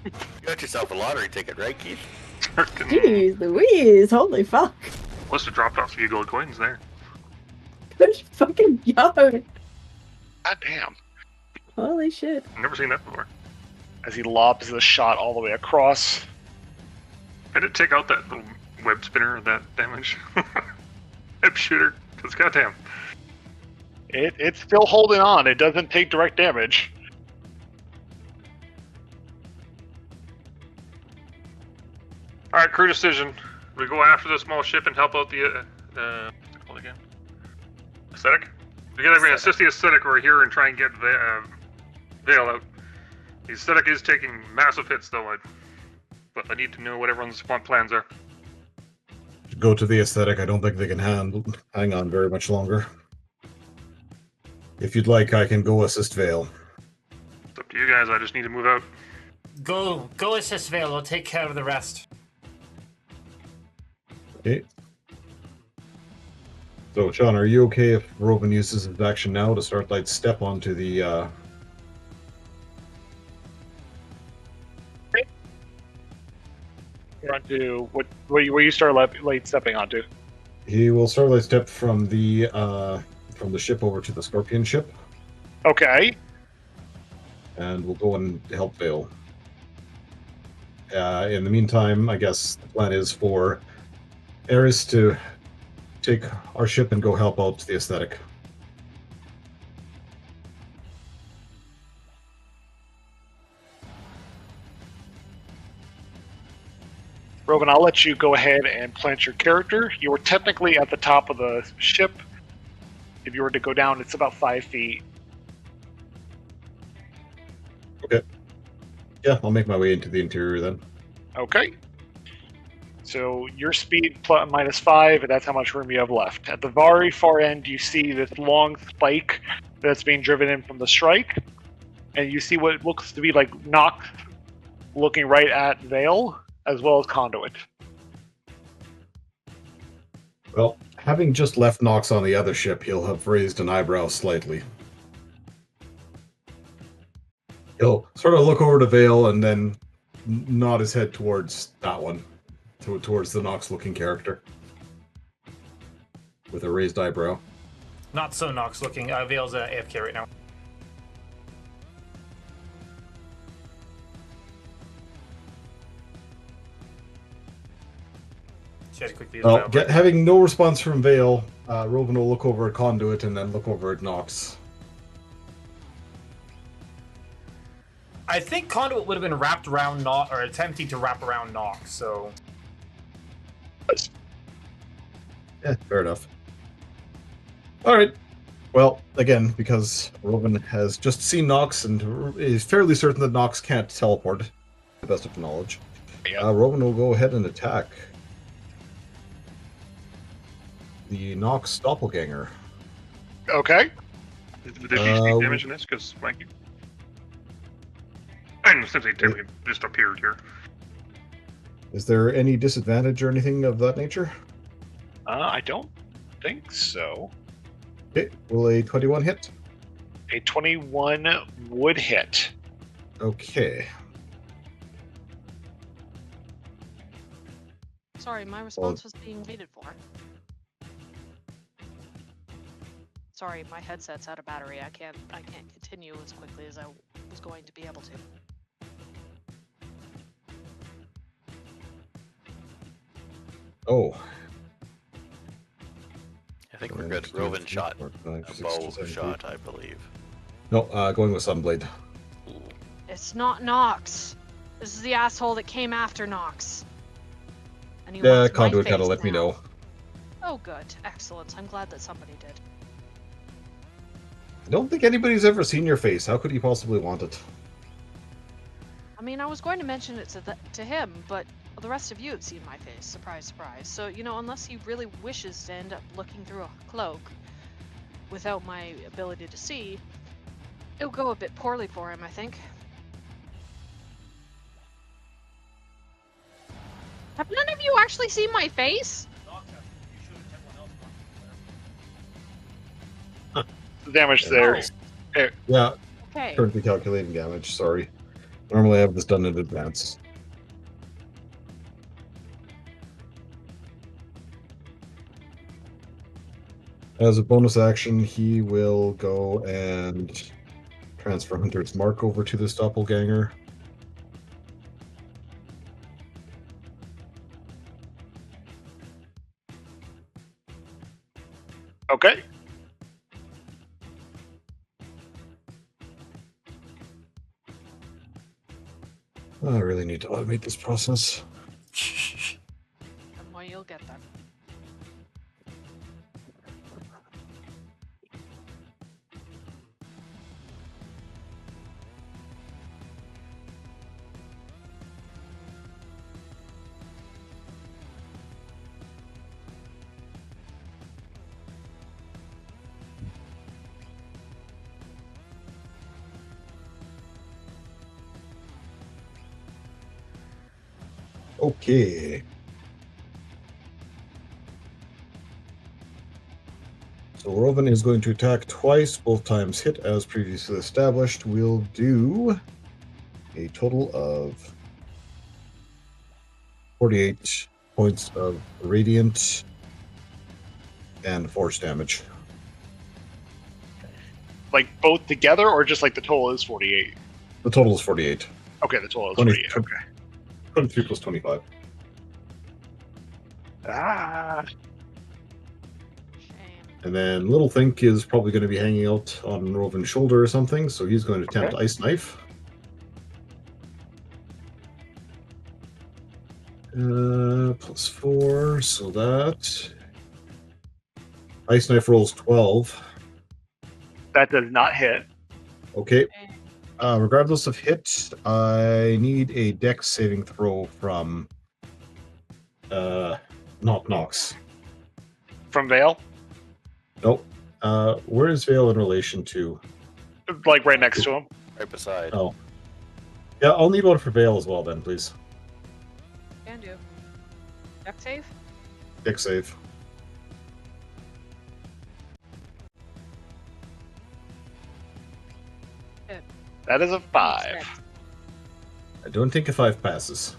You got yourself a lottery ticket, right, Keith? Jeez Louise, holy fuck. Ballista dropped off a few gold coins there. Good fucking job. God damn. Holy shit. I've never seen that before. As he lobs the shot all the way across. I did take out that little web spinner, that damage. Web shooter, because goddamn. It's still holding on. It doesn't take direct damage. Alright, crew decision. We go after the small ship and help out the, what's it called again? Aesthetic? We gotta assist the Aesthetic over here and try and get Vale out. The Aesthetic is taking massive hits though, but I need to know what everyone's plans are. Go to the aesthetic. I don't think they can hang on very much longer. If you'd like, I can go assist Vale. It's up to you guys. I just need to move out. Go assist Vale. We'll take care of the rest. Okay. So, Sean, are you okay if Robin uses his action now to start light step onto the You're onto where you start late stepping onto? He will start light step from the ship over to the Scorpion ship, Okay. and we'll go and help Vale. In the meantime, I guess the plan is for Eris to take our ship and go help out the aesthetic. Rogan, I'll let you go ahead and plant your character. You were technically at the top of the ship. If you were to go down, it's about 5 feet. Okay. Yeah, I'll make my way into the interior then. Okay. So your speed -5, and that's how much room you have left. At the very far end, you see this long spike that's being driven in from the strike, and you see what looks to be like Nox looking right at Vale, as well as Conduit. Well, having just left Nox on the other ship, he'll have raised an eyebrow slightly. He'll sort of look over to Vale and then nod his head towards that one, towards the Nox-looking character, with a raised eyebrow. Not so Nox looking. Vale's AFK right now. She had to quickly use Well, Vale, right? having no response from Vale, Robin will look over at Conduit and then look over at Nox. I think Conduit would have been wrapped around Nox, or attempting to wrap around Nox, so... Yeah, fair enough. Alright. Well, again, because Robin has just seen Nox and is fairly certain that Nox can't teleport, to the best of knowledge, Robin will go ahead and attack the Nox doppelganger. Okay. Would there be sneak damage in this? Because, Mikey... And essentially, Tim just appeared here. Is there any disadvantage or anything of that nature? I don't think so. Okay, will a 21 hit? A 21 would hit. Okay. Sorry, my response was being waited for. Sorry, my headset's out of battery. I can't continue as quickly as I was going to be able to. Oh. I think we're good. Rovan shot. A bow shot, I believe. No, going with Sunblade. Ooh. It's not Nox. This is the asshole that came after Nox. And he Yeah, wants my Conduit gotta face let me now. know. Oh, good. Excellent. I'm glad that somebody did. I don't think anybody's ever seen your face. How could he possibly want it? I mean, I was going to mention it to him, but the rest of you have seen my face. Surprise, surprise. So, you know, unless he really wishes to end up looking through a cloak without my ability to see, it'll go a bit poorly for him, I think. Have none of you actually seen my face? The damage there. Yeah, Okay. currently calculating damage, sorry. Normally I have this done in advance. As a bonus action, he will go and transfer Hunter's Mark over to this doppelganger. Okay. I really need to automate this process. Well, you'll get there. Okay. So Rovan is going to attack twice, both times hit as previously established. We'll do a total of 48 points of radiant and force damage. Like both together, or just like the total is 48? The total is 48. Okay, the total is 20 48. Okay. 23 plus 25. Ah. Shame. And then Little Think is probably going to be hanging out on Rovan's shoulder or something, so he's going to attempt Okay. Ice Knife. Plus 4, so that... Ice Knife rolls 12. That does not hit. Okay. Regardless of hit, I need a dex saving throw from Knox. From Vale? Nope. Where is Vale in relation to? Like right next to him. Right beside. Oh. Yeah, I'll need one for Vale as well then, please. Can do. Deck save? Dex save. That is a 5. I don't think a 5 passes.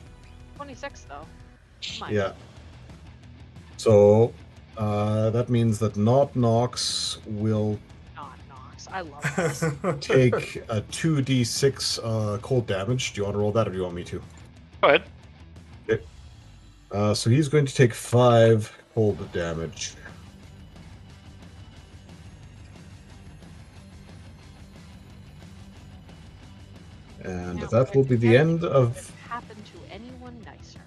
26 though. Come on. Yeah. So that means that not Nox will Not Nox. I love this. take a 2d6 cold damage. Do you want to roll that, or do you want me to? Go ahead. Okay. So he's going to take 5 cold damage. And Now, that will be the has end of... this happened to anyone nicer?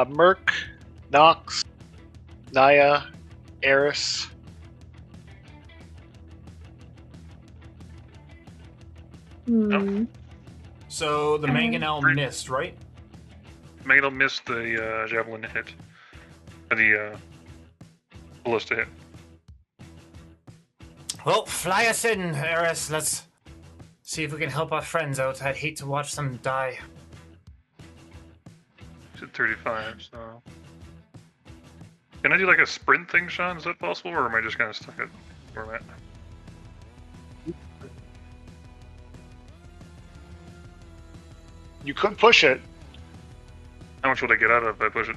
Merc, Nox, Naya, Eris. Hmm. So the mangonel missed, right? Mangonel missed the javelin hit. The ballista hit. Well, fly us in, Eris. Let's see if we can help our friends out. I'd hate to watch them die. It's at 35, so... Can I do like a sprint thing, Sean? Is that possible, or am I just kind of stuck at where I'm at? You could push it. How much would I get out of it if I push it?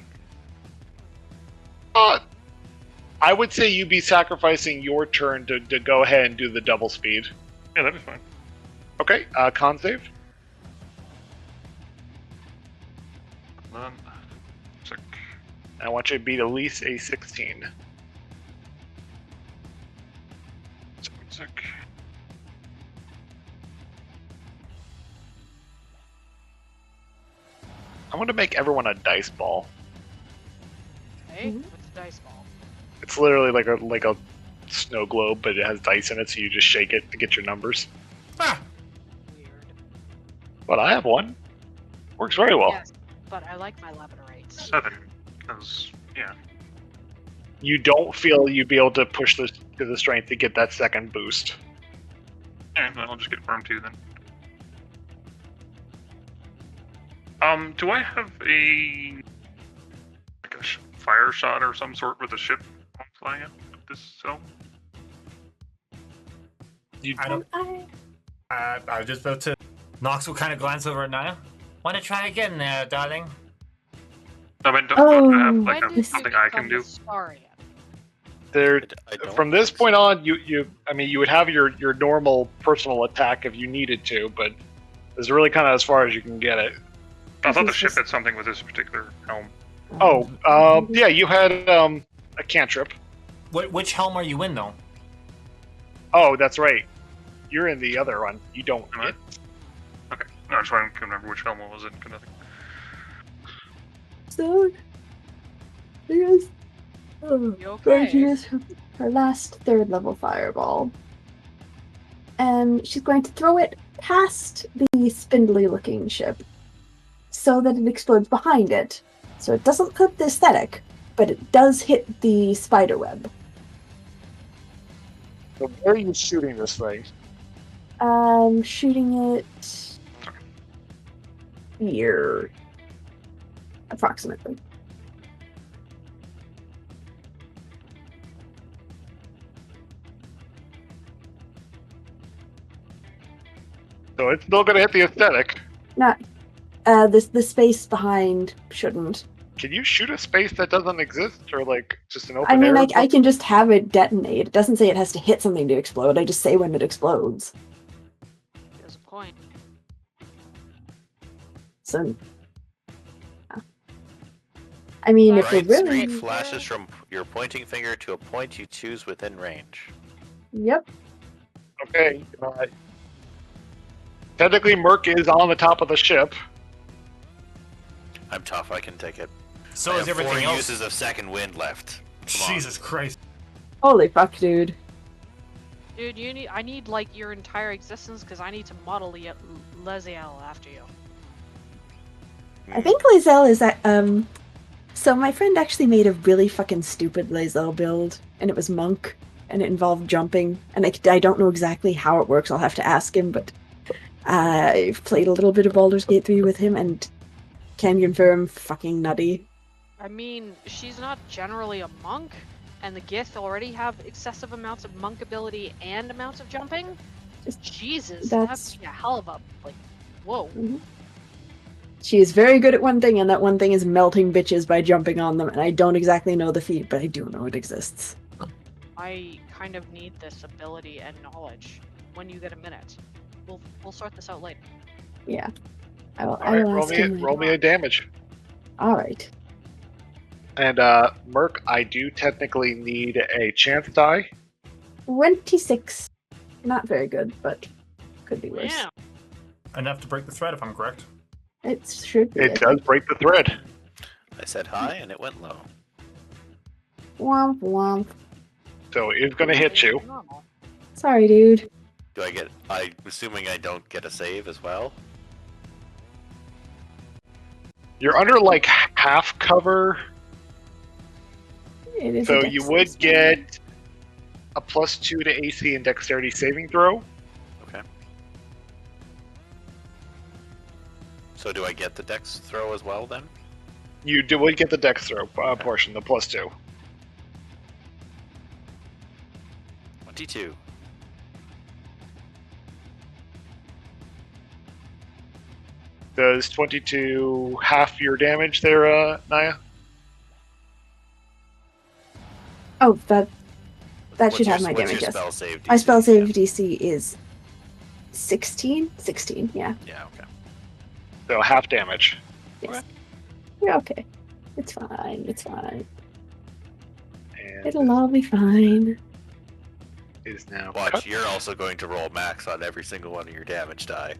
I would say you'd be sacrificing your turn to go ahead and do the double speed. Yeah, that'd be fine. Okay, con save. Then, sick. I want you to beat at least a 16. Sick. I want to make everyone a dice ball. Hey, Mhm. what's the dice ball? It's literally like a snow globe, but it has dice in it, so you just shake it to get your numbers. Ah, Weird. But I have one. Works very well. Yes, but I like my labradorites. 7. Because, yeah. You don't feel you'd be able to push this to the strength to get that second boost. Yeah, I'll just get firm 2 then. Do I have a fire shot or some sort with a ship flying out of this zone? I don't. I was just about to. Nox will kind of glance over at Naya. Want to try again there, darling? I mean, don't Oh, I have like When did something you I can become do? a Starian? There, I don't from this think point so. on, you would have your normal personal attack if you needed to, but it's really kind of as far as you can get it. I thought the This is ship just- had something with this particular helm. Oh, yeah, you had a cantrip. Which helm are you in, though? Oh, that's right. You're in the other one. You don't Am I? hit. Okay. No, I just wanted to remember which helm it was in. Kind of thing. So, here's You going to okay? use her last 3rd level fireball. And she's going to throw it past the spindly looking ship so that it explodes behind it. So it doesn't hit the aesthetic, but it does hit the spider web. So where are you shooting this thing? I'm shooting it here, approximately. So it's still going to hit the aesthetic. Not the space behind shouldn't. Can you shoot a space that doesn't exist, or like just an open I mean, air? I can just have it detonate. It doesn't say it has to hit something to explode. I just say when it explodes. There's a point. So, I mean, if we're Bright really, streak flashes from your pointing finger to a point you choose within range. yep. Okay. Technically, Merc is on the top of the ship. I'm tough. I can take it. So I is have everything 4 else. uses of second wind left. Come on. Jesus Christ. Holy fuck, dude. Dude, I need like your entire existence because I need to model Leziel after you. I think Lae'zel is that. So my friend actually made a really fucking stupid Lae'zel build, and it was monk, and it involved jumping, and I don't know exactly how it works. I'll have to ask him, but I've played a little bit of Baldur's Gate 3 with him, and can confirm fucking nutty. I mean, she's not generally a monk, and the Gith already have excessive amounts of monk ability and amounts of jumping. Jesus, that's a hell of a, like, whoa. Mm-hmm. She is very good at one thing, and that one thing is melting bitches by jumping on them, and I don't exactly know the feat, but I do know it exists. I kind of need this ability and knowledge when you get a minute. We'll sort this out later. Yeah. I will Alright, roll me a damage. Alright. And Merc, I do technically need a chance die. 26. Not very good, but could be worse. Yeah. Enough to break the thread, if I'm correct. It should be. It does break the thread. I said high and it went low. Womp womp. So it's going to hit you. Sorry, dude. Do I get? I'm assuming I don't get a save as well. You're under like half cover. It is So you would get a +2 to AC and Dexterity saving throw. Okay. So do I get the dex throw as well then? You would get the Dex throw portion, the +2. 22. Does 22 half your damage there, Naya? Oh, that What's should your- have my what's damage. your Yes. spell save My DC? spell save DC is 16. 16. Yeah. Yeah. Okay. So half damage. Yes. You're okay. It's fine. It's fine. And It'll all be fine. is now Watch, cut. you're also going to roll max on every single one of your damage die.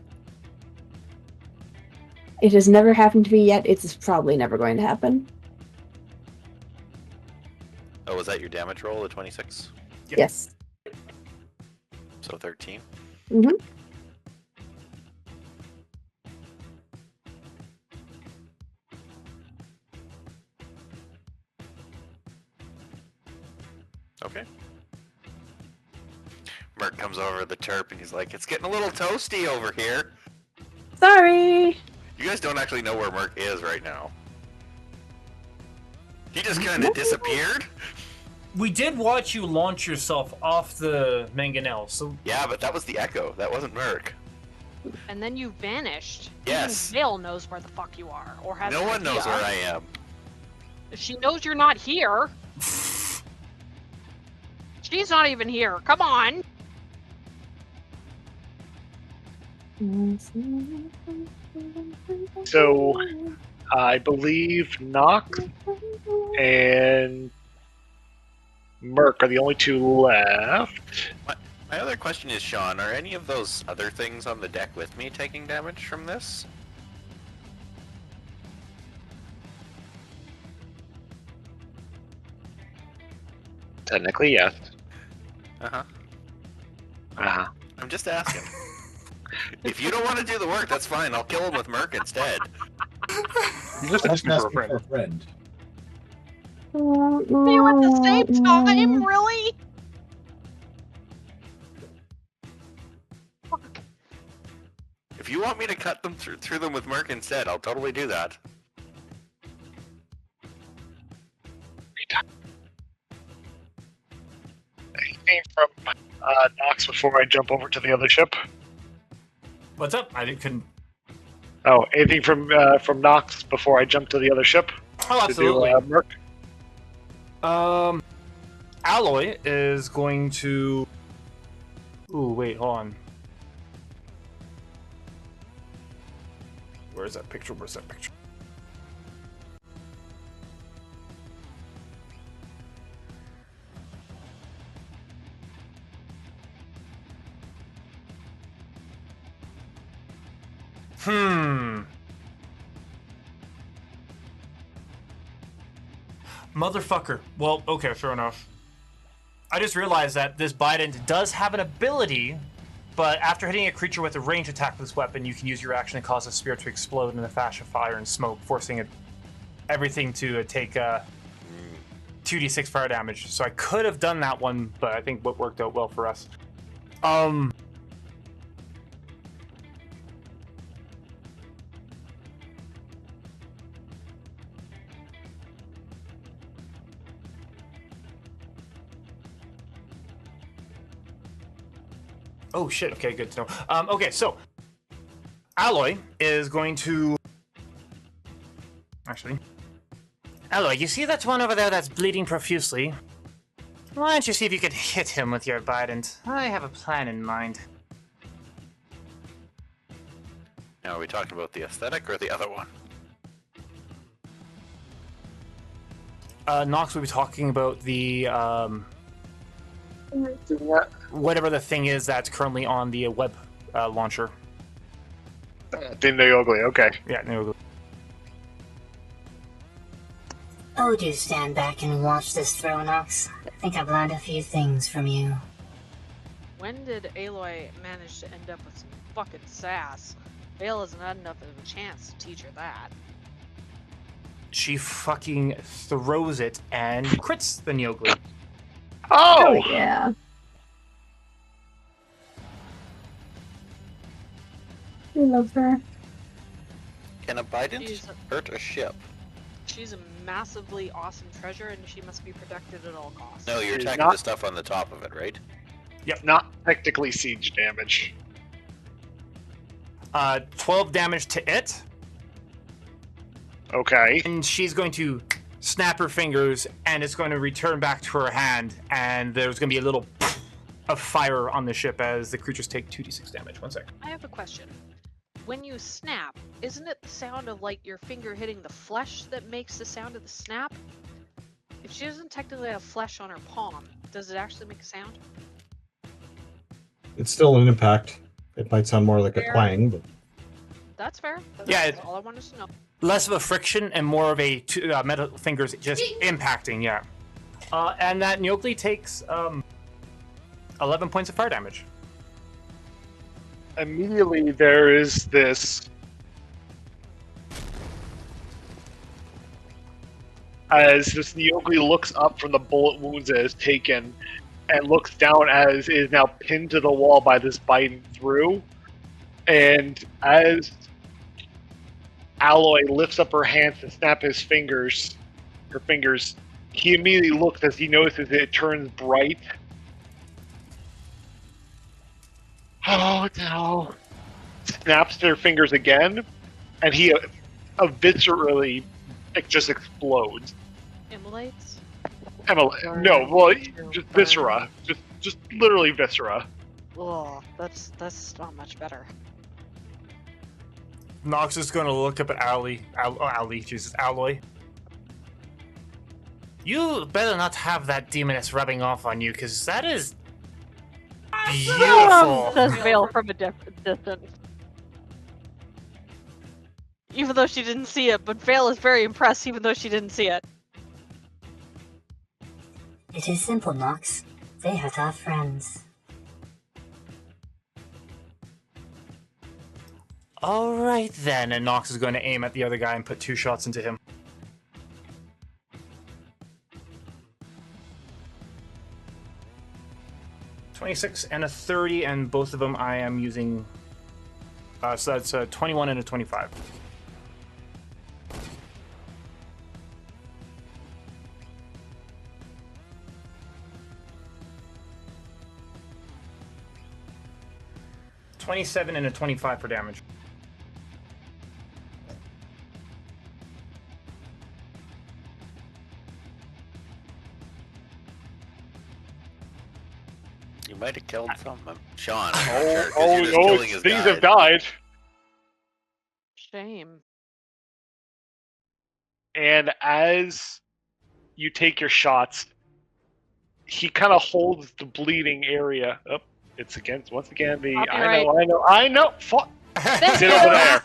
It has never happened to me yet. It's probably never going to happen. Oh, was that your damage roll, the 26? Yep. Yes. So 13? Mm-hmm. Okay. Merc comes over the terp and he's like, it's getting a little toasty over here. Sorry. You guys don't actually know where Merc is right now. He just kind of disappeared. We did watch you launch yourself off the mangonel, so Yeah, but that was the Echo. That wasn't Merc. And then you vanished. Yes. Even Vale knows where the fuck you are, or has No an one knows idea. where I am. If she knows you're not here. She's not even here. Come on. So I believe Nox and Merc are the only two left. My other question is, Sean, are any of those other things on the deck with me taking damage from this? Technically, yes. Uh-huh. Uh-huh. I'm just asking. If you don't want to do the work, that's fine. I'll kill him with Merc instead. Just Just asking for a asking friend. for a friend. You at the same time, really? Fuck. If you want me to cut them through them with Merc instead, I'll totally do that. Anything from Nox before I jump over to the other ship? What's up? I couldn't. Oh, anything from Nox before I jump to the other ship? Oh, absolutely. To do, Merc? Alloy is going to. Ooh, wait, hold on. Where's that picture? Where's that picture? Motherfucker. Well, okay, fair enough. I just realized that this Bident does have an ability, but after hitting a creature with a range attack with this weapon, you can use your action to cause a spear to explode in a flash of fire and smoke, forcing everything to take 2d6 fire damage. So I could have done that one, but I think what worked out well for us. Oh shit, okay, good to know. Okay, so Alloy is going to... Actually... Alloy, you see that one over there that's bleeding profusely? Why don't you see if you could hit him with your Bident? I have a plan in mind. Now, are we talking about the aesthetic or the other one? Nox will be talking about the... whatever the thing is that's currently on the web launcher. The Neogli, okay. Yeah, Neogli. Oh, do stand back and watch this throw, Nox. I think I've learned a few things from you. When did Aloy manage to end up with some fucking sass? Vale hasn't had enough of a chance to teach her that. She fucking throws it and crits the Neogli. Oh! Yeah. We love her. Can a Bident She's hurt a ship? She's a massively awesome treasure, and she must be protected at all costs. No, you're She's attacking not- the stuff on the top of it, right? Not technically siege damage. 12 damage to it, Okay. and she's going to snap her fingers, and it's going to return back to her hand, and there's going to be a little of fire on the ship as the creatures take 2d6 damage. 1 sec. I have a question. When you snap, isn't it the sound of like your finger hitting the flesh that makes the sound of the snap? If she doesn't technically have flesh on her palm, does it actually make a sound? It's still an impact. It might sound more like a Fair. clang, but That's fair. That's Yeah, all I wanted to know. Less of a friction and more of a metal fingers just impacting, yeah. And that Neogli takes 11 points of fire damage. Immediately there is this... As this Neogli looks up from the bullet wounds it has taken, and looks down as it is now pinned to the wall by this biting through, and as Alloy lifts up her hands to snap her fingers, he immediately looks as he notices it turns bright. Oh no! Snaps their fingers again, and he viscerally just explodes. Immolates? No, well, just viscera, just literally viscera. Oh, that's not much better. Nox is going to look up at Alloy. You better not have that demoness rubbing off on you, because that is beautiful. Says Vale from a distance. Even though she didn't see it, but Vale is very impressed even though she didn't see it. It is simple, Nox. They have to have friends. All right then, and Nox is going to aim at the other guy and put 2 shots into him. ...26 and a 30, and both of them I am using So that's a 21 and a 25. $27 and a 25 for damage. You might have killed some of them. Sean, Things have died. Shame. And as you take your shots, he kind of holds the bleeding area up. It's once again the Copyright. I know. Fuck. Sit over there.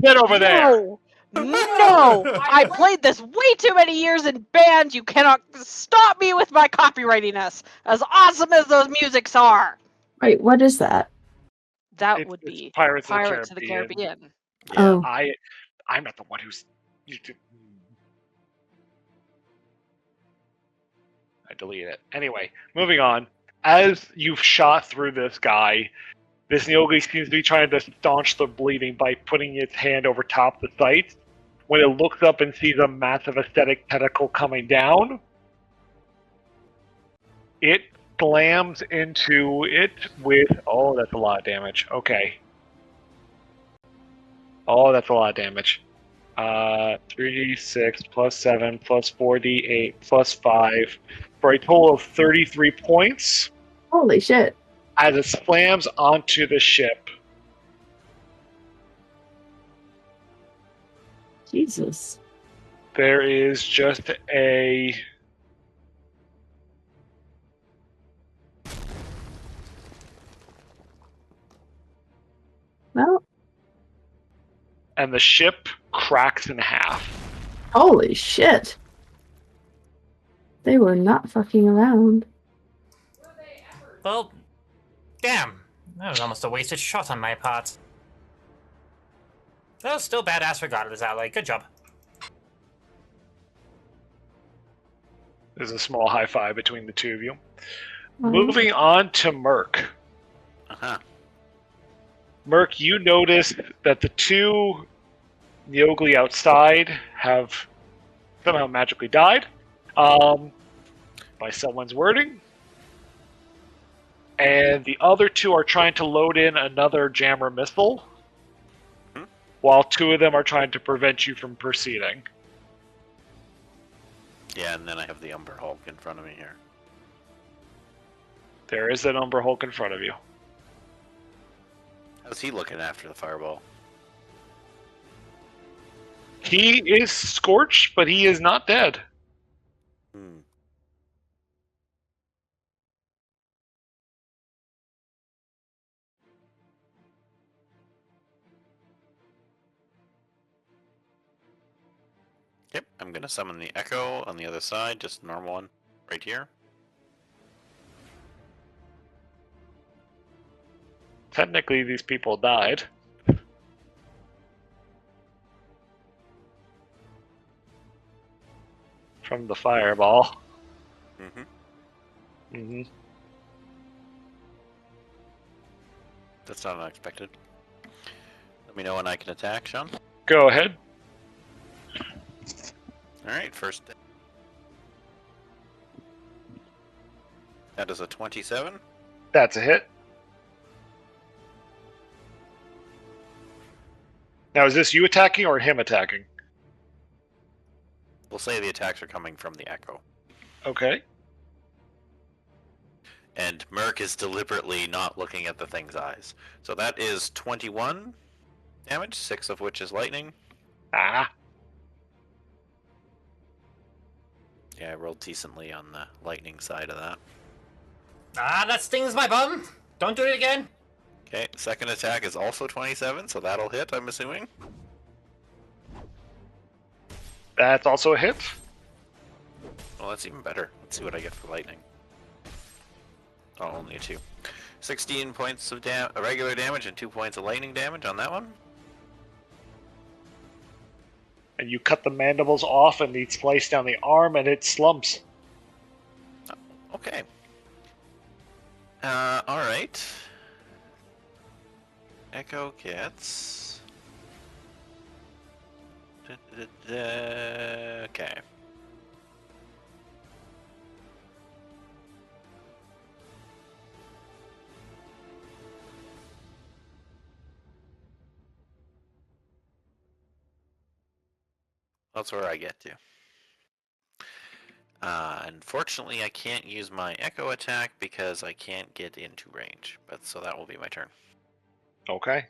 Sit over there. No, I played this way too many years in band. You cannot stop me with my copyrightiness. As awesome as those musics are. Wait, what is that? That It's would be Pirates of of the Caribbean. Oh, I'm not the one who's. I deleted it. Anyway, moving on. As you've shot through this guy, this Nyogi seems to be trying to staunch the bleeding by putting its hand over top the sight. When it looks up and sees a massive aesthetic tentacle coming down, it slams into it with... Oh, that's a lot of damage. Okay. Oh, that's a lot of damage. 3d6 plus 7 plus 4d8 plus 5 for a total of 33 points holy shit. as it slams onto the ship. Jesus. There is just a... Well, And the ship cracks in half. holy shit. They were not fucking around. Well, damn. That was almost a wasted shot on my part. That was still badass regardless, Ally. Good job. There's a small high five between the two of you. Moving on to Merc. Uh-huh. Merc, you notice that the two Neogli outside have somehow magically died by someone's wording. And the other two are trying to load in another jammer missile, while two of them are trying to prevent you from proceeding. Yeah, and then I have the Umber Hulk in front of me here. There is an Umber Hulk in front of you. How's he looking after the fireball? He is scorched, but he is not dead. Hmm. Yep, I'm gonna summon the Echo on the other side, just a normal one, right here. Technically, these people died. From the fireball. Mm-hmm. Mm-hmm. That's not unexpected. Let me know when I can attack, Sean. Go ahead. Alright, first. That is a 27. That's a hit. Now, is this you attacking or him attacking? We'll say the attacks are coming from the Echo. Okay. And Merc is deliberately not looking at the thing's eyes. So that is 21 damage, 6 of which is lightning. Ah. Yeah, I rolled decently on the lightning side of that. Ah, that stings my bum. Don't do it again. Okay, second attack is also 27, so that'll hit, I'm assuming. That's also a hit. Well, that's even better. Let's see what I get for lightning. Oh, only a 2. 16 points of regular damage and 2 points of lightning damage on that one. And you cut the mandibles off and they slice down the arm and it slumps. Okay. Alright. Echo gets... Okay. That's where I get to. Unfortunately, I can't use my Echo attack because I can't get into range. But so that will be my turn. Okay.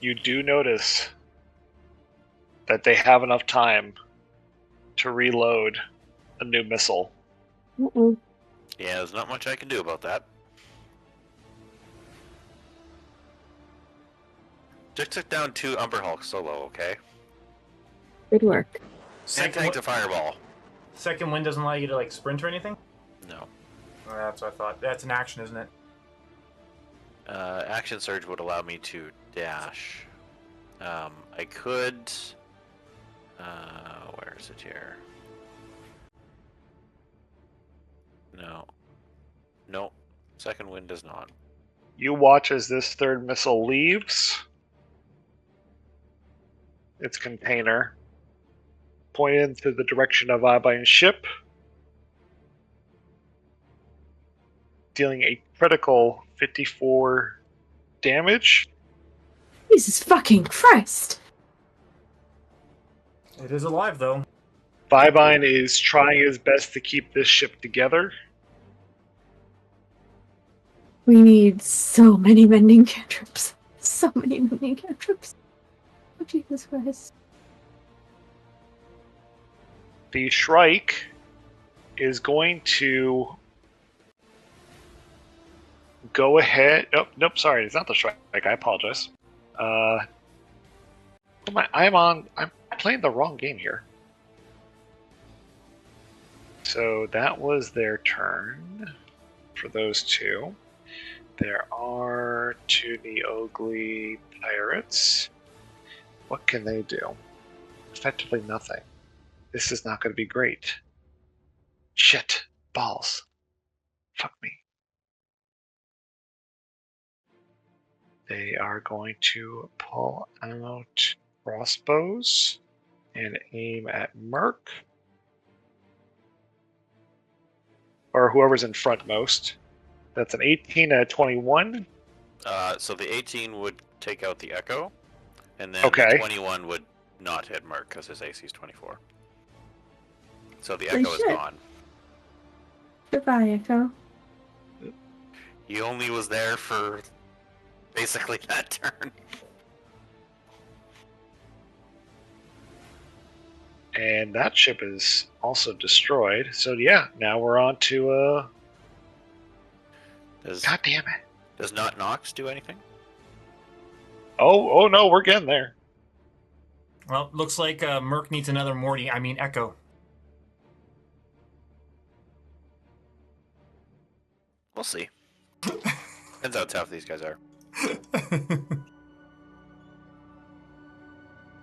You do notice that they have enough time to reload a new missile. Mm-mm. Yeah, there's not much I can do about that. Just took down 2 Umber Hulk solo, okay? Good work. And Second, tanked a fireball. second wind doesn't allow you to like sprint or anything. No. Oh, that's what I thought. That's an action, isn't it? Action Surge would allow me to dash. I could... where is it here? No. No. Second wind does not. You watch as this third missile leaves its container, pointed into the direction of Abine's ship, dealing a critical 54 damage. Jesus fucking Christ! It is alive though. Vibine is trying his best to keep this ship together. We need so many mending cantrips. So many mending cantrips. Oh, Jesus Christ. The Shrike is going to go ahead. Nope, sorry, it's not the Shrike. I apologize. I'm playing the wrong game here. So that was their turn for those two. There are to the Ogly Pirates. What can they do? Effectively nothing. This is not going to be great. Shit. Balls. Fuck me. They are going to pull out crossbows and aim at Merc. Or whoever's in frontmost. That's an 18 and a 21. So the 18 would take out the Echo, and then Okay. the 21 would not hit Merc because his AC is 24. So the Holy Echo is shit. gone. Goodbye, Echo. He only was there for basically that turn. And that ship is also destroyed. So yeah, now we're on to God damn it. Does not Nox do anything? Oh no, we're getting there. Well, looks like Merc needs another Morty. I mean Echo. We'll see. Depends how tough these guys are.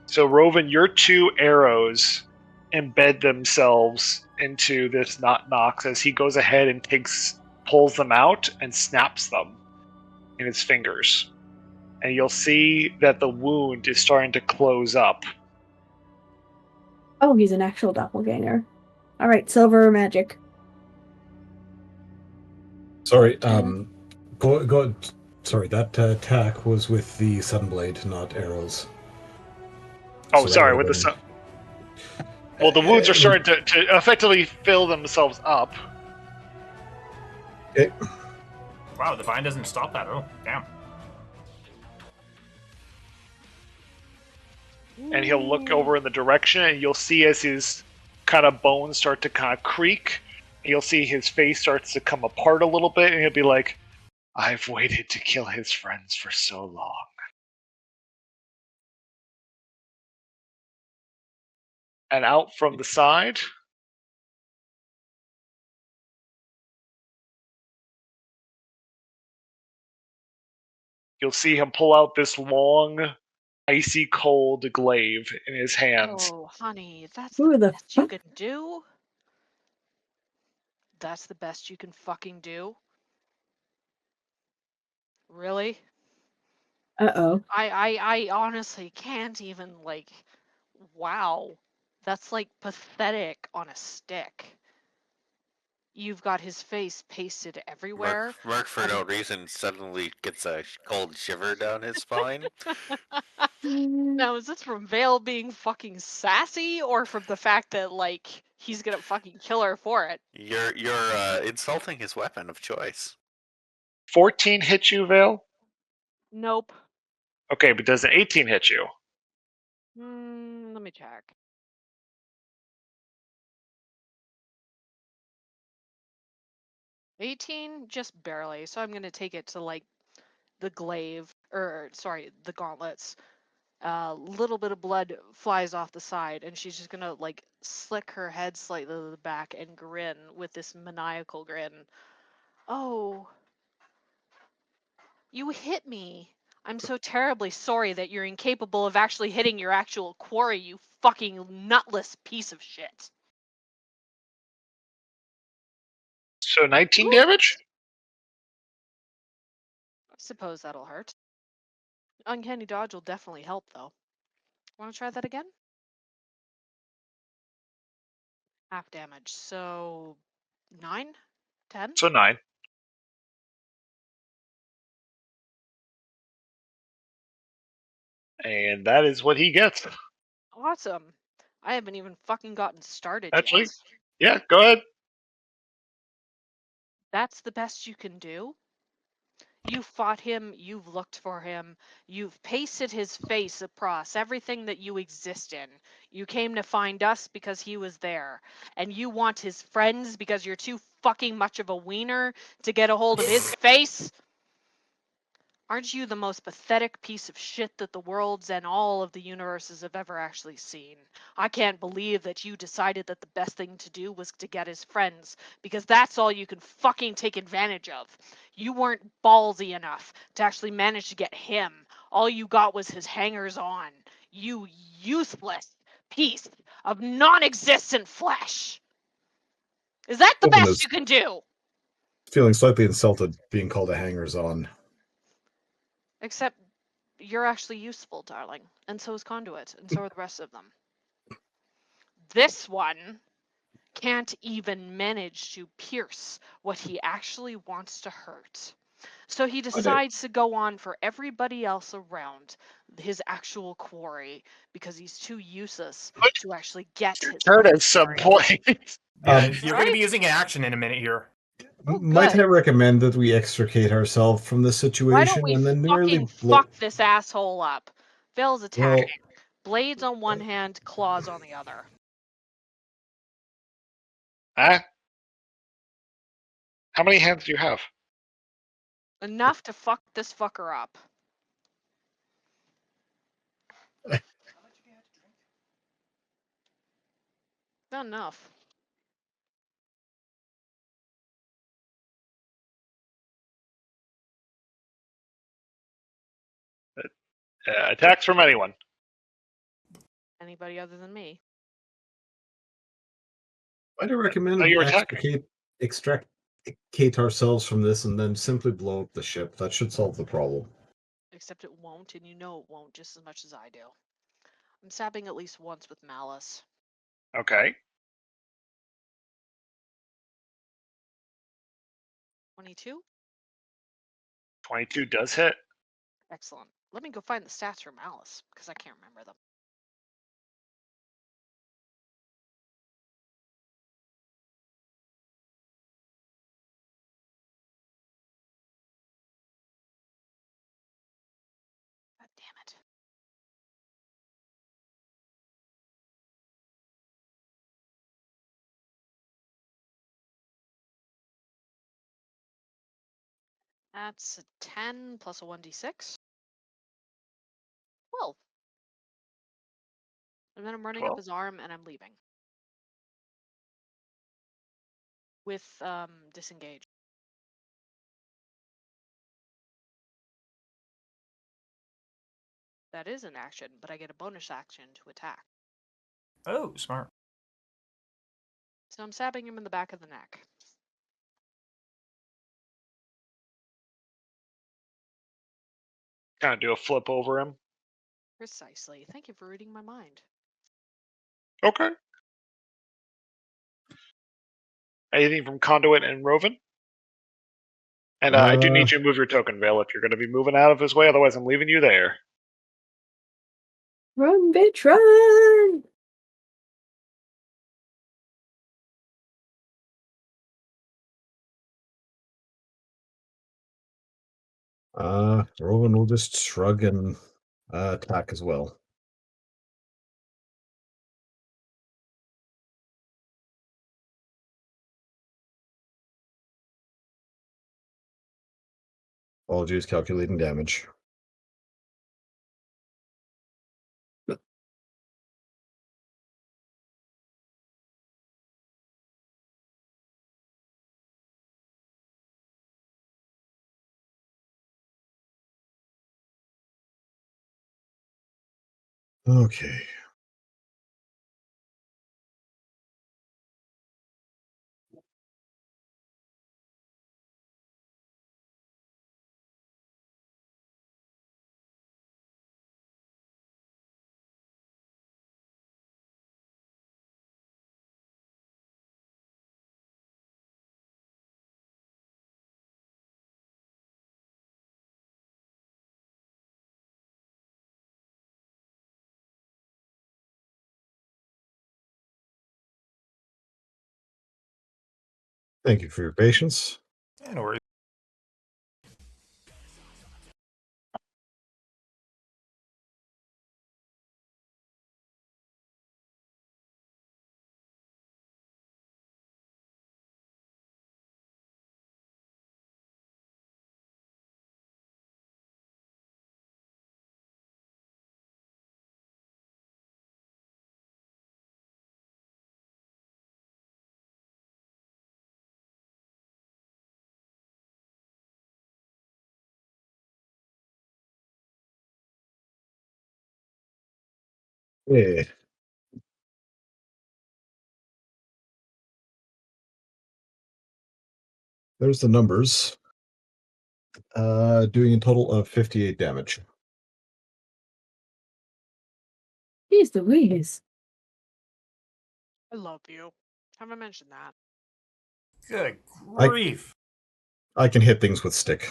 So Rovan, your 2 arrows embed themselves into this not Nox as he goes ahead and pulls them out and snaps them in his fingers. And you'll see that the wound is starting to close up. Oh, he's an actual doppelganger. Alright, silver magic. Sorry, sorry, that attack was with the Sunblade, not arrows. Oh, So that sorry, would've with the been- Well, the wounds are starting to effectively fill themselves up. Okay. Wow, the vine doesn't stop that. Oh, damn. And he'll look over in the direction, and you'll see as his kind of bones start to kind of creak, you'll see his face starts to come apart a little bit, and he'll be like, I've waited to kill his friends for so long. And out from the side, you'll see him pull out this long, icy cold glaive in his hands. Oh, honey, that's Who the the best you fuck? can do? That's the best you can fucking do? Really? Uh-oh. I honestly can't even, like, wow. That's, like, pathetic on a stick. You've got his face pasted everywhere. Merc for no reason suddenly gets a cold shiver down his spine. Now, is this from Vale being fucking sassy, or from the fact that, like, he's gonna fucking kill her for it? You're insulting his weapon of choice. 14 hit you, Vale? Nope. Okay, but does an 18 hit you? Let me check. $18? Just barely. So I'm gonna take it to, like, the glaive, or sorry, the gauntlets. Little bit of blood flies off the side, and she's just gonna, like, slick her head slightly to the back and grin with this maniacal grin. Oh, you hit me. I'm so terribly sorry that you're incapable of actually hitting your actual quarry, you fucking nutless piece of shit. So 19 damage? I suppose that'll hurt. Uncanny dodge will definitely help, though. Want to try that again? Half damage. So 9? 10? So 9. And that is what he gets. Awesome. I haven't even fucking gotten started Actually, yet. yeah, go ahead. That's the best you can do? You fought him, you've looked for him, you've pasted his face across everything that you exist in. You came to find us because he was there. And you want his friends because you're too fucking much of a wiener to get a hold of his face? Aren't you the most pathetic piece of shit that the worlds and all of the universes have ever actually seen? I can't believe that you decided that the best thing to do was to get his friends, because that's all you can fucking take advantage of. You weren't ballsy enough to actually manage to get him. All you got was his hangers on. You useless piece of non-existent flesh. Is that the Woman best is you can do? feeling slightly insulted being called a hangers-on. Except you're actually useful, darling. And so is Conduit, and so are the rest of them. This one can't even manage to pierce what he actually wants to hurt. So he decides to go on for everybody else around his actual quarry because he's too useless to actually get his Turn fucking at some quarry. point. Yeah, Um, you're going to be using an action in a minute here. Oh, Might I good. recommend that we extricate ourselves from this Why situation don't we and then merely fucking blow? fuck this asshole up? Vale's attacking. Well, Blades on one hand, claws on the other. Huh? How many hands do you have? Enough to fuck this fucker up. Not enough. Attacks from anyone. Anybody other than me. might I recommend No, we you're attacking. extricate ourselves from this and then simply blow up the ship? That should solve the problem. Except it won't, and you know it won't just as much as I do. I'm stabbing at least once with malice. Okay. 22? 22 does hit. Excellent. Let me go find the stats for malice, because I can't remember them. God damn it. That's a 10 plus a 1d6. 12. And then I'm running up 12. his arm and I'm leaving. With disengage. That is an action, but I get a bonus action to attack. Oh, smart. So I'm stabbing him in the back of the neck. kind of do a flip over him. Precisely. Thank you for reading my mind. Okay. Anything from Conduit and Roven? And I do need you to move your token, Vale, if you're going to be moving out of his way. Otherwise, I'm leaving you there. Run, bitch, run! Rowan will just shrug and attack as well. Apologies, calculating damage. Okay. Thank you for your patience. Yeah, no worries. Yeah. There's the numbers. Doing a total of 58 damage. Jeez Louise. I love you. Haven't mentioned that. Good grief. I can hit things with stick.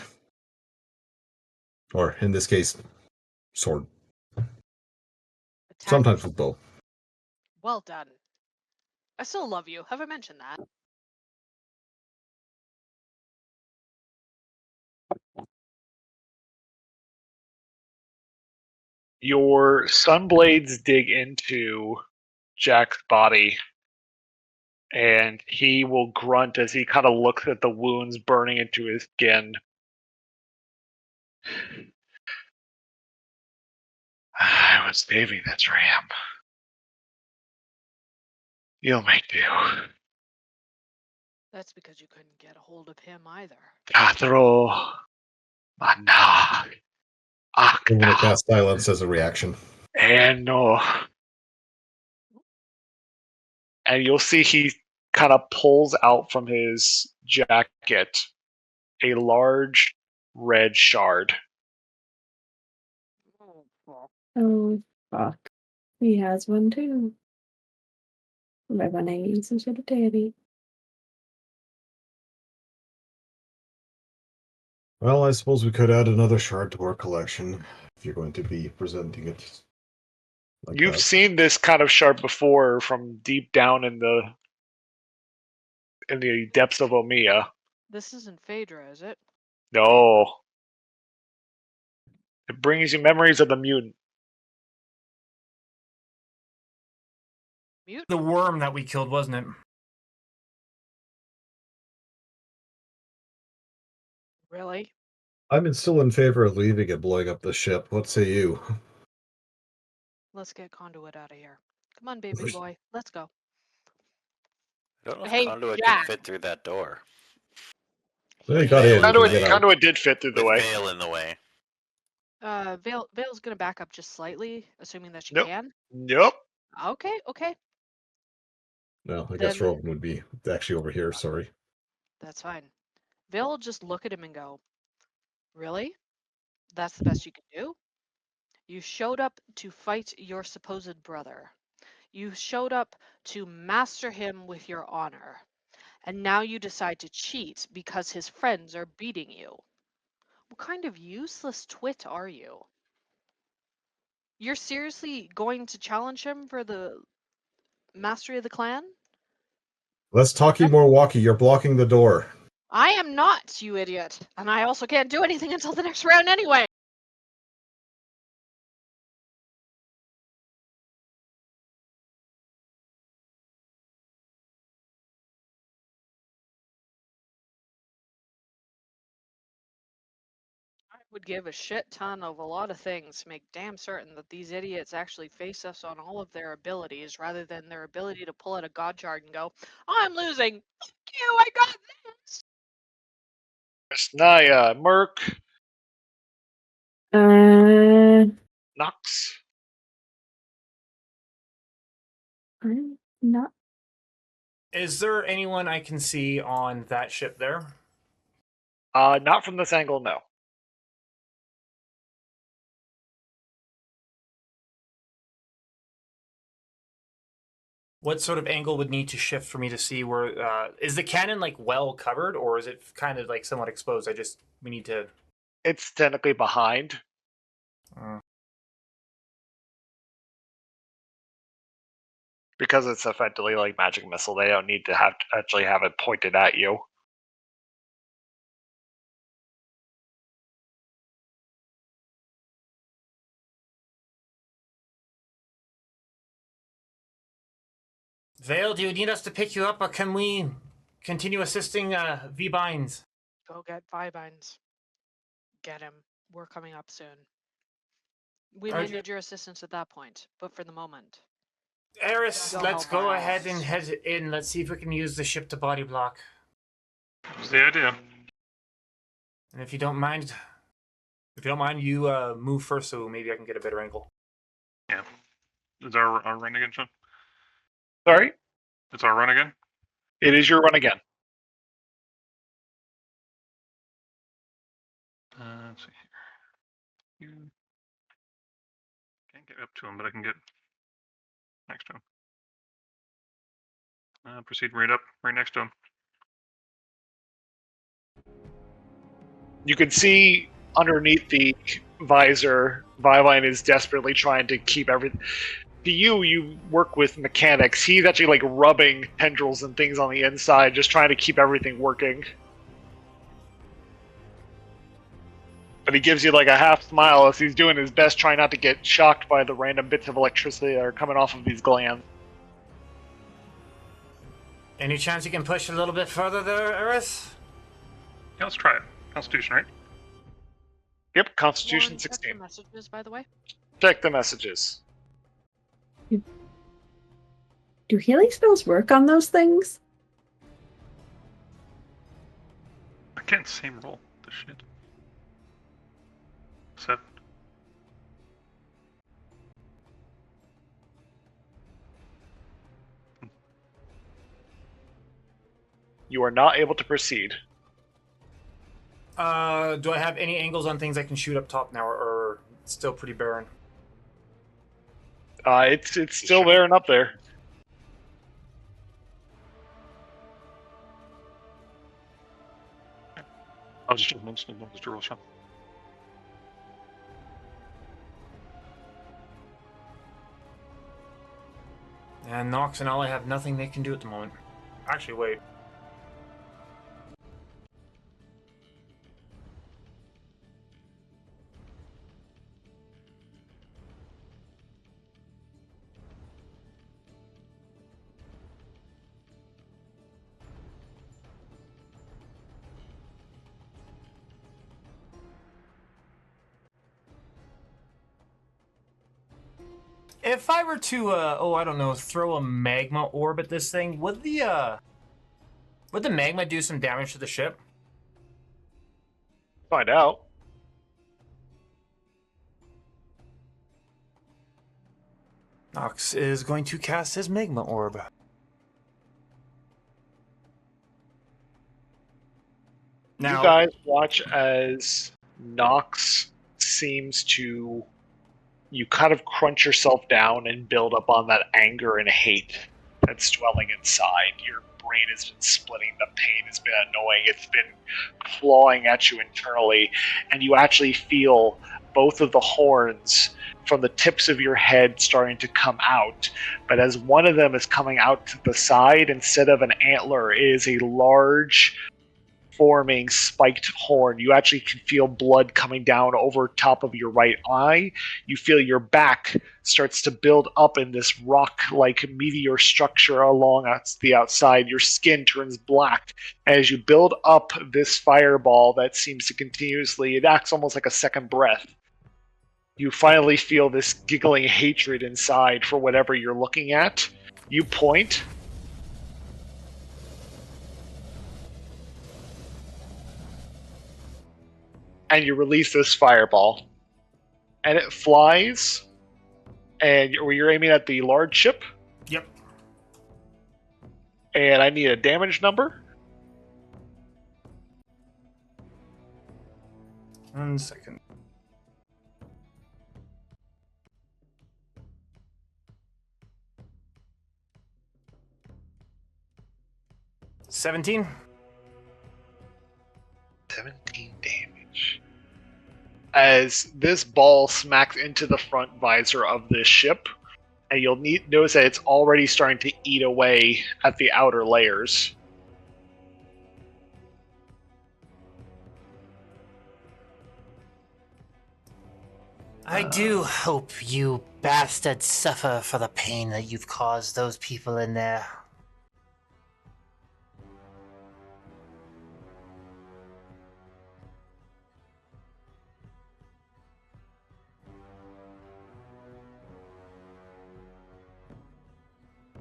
Or, in this case, sword. Attack. Sometimes with bow. Well done. I still love you. Haven't mentioned that. Your sunblades dig into Jack's body, and he will grunt as he kind of looks at the wounds burning into his skin. I was saving this ram. You'll make do. That's because you couldn't get a hold of him either. Katro Mana I'm going to Akta cast silence as a reaction. Eno. And you'll see he kind of pulls out from his jacket a large red shard. Oh, fuck. Oh, fuck. He has one too. My one I need some sort of daddy. Well, I suppose we could add another shard to our collection if you're going to be presenting it. Like You've that. seen this kind of shard before from deep down in the depths of Omiya. This isn't Phaedra, is it? No. It brings you memories of the mutant. Mute? The worm that we killed, wasn't it? Really? I'm still in favor of leaving and blowing up the ship. What say you? Let's get Conduit out of here. Come on, baby boy. Let's go. I don't know if Hey, Conduit Jack. can fit through that door. Well, he With got Vale in. He can Conduit, get out. Conduit did fit through the with way. Vale in the way. Vale's gonna back up just slightly, assuming that she Nope. can. Nope. Okay, okay. No, I guess Then- Robin would be actually over here. Sorry. That's fine. Vale will just look at him and go, really? That's the best you can do? You showed up to fight your supposed brother. You showed up to master him with your honor. And now you decide to cheat because his friends are beating you. What kind of useless twit are you? You're seriously going to challenge him for the mastery of the clan? Let's talkie more walkie. You're blocking the door. I am not, you idiot. And I also can't do anything until the next round anyway. I would give a shit ton of a lot of things to make damn certain that these idiots actually face us on all of their abilities rather than their ability to pull out a god chart and go, I'm losing. Fuck you, I got this. Naya, Merc, Nox. I'm not. Is there anyone I can see on that ship there? Not from this angle, no. What sort of angle would need to shift for me to see where is the cannon like well covered, or is it kind of like somewhat exposed? We need to. It's technically behind. Because it's effectively like magic missile, they don't need to actually have it pointed at you. Vale, do you need us to pick you up, or can we continue assisting V-Binds? Go get Vibines. Get him. We're coming up soon. We may need your assistance at that point, but for the moment. Eris, Go let's help go our ahead and asses. head in. Let's see if we can use the ship to body block. That's the idea. And if you don't mind, you move first, so maybe I can get a better angle. Yeah. Is our run again, Sean? Sorry? It's our run again? It is your run again. Let's see here. You can't get up to him, but I can get next to him. Proceed right up, right next to him. You can see underneath the visor, Vivine is desperately trying to keep everything. To you work with mechanics. He's actually like rubbing tendrils and things on the inside, just trying to keep everything working. But he gives you like a half smile as he's doing his best, trying not to get shocked by the random bits of electricity that are coming off of these glands. Any chance you can push a little bit further there, Eris? Yeah, let's try it. Constitution, right? Yep, Constitution Lauren, check the 16. messages, by the way. Check the messages. Do healing spells work on those things? I can't same roll. This shit. 7. You are not able to proceed. Do I have any angles on things I can shoot up top now, or it's still pretty barren? It's still there and up there. I was just mentioning those to roll, Sean. And Nox and Ollie have nothing they can do at the moment. Actually, wait. If I were to, I don't know, throw a magma orb at this thing, would the magma do some damage to the ship? Find out. Nox is going to cast his magma orb. Now, You guys watch as Nox seems to... You kind of crunch yourself down and build up on that anger and hate that's dwelling inside. Your brain has been splitting. The pain has been annoying. It's been clawing at you internally. And you actually feel both of the horns from the tips of your head starting to come out. But as one of them is coming out to the side, instead of an antler, it is a large forming spiked horn. You actually can feel blood coming down over top of your right eye. You feel your back starts to build up in this rock-like meteor structure along the outside. Your skin turns black. As you build up this fireball that seems to continuously, it acts almost like a second breath. You finally feel this giggling hatred inside for whatever you're looking at. You point. And you release this fireball. And it flies. And you're aiming at the large ship. Yep. And I need a damage number. 1 second. $17. 17 damage. As this ball smacks into the front visor of this ship, and you'll notice that it's already starting to eat away at the outer layers. I do hope you bastards suffer for the pain that you've caused those people in there.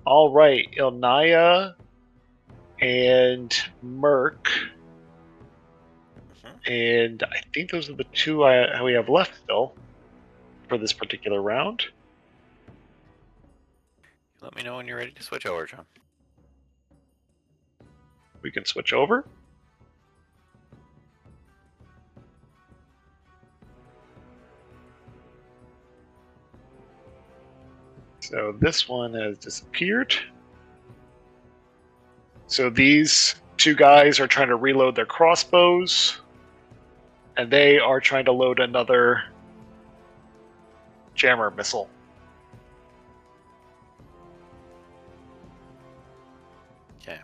All right, Ilnaya and Merc, and I think those are the two we have left still for this particular round. Let me know when you're ready to switch over, John. We can switch over. So this one has disappeared. So these two guys are trying to reload their crossbows, and they are trying to load another jammer missile. Okay.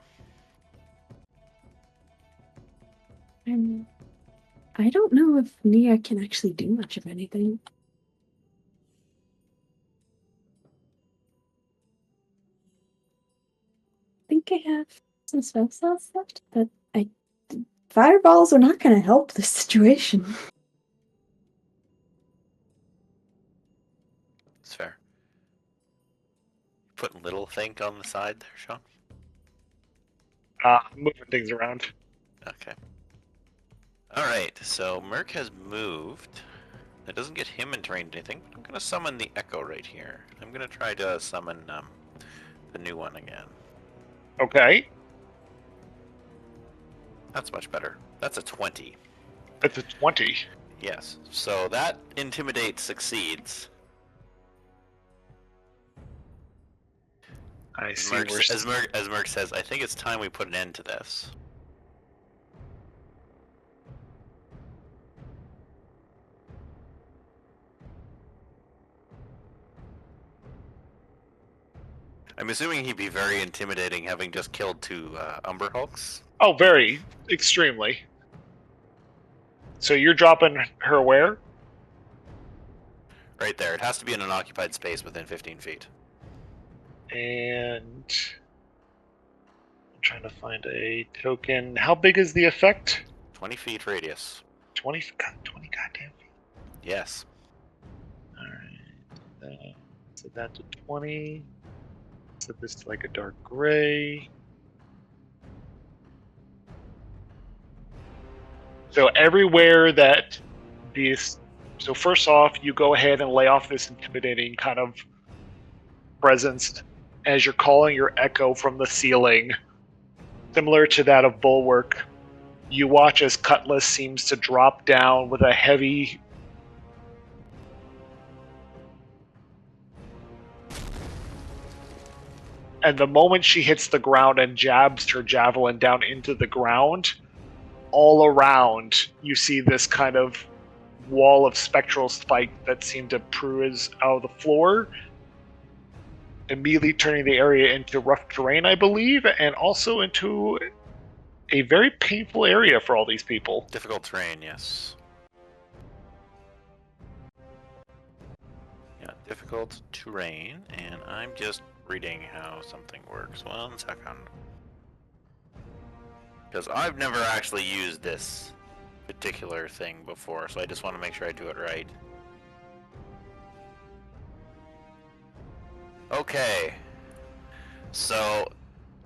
I don't know if Nia can actually do much of anything. I think I have some spell slots left, but fireballs are not going to help this situation. It's fair. Putting little think on the side there, Sean? Moving things around. Okay. Alright, so Merc has moved. That doesn't get him into range anything, but I'm going to summon the Echo right here. I'm going to try to summon the new one again. Okay. That's much better. That's a 20. That's a 20. Yes. So that Intimidate succeeds. I see. As Merc says, I think it's time we put an end to this. I'm assuming he'd be very intimidating, having just killed two Umber Hulks. Oh, very. Extremely. So you're dropping her where? Right there. It has to be in an occupied space within 15 feet. And I'm trying to find a token. How big is the effect? 20 feet radius. 20 goddamn feet. Yes. Alright. Set that to 20. Set this to like a dark gray. So everywhere that these... So first off, you go ahead and lay off this intimidating kind of presence as you're calling your echo from the ceiling. Similar to that of Bulwark, you watch as Cutlass seems to drop down with a heavy And the moment she hits the ground and jabs her javelin down into the ground, all around you see this kind of wall of spectral spike that seem to bruise out of the floor, immediately turning the area into rough terrain, I believe, and also into a very painful area for all these people. Difficult terrain, yes. Yeah, difficult terrain, and I'm just reading how something works. 1 second. Because I've never actually used this particular thing before, so I just want to make sure I do it right. Okay. So,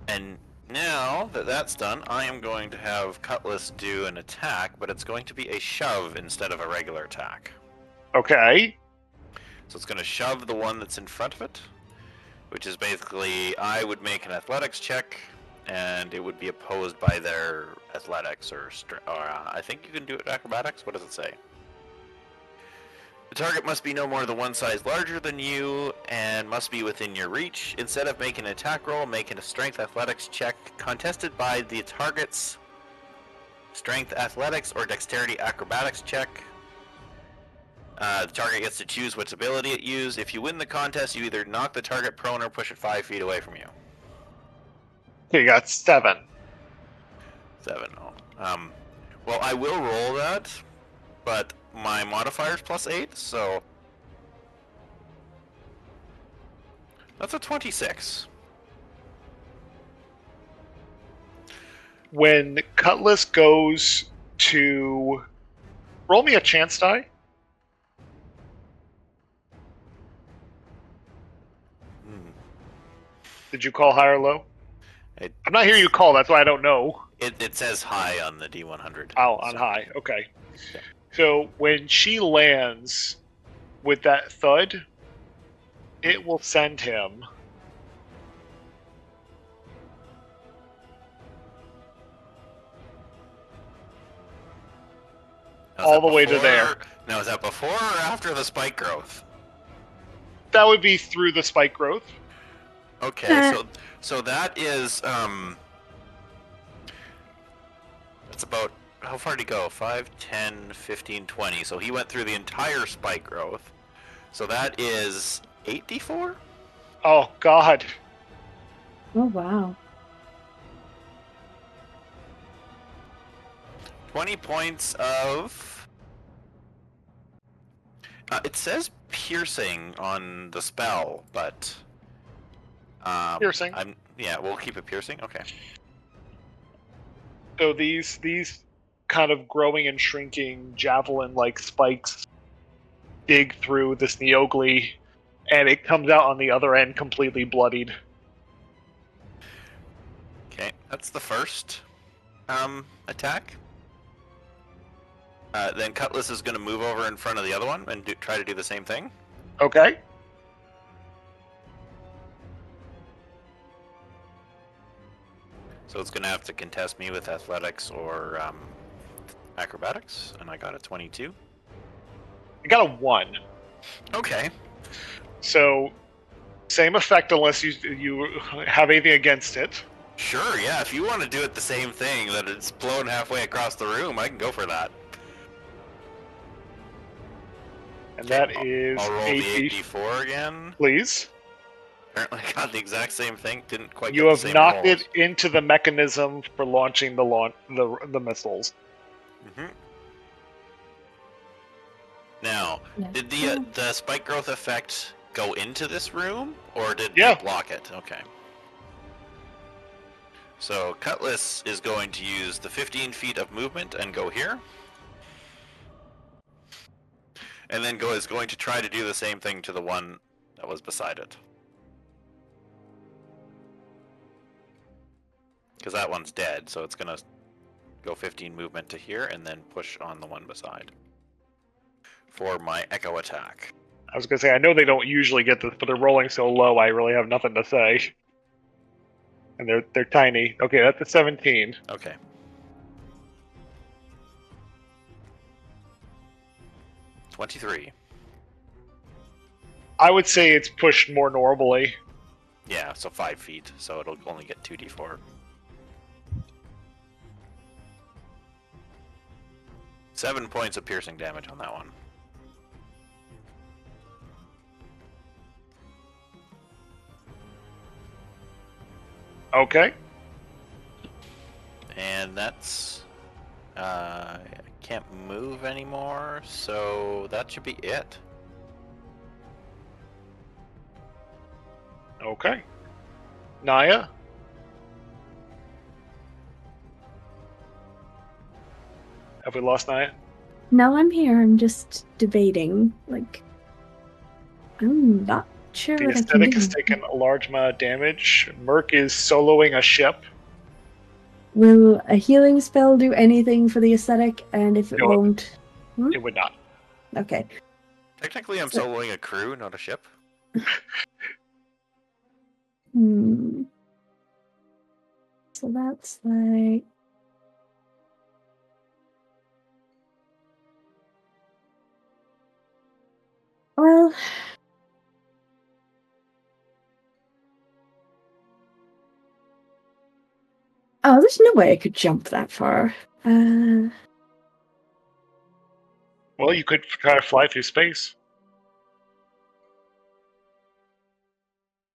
and now that that's done, I am going to have Cutlass do an attack, but it's going to be a shove instead of a regular attack. Okay. So it's going to shove the one that's in front of it, which is basically, I would make an athletics check, and it would be opposed by their athletics or I think you can do it acrobatics. What does it say? The target must be no more than one size larger than you and must be within your reach. Instead of making an attack roll, make a strength athletics check contested by the target's strength athletics or dexterity acrobatics check. The target gets to choose which ability it uses. If you win the contest, you either knock the target prone or push it 5 feet away from you. Okay, you got 7. 7. Oh. Well, I will roll that, but my modifier's +8, so that's a 26. When Cutlass goes to roll me a chance die. Did you call high or low? I'm not hearing you call, that's why I don't know. It says high on the D100. Oh, on high, okay. Yeah. So when she lands with that thud, it will send him all the way to there. Now, is that before or after the spike growth? That would be through the spike growth. Okay, so that is it's about, how far did he go? 5, 10, 15, 20. So he went through the entire spike growth. So that is 8d4? Oh god. Oh wow. 20 points of it says piercing on the spell, but piercing. Yeah, we'll keep it piercing. Okay. So these kind of growing and shrinking javelin-like spikes dig through this Neogli, and it comes out on the other end completely bloodied. Okay, that's the first attack. Then Cutlass is going to move over in front of the other one and try to do the same thing. Okay. So it's going to have to contest me with athletics or acrobatics, and I got a 22. I got a 1. Okay. So, same effect unless you have anything against it. Sure, yeah. If you want to do it the same thing, that it's blown halfway across the room, I can go for that. And that is I'll roll the 8d4 again. Please. Apparently I got the exact same thing. Didn't quite You get have the same knocked rolls. it into the mechanism for launching the missiles. Mm-hmm. Now, did the spike growth effect go into this room, or did it block it? Okay. So Cutlass is going to use the 15 feet of movement and go here. And then is going to try to do the same thing to the one that was beside it. Because that one's dead, so it's going to go 15 movement to here and then push on the one beside. For my echo attack. I was going to say, I know they don't usually get this, but they're rolling so low, I really have nothing to say. And they're tiny. Okay, that's a 17. Okay. $23. I would say it's pushed more normally. Yeah, so 5 feet, so it'll only get 2d4. 7 points of piercing damage on that one. Okay. And that's... I can't move anymore, so that should be it. Okay. Naya? Have we lost Naya? No, I'm here. I'm just debating. Like, I'm not sure The what I can aesthetic do. has taken a large amount of damage. Merc is soloing a ship. Will a healing spell do anything for the aesthetic? And if it No. won't... It would not. Okay. Technically, I'm So- soloing a crew, not a ship. So that's like... Well... Oh, there's no way I could jump that far. Well, you could try to fly through space.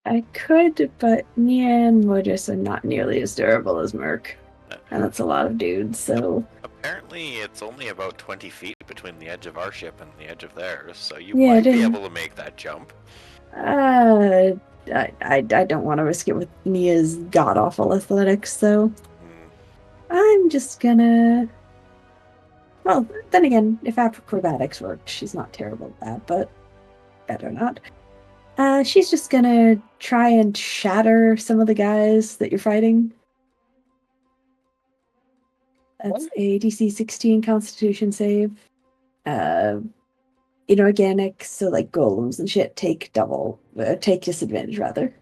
I could, but Nia and Mojus are not nearly as durable as Merc. And that's a lot of dudes, so... Apparently, it's only about 20 feet between the edge of our ship and the edge of theirs, so you Yeah, might be didn't- able to make that jump. I don't want to risk it with Nia's god-awful athletics, so... I'm just gonna... Well, then again, if acrobatics worked, she's not terrible at that, but better not. She's just gonna try and shatter some of the guys that you're fighting. That's a DC 16 Constitution save. Inorganic, so like golems and shit take disadvantage rather.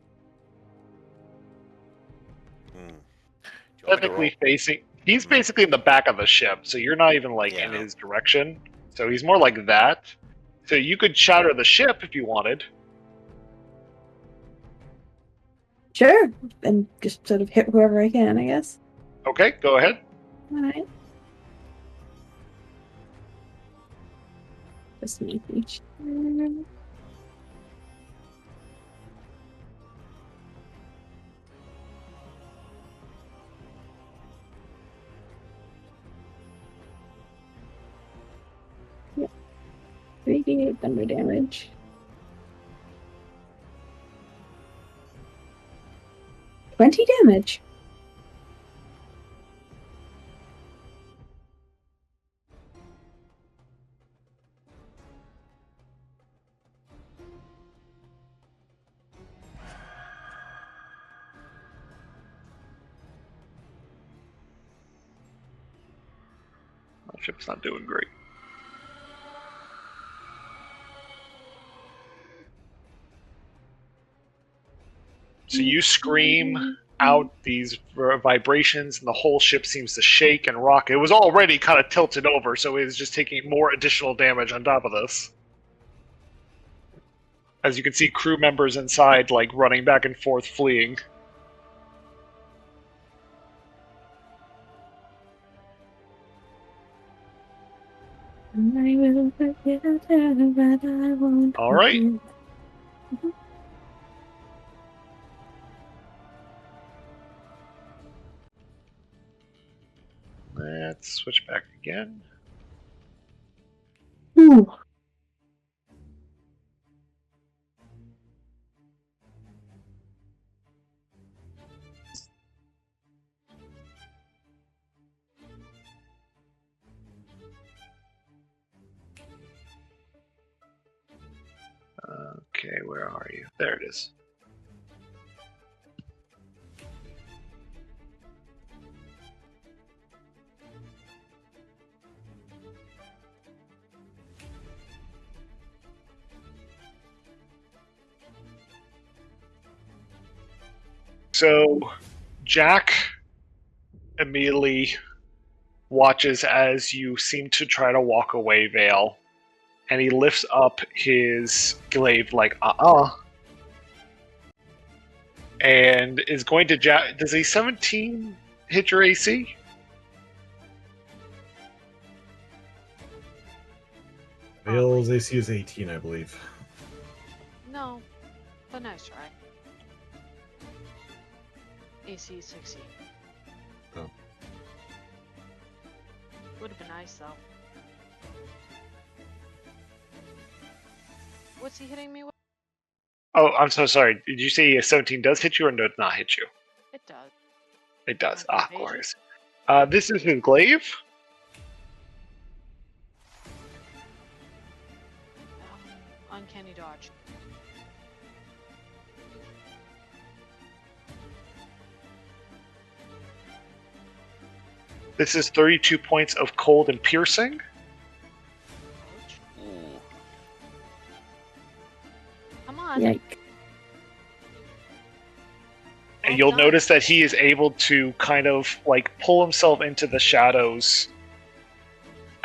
Technically facing... He's basically in the back of the ship, so you're not even, like, in his direction. So he's more like that. So you could shatter the ship if you wanted. Sure, and just sort of hit whoever I can, I guess. Okay, go ahead. Alright. Just make each. Yep. 3d8 thunder damage. 20 damage. My ship's not doing great. So you scream out these vibrations, and the whole ship seems to shake and rock. It was already kind of tilted over, so it is just taking more additional damage on top of this. As you can see, crew members inside, like, running back and forth, fleeing. I will forget her, but I won't. All right. forget. Let's switch back again. Ooh. Okay, where are you? There it is. So, Jack immediately watches as you seem to try to walk away, Vale, and he lifts up his glaive like, and is going to does a 17 hit your AC? Vale's AC is 18, I believe. No, but nice try. AC 60. Oh. Would have been nice though. What's he hitting me with? Oh, I'm so sorry. Did you say a 17 does hit you or does not hit you? It does. It does. Okay, Ah, Paige. glorious. This is his glaive. Uncanny dodge. This is 32 points of cold and piercing. Ouch. Ooh. Come on. Yike. And Well you'll done. notice that he is able to kind of like pull himself into the shadows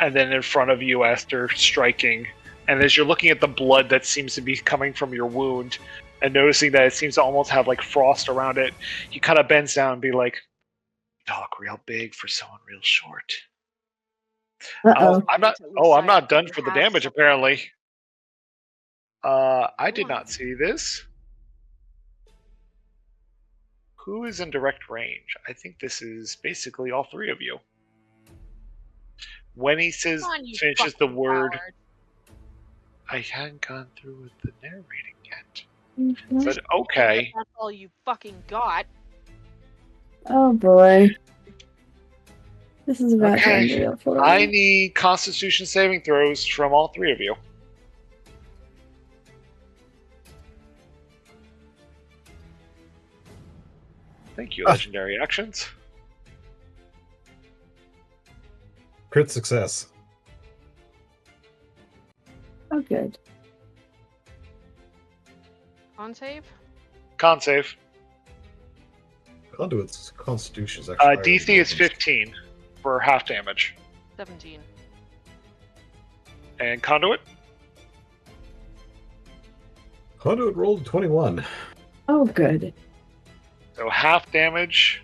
and then in front of you after striking. And as you're looking at the blood that seems to be coming from your wound and noticing that it seems to almost have like frost around it, he kind of bends down and be like, talk real big for someone real short. Uh-oh. I'm not. At least Oh, I'm I not done for the have damage. some- Apparently, I did Go not on. see this. Who is in direct range? I think this is basically all three of you. When he says Come on, you finishes the fucking word, coward. I hadn't gone through with the narrating yet. Mhm. But okay, That's all you fucking got. Oh boy. This is about to end okay. real for I me. need Constitution saving throws from all three of you. Thank you, legendary actions. Crit success. Oh, good. On save? Con save. Conduit's Constitution is actually. higher than DC is Rovin's. 15 for half damage. 17. And Conduit? Conduit rolled a 21. Oh, good. So half damage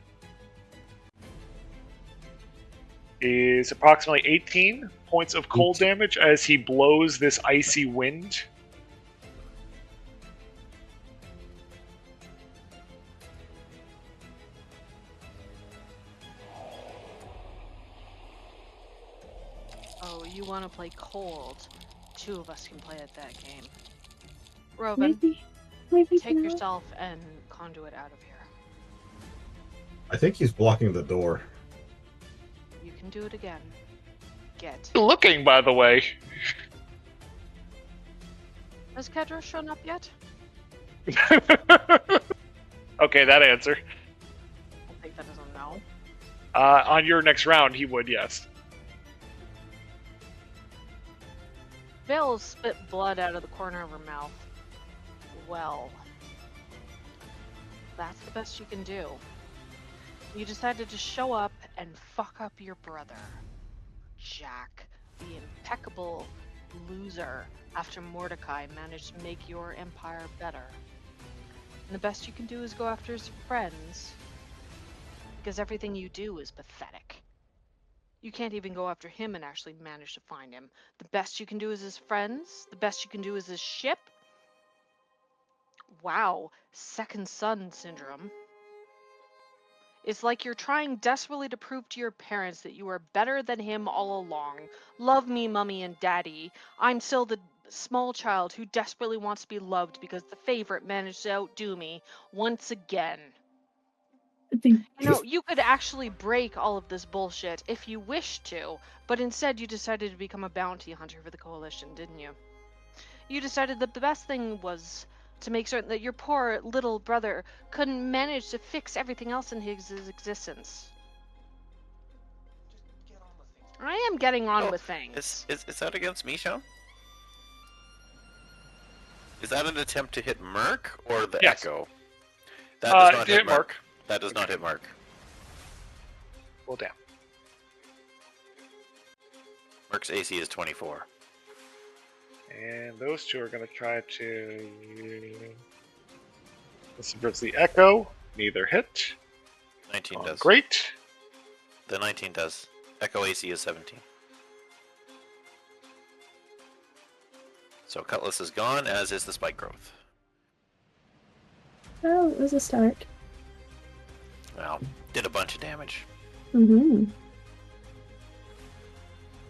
is approximately 18 points of cold damage as he blows this icy wind. Oh, you want to play cold? Two of us can play at that game. Rovan, Maybe take not. yourself and Conduit out of here. I think he's blocking the door. You can do it again. Get. Looking, by the way. Has Kedra shown up yet? Okay, that answer. I think that is a no. On your next round, he would, yes. Vale spit blood out of the corner of her mouth. Well, that's the best you can do. You decided to show up and fuck up your brother, Jack, the impeccable loser, after Mordecai managed to make your empire better. And the best you can do is go after his friends, because everything you do is pathetic. You can't even go after him and actually manage to find him. The best you can do is his friends. The best you can do is his ship. Wow, second son syndrome. It's like you're trying desperately to prove to your parents that you are better than him all along. Love me, mummy and daddy. I'm still the small child who desperately wants to be loved because the favorite managed to outdo me once again. You know, you could actually break all of this bullshit if you wished to, but instead you decided to become a bounty hunter for the Coalition, didn't you? You decided that the best thing was to make certain that your poor little brother couldn't manage to fix everything else in his existence. Just get on with things. I am getting on Oh, with things. Is that against me, Sean? Is that an attempt to hit Merc or the Yes. Echo? That does not Hit hit Merc. Mark. That does not hit Merc. Well, damn. Merc's AC is 24. And those two are going to try to This is the Echo. Neither hit. 19 does. Great. The 19 does. Echo AC is 17. So Cutlass is gone, as is the spike growth. Well, it was a start. Well, did a bunch of damage. Mm-hmm.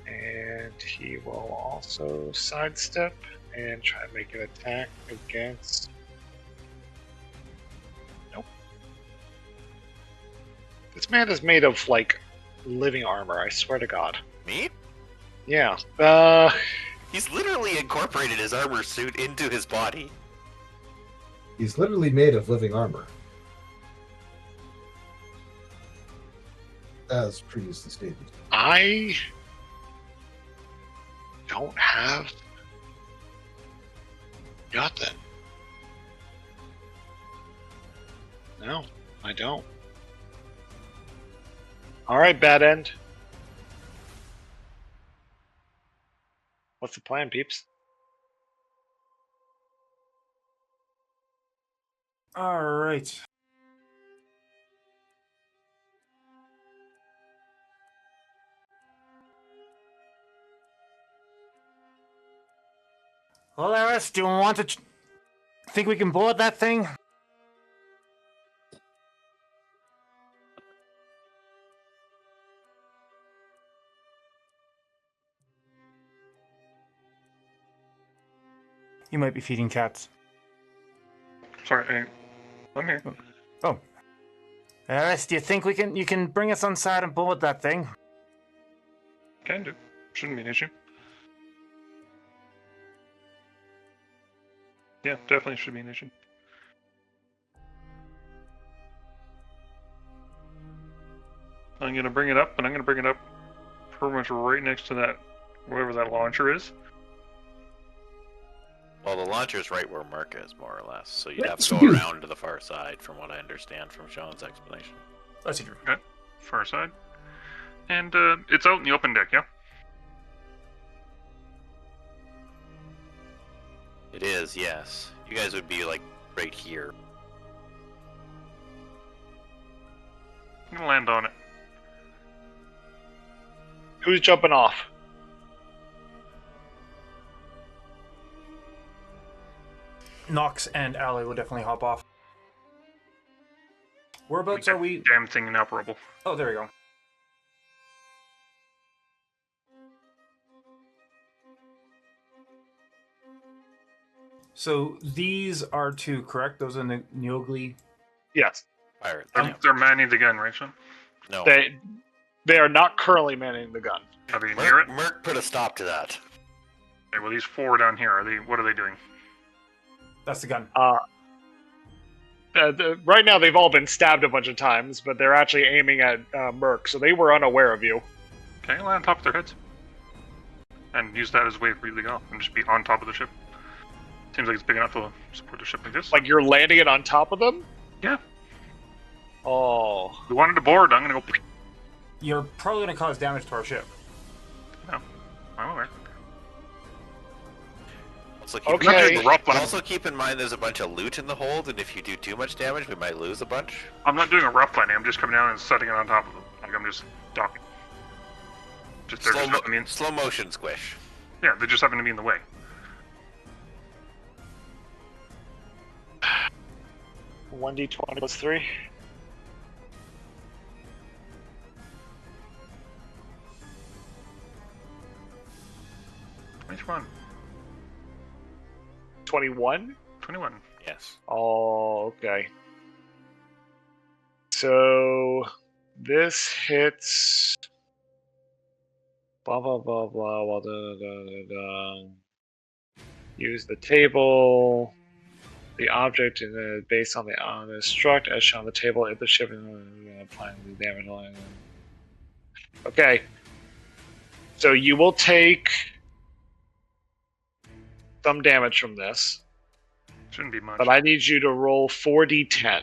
And he will also sidestep and try to make an attack against. Nope. This man is made of, like, living armor, I swear to God. Me? Yeah. He's literally incorporated his armor suit into his body. He's literally made of living armor. As previously stated. I don't have nothing. No, I don't. Alright, Bad End. What's the plan, peeps? All right. Well, Eris, do you want to think we can board that thing? You might be feeding cats. Sorry, I'm here. Oh. Eris, do you think you can bring us on side and board that thing? Can do. Shouldn't be an issue. Yeah, definitely should be an issue. I'm gonna bring it up, and I'm gonna bring it up pretty much right next to that, wherever that launcher is. Well, the launcher's right where Merc is, more or less. So you'd have Let's to do- go around to the far side, from what I understand from Sean's explanation. I see, Drew. Okay, far side. And it's out in the open deck, yeah? It is, yes. You guys would be, like, right here. I'm gonna land on it. Who's jumping off? Nox and Ally will definitely hop off. Whereabouts are we? Damn thing inoperable. Oh, there we go. So these are two, correct? Those are the Neogli. Yes. Pirate. They're manning the gun, right, Sean? No. They are not currently manning the gun. Are they near it? Merc put a stop to that. Okay, well, these four down here, what are they doing? That's the gun. Right now, they've all been stabbed a bunch of times, but they're actually aiming at Merc, so they were unaware of you. Okay, land on top of their heads. And use that as a way for you to go, and just be on top of the ship. Seems like it's big enough to support the ship like this. Like you're landing it on top of them? Yeah. Oh. We wanted to board, I'm gonna go... You're probably going to cause damage to our ship. No, I'm aware. Also keep in mind there's a bunch of loot in the hold, and if you do too much damage, we might lose a bunch. I'm not doing a rough landing, I'm just coming down and setting it on top of them. Like, I'm just docking. Slow motion squish. Yeah, they just happen to be in the way. One d20 plus 3. Which one? 21? 21. Yes. Oh, okay. So this hits. Blah blah blah blah blah. Da, da, da, da. Use the table. The object is based on the struct as shown on the table. If the ship is applying the damage line. Okay. So you will take some damage from this. Shouldn't be much. But I need you to roll 4d10.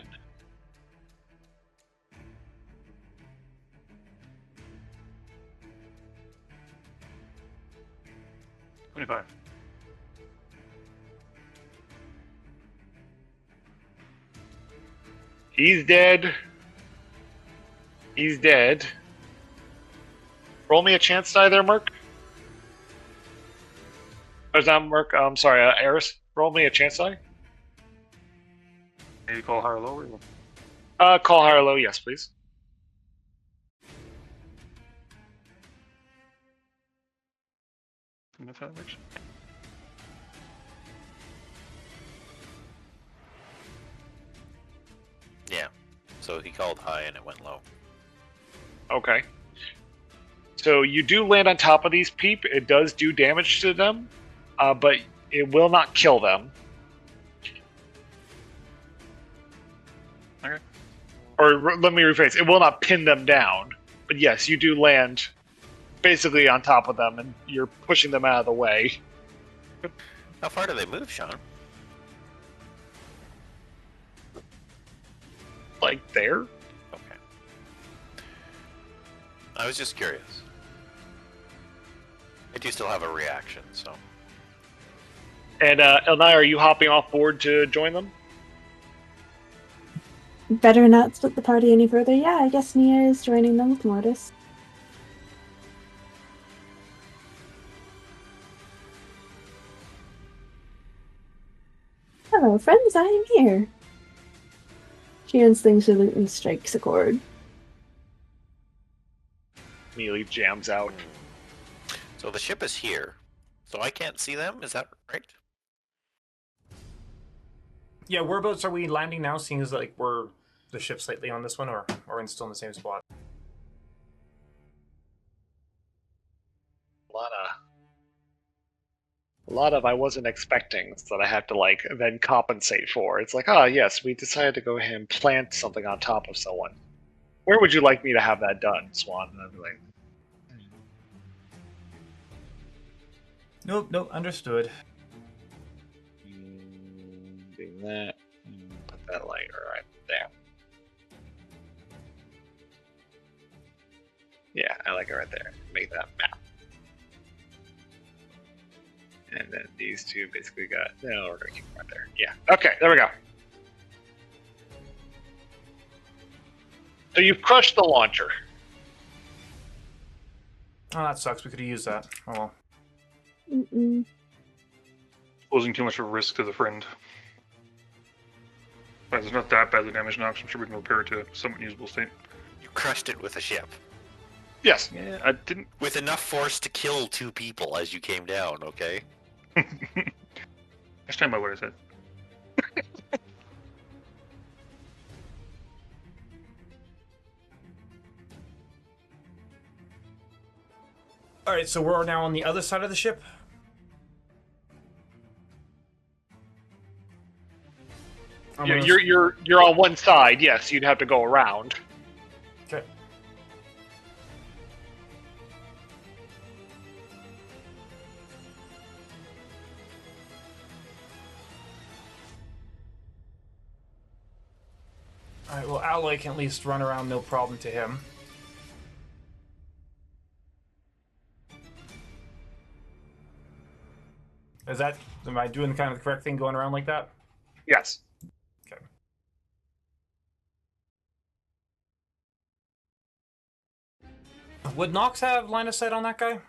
$25. He's dead. He's dead. Roll me a chance die there, Merc. Or is that Merc? I'm sorry, Eris. Roll me a chance die. Can you call high or low? Or... Call high or low, yes, please. In that direction. Yeah. So he called high and it went low. Okay. So you do land on top of these peep. It does do damage to them, but it will not kill them. Okay. Or let me rephrase. It will not pin them down. But yes, you do land basically on top of them, and you're pushing them out of the way. How far do they move, Sean? Like there? Okay. I was just curious. I do still have a reaction, so... And Elnai, are you hopping off board to join them? Better not split the party any further. Yeah, I guess Nia is joining them with Mortis. Hello, friends, I am here. She instinctively strikes a chord. Immediately jams out. So the ship is here. So I can't see them, is that right? Yeah, whereabouts are we landing now, seeing as like we're the ship slightly on this one, or we're still in the same spot? A lot of I wasn't expecting that I have to like then compensate for. It's like, ah, yes, we decided to go ahead and plant something on top of someone. Where would you like me to have that done, Swan? And I'd be like, Nope, understood. do that. Put that like right there. Yeah, I like it right there. Make that map. And then these two basically got... No, we're going to keep them right there. Yeah. Okay, there we go. So you've crushed the launcher. Oh, that sucks. We could have used that. Oh well. Mm-mm. Posing too much of a risk to the friend. But it's not that badly damaged now, 'cause I'm sure we can repair it to a somewhat usable state. You crushed it with a ship. Yes. Yeah, I didn't... With enough force to kill 2 people as you came down, okay? I stand by what I said. Alright, so we're now on the other side of the ship? You're on one side, yes, you'd have to go around. Okay. Alright, well, Alloy can at least run around no problem to him. Am I doing kind of the correct thing going around like that? Yes. Okay. Would Nox have line of sight on that guy?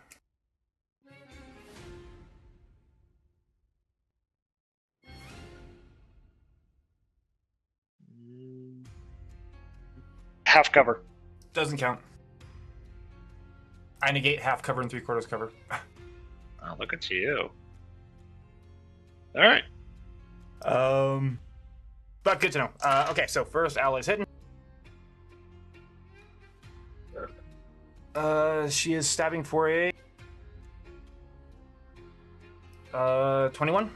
Half cover. Doesn't count. I negate half cover and 3/4 cover. Oh, look at you. Alright. But good to know. Okay, so first Alloy's hitting. She is stabbing for a 21.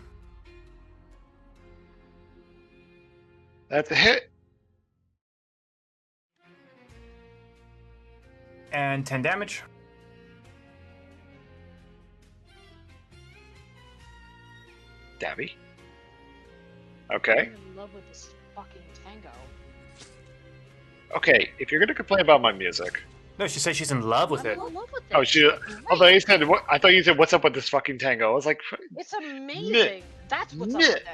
That's a hit. And 10 damage. Dabby. Okay. I'm in love with this fucking tango. Okay, if you're gonna complain about my music. No, she said she's in love with I'm it. in love with it. Oh, she. It's Although you great. said, what? I thought you said, "What's up with this fucking tango?" I was like, It's amazing. That's what's up with it.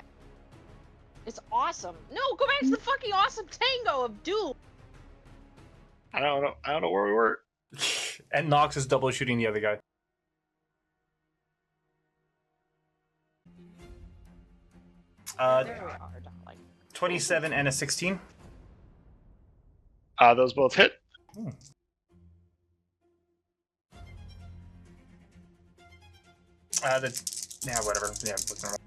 It's awesome. No, go back to the fucking awesome tango of Doom. I don't know where we were. And Nox is double shooting the other guy. There we are, darling. 27 and a 16. Those both hit. Yeah, whatever. Yeah, looks normal.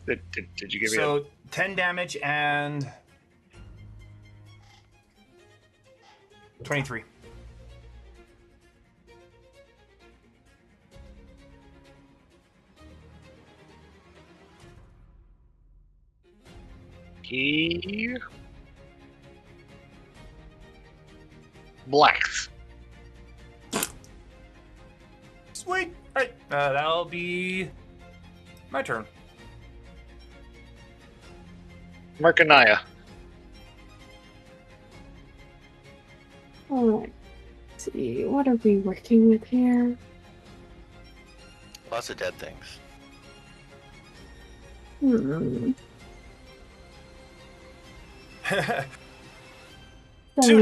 Did you give me So 10 damage and 23. He blacks. Sweet. All right, that'll be my turn. Mercanaya. Alright. Let's see, what are we working with here? Lots of dead things. Soon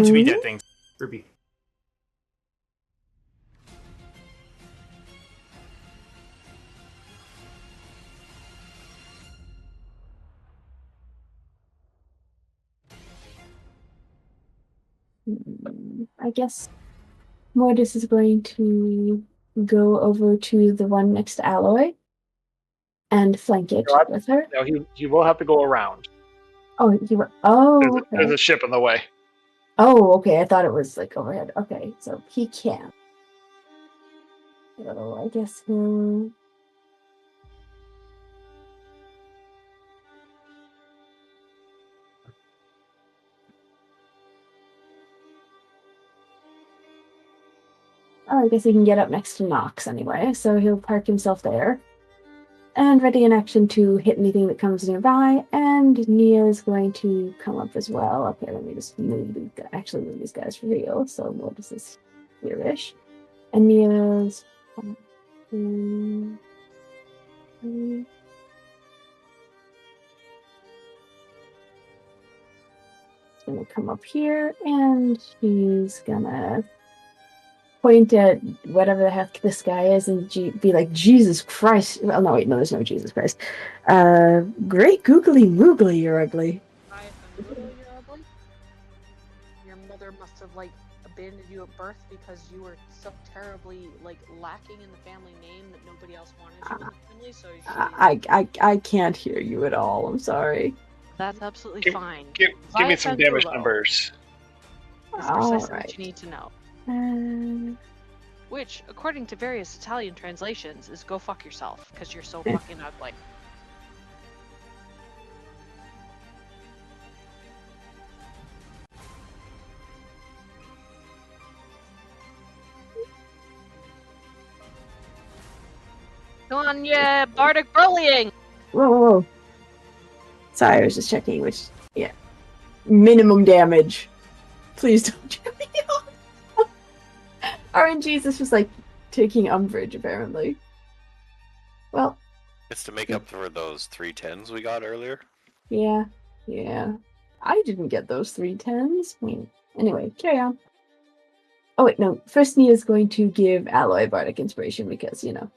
to be dead things. Ruby. I guess Mortis is going to go over to the one next to Alloy and flank it with her. No, he will have to go around. Oh, you were. Oh, okay. There's a ship in the way. Oh, okay. I thought it was like overhead. Okay, so he can. So I guess he'll. Oh, I guess he can get up next to Nox anyway, so he'll park himself there. And ready in action to hit anything that comes nearby, and Nia is going to come up as well. Okay, let me just move these guys for real, so Mortis is here-ish. And Nia's gonna come up here, and she's gonna point at whatever the heck this guy is and be like, Jesus Christ. Well, no, wait, no, there's no Jesus Christ. Great googly moogly, you're ugly. You're ugly? Your mother must have, like, abandoned you at birth because you were so terribly, like, lacking in the family name that nobody else wanted you in the family, so I can't hear you at all, I'm sorry. That's absolutely fine. Give me some damage numbers. That's precisely Alright. what you need to know. Which, according to various Italian translations, is go fuck yourself, because you're so fucking ugly. Come on, yeah, bardic bullying! Whoa. Sorry, I was just checking which, yeah. Minimum damage. Please don't check me off. RNG's this was like taking umbrage, apparently. Well. It's to make up for those 3 10s we got earlier. Yeah. I didn't get those 3 10s. Anyway, carry on. Oh wait, no. First Nia's going to give Alloy Bardic Inspiration because, you know.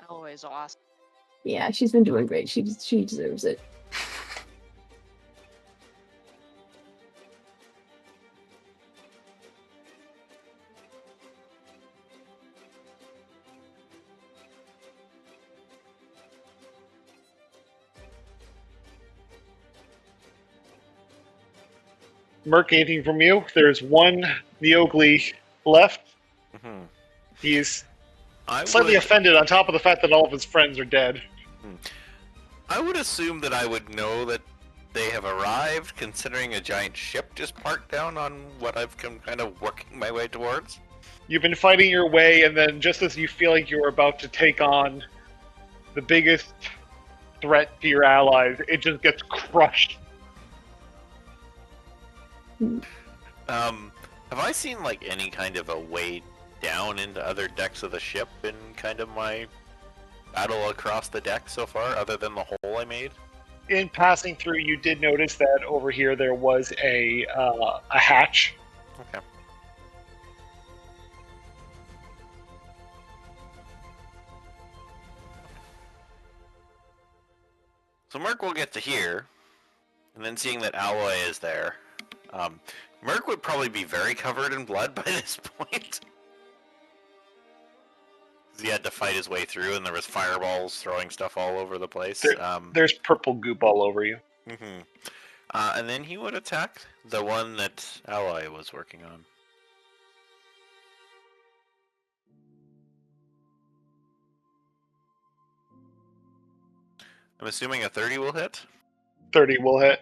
Always awesome. Yeah, she's been doing great. She deserves it. Merc, anything from you? There's one Neogly left. Mm-hmm. He's slightly offended on top of the fact that all of his friends are dead. I would assume that I would know that they have arrived, considering a giant ship just parked down on what I've come kind of working my way towards. You've been fighting your way, and then just as you feel like you're about to take on the biggest threat to your allies, it just gets crushed. Have I seen like any kind of a way down into other decks of the ship in kind of my battle across the deck so far, other than the hole I made? In passing through, you did notice that over here there was a hatch. Okay. So Merc will get to here, and then seeing that Alloy is there, Merc would probably be very covered in blood by this point. He had to fight his way through, and there was fireballs throwing stuff all over the place. There's purple goop all over you. Mm-hmm. And then he would attack the one that Alloy was working on. I'm assuming a 30 will hit? 30 will hit.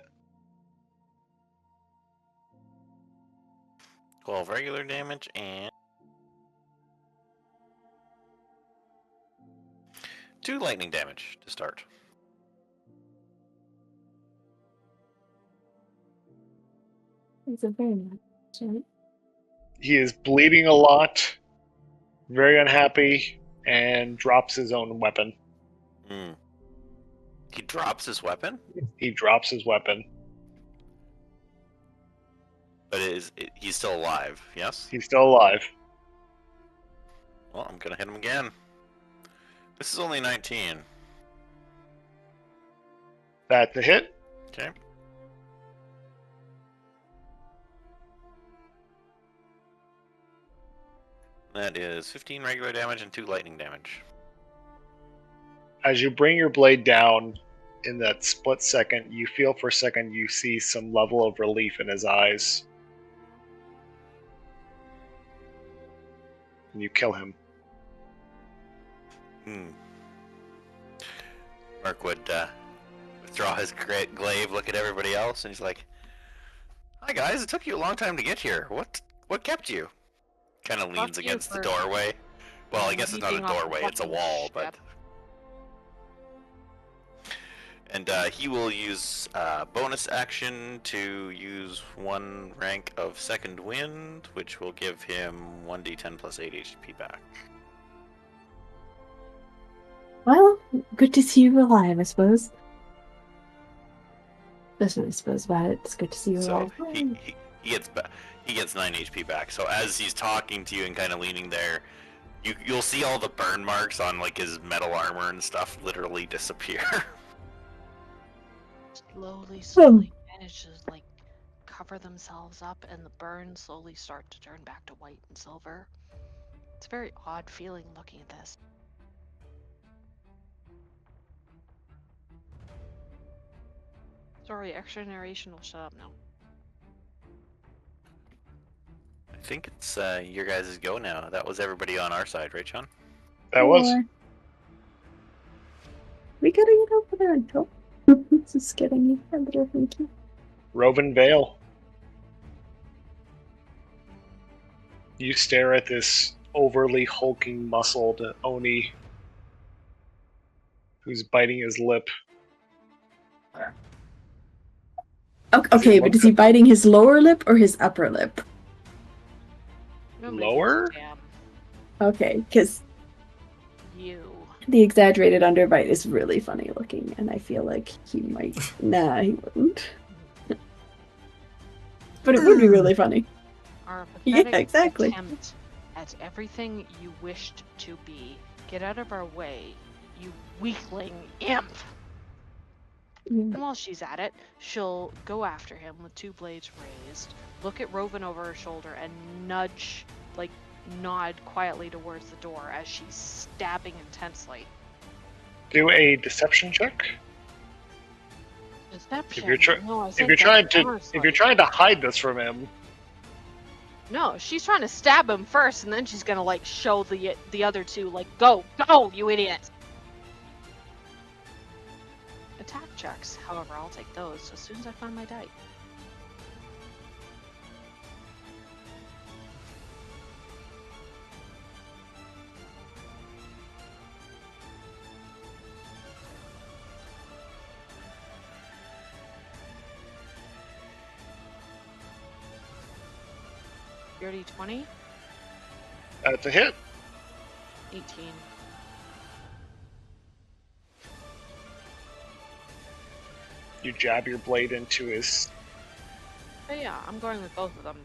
12 regular damage and 2 lightning damage to start. It's a very nice shot. He is bleeding a lot, very unhappy, and drops his own weapon. Hmm. He drops his weapon? He drops his weapon. But he's still alive, yes? He's still alive. Well, I'm gonna hit him again. This is only 19. That's a hit. Okay. That is 15 regular damage and 2 lightning damage. As you bring your blade down in that split second, you feel for a second you see some level of relief in his eyes. And you kill him. Mark would withdraw his glaive, look at everybody else, and he's like, "Hi guys, it took you a long time to get here. What kept you?" Kind of leans against the doorway. Well, I guess it's not a doorway, it's a wall, but... And he will use bonus action to use 1 rank of Second Wind, which will give him 1d10 plus 8 HP back. Well, good to see you alive, I suppose. That's what I suppose about it. It's good to see you alive. So he gets 9 HP back. So as he's talking to you and kind of leaning there, you'll see all the burn marks on like his metal armor and stuff literally disappear. Slowly manage to like cover themselves up, and the burns slowly start to turn back to white and silver. It's a very odd feeling looking at this. Sorry, extra narration will shut up now. I think it's your guys' go now. That was everybody on our side, right, Sean? That was. We gotta get over there and help. Just kidding. You had better, thank you. Roven Vale. You stare at this overly hulking, muscled Oni who's biting his lip. Okay, but is he biting his lower lip or his upper lip? Lower? Okay, because you. The exaggerated underbite is really funny looking, and I feel like he might. Nah, he wouldn't. But it would be really funny. Our Yeah, pathetic exactly. attempt at everything you wished to be. Get out of our way, you weakling imp! And while she's at it, she'll go after him with 2 blades raised, look at Roven over her shoulder, and nod quietly towards the door as she's stabbing intensely. Do a deception check. Deception? If you're, No, I if said you're trying to first, if you're trying to hide this from him. No, she's trying to stab him first, and then she's gonna like show the other 2 like, go, you idiot. Attack checks, however, I'll take those as soon as I find my die. Dirty 20? That's a hit. 18. You jab your blade into his. But yeah, I'm going with both of them.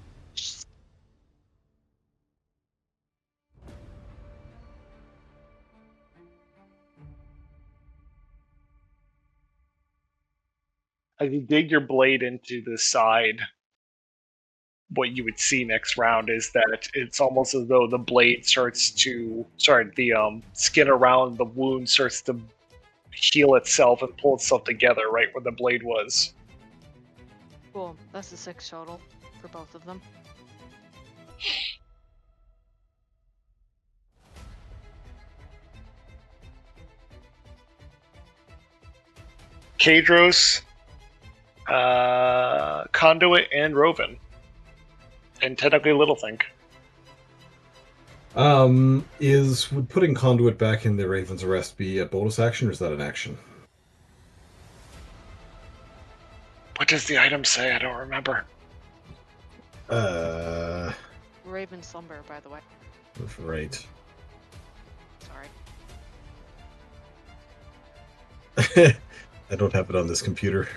As you dig your blade into the side, what you would see next round is that it's almost as though the blade starts to, the skin around the wound starts to heal itself and pull itself together right where the blade was. Cool. That's a 6 total for both of them. Kadros, Conduit, and Roven. And technically Littlethink. Would putting Conduit back in the Raven's Arrest be a bonus action, or is that an action? What does the item say? I don't remember. Raven Slumber, by the way. Right. Sorry. I don't have it on this computer.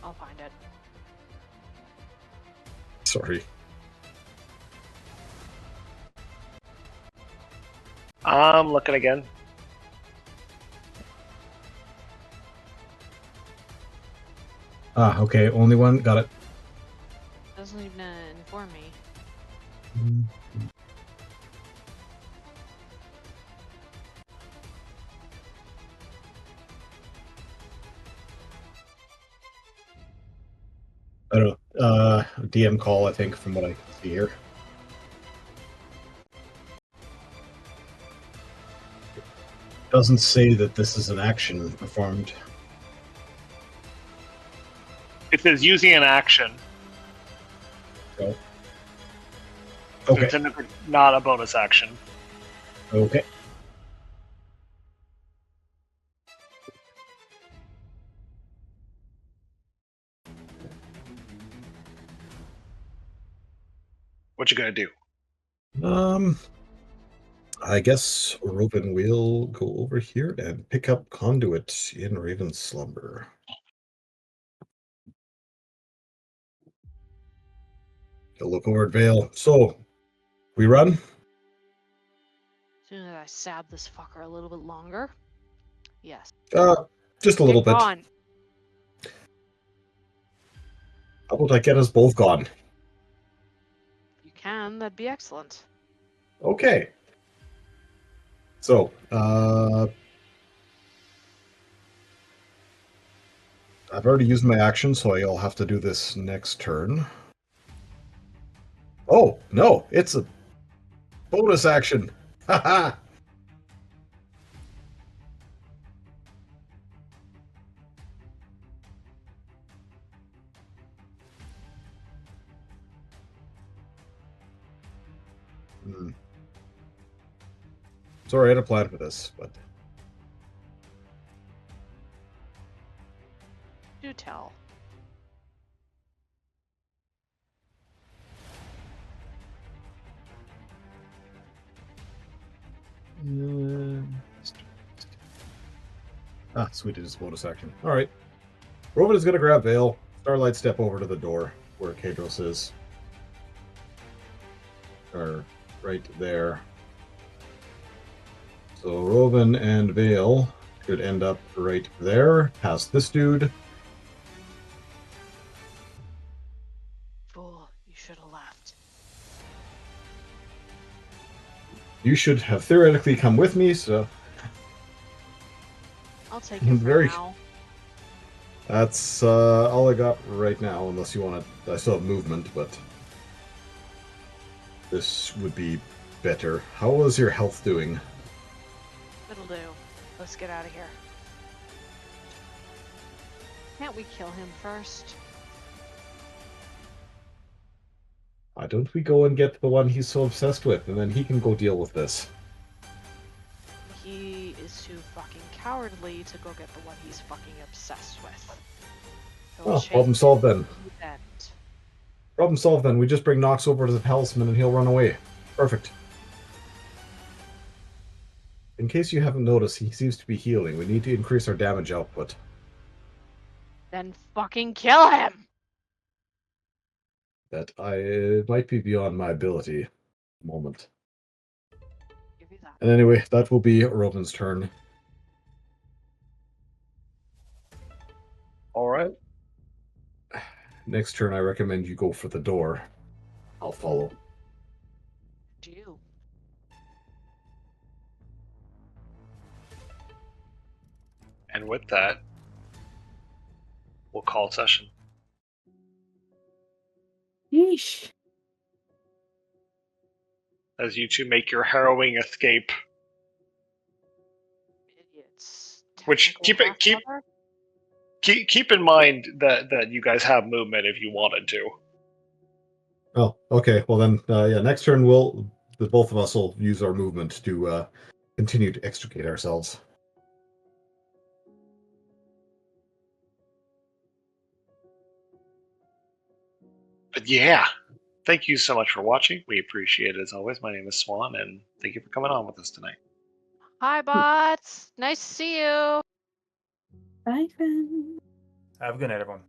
I'll find it. Sorry. I'm looking again. Ah, okay. Only one. Got it. Doesn't even inform me. I don't know. DM call, I think, from what I can see here. Doesn't say that this is an action performed. It says using an action. Oh. So Okay. it's not a bonus action. Okay. What you gonna do? I guess Robin will go over here and pick up Conduit in Raven's Slumber. He'll look over at Vale. So, we run? As soon as I stab this fucker a little bit longer. Yes. Just a little bit. Gone. How about I get us both gone? If you can, that'd be excellent. Okay. So, I've already used my action, so I'll have to do this next turn. Oh, no, it's a bonus action. Haha. Sorry, I had a plan for this, but Do tell. Sweet, it is bonus action. All right. Rovan is going to grab Vale. Starlight step over to the door where Kadros is. Or right there. So Rovan and Vale could end up right there, past this dude. Fool, you should have left. You should have theoretically come with me, so I'll take it for Very- now. that's all I got right now, unless you want to... I still have movement, but this would be better. How was your health doing? It'll do. Let's get out of here. Can't we kill him first? Why don't we go and get the one he's so obsessed with, and then he can go deal with this? He is too fucking cowardly to go get the one he's fucking obsessed with. He'll Oh, chase problem solved then. you to the end. Problem solved then. We just bring Nox over to the talisman and he'll run away. Perfect. In case you haven't noticed, he seems to be healing. We need to increase our damage output. Then fucking kill him! It might be beyond my ability at the moment. Give you that. And anyway, that will be Rovin's turn. All right. Next turn, I recommend you go for the door. I'll follow. Do you? And with that, we'll call session. Yeesh. As you two make your harrowing escape. Idiots. Which, Technical keep in mind that you guys have movement if you wanted to. Oh, okay. Well then, yeah. Next turn, the both of us will use our movement to continue to extricate ourselves. But yeah, thank you so much for watching. We appreciate it as always. My name is Swan, and thank you for coming on with us tonight. Hi, bots. Nice to see you. Bye, friends. Have a good night, everyone.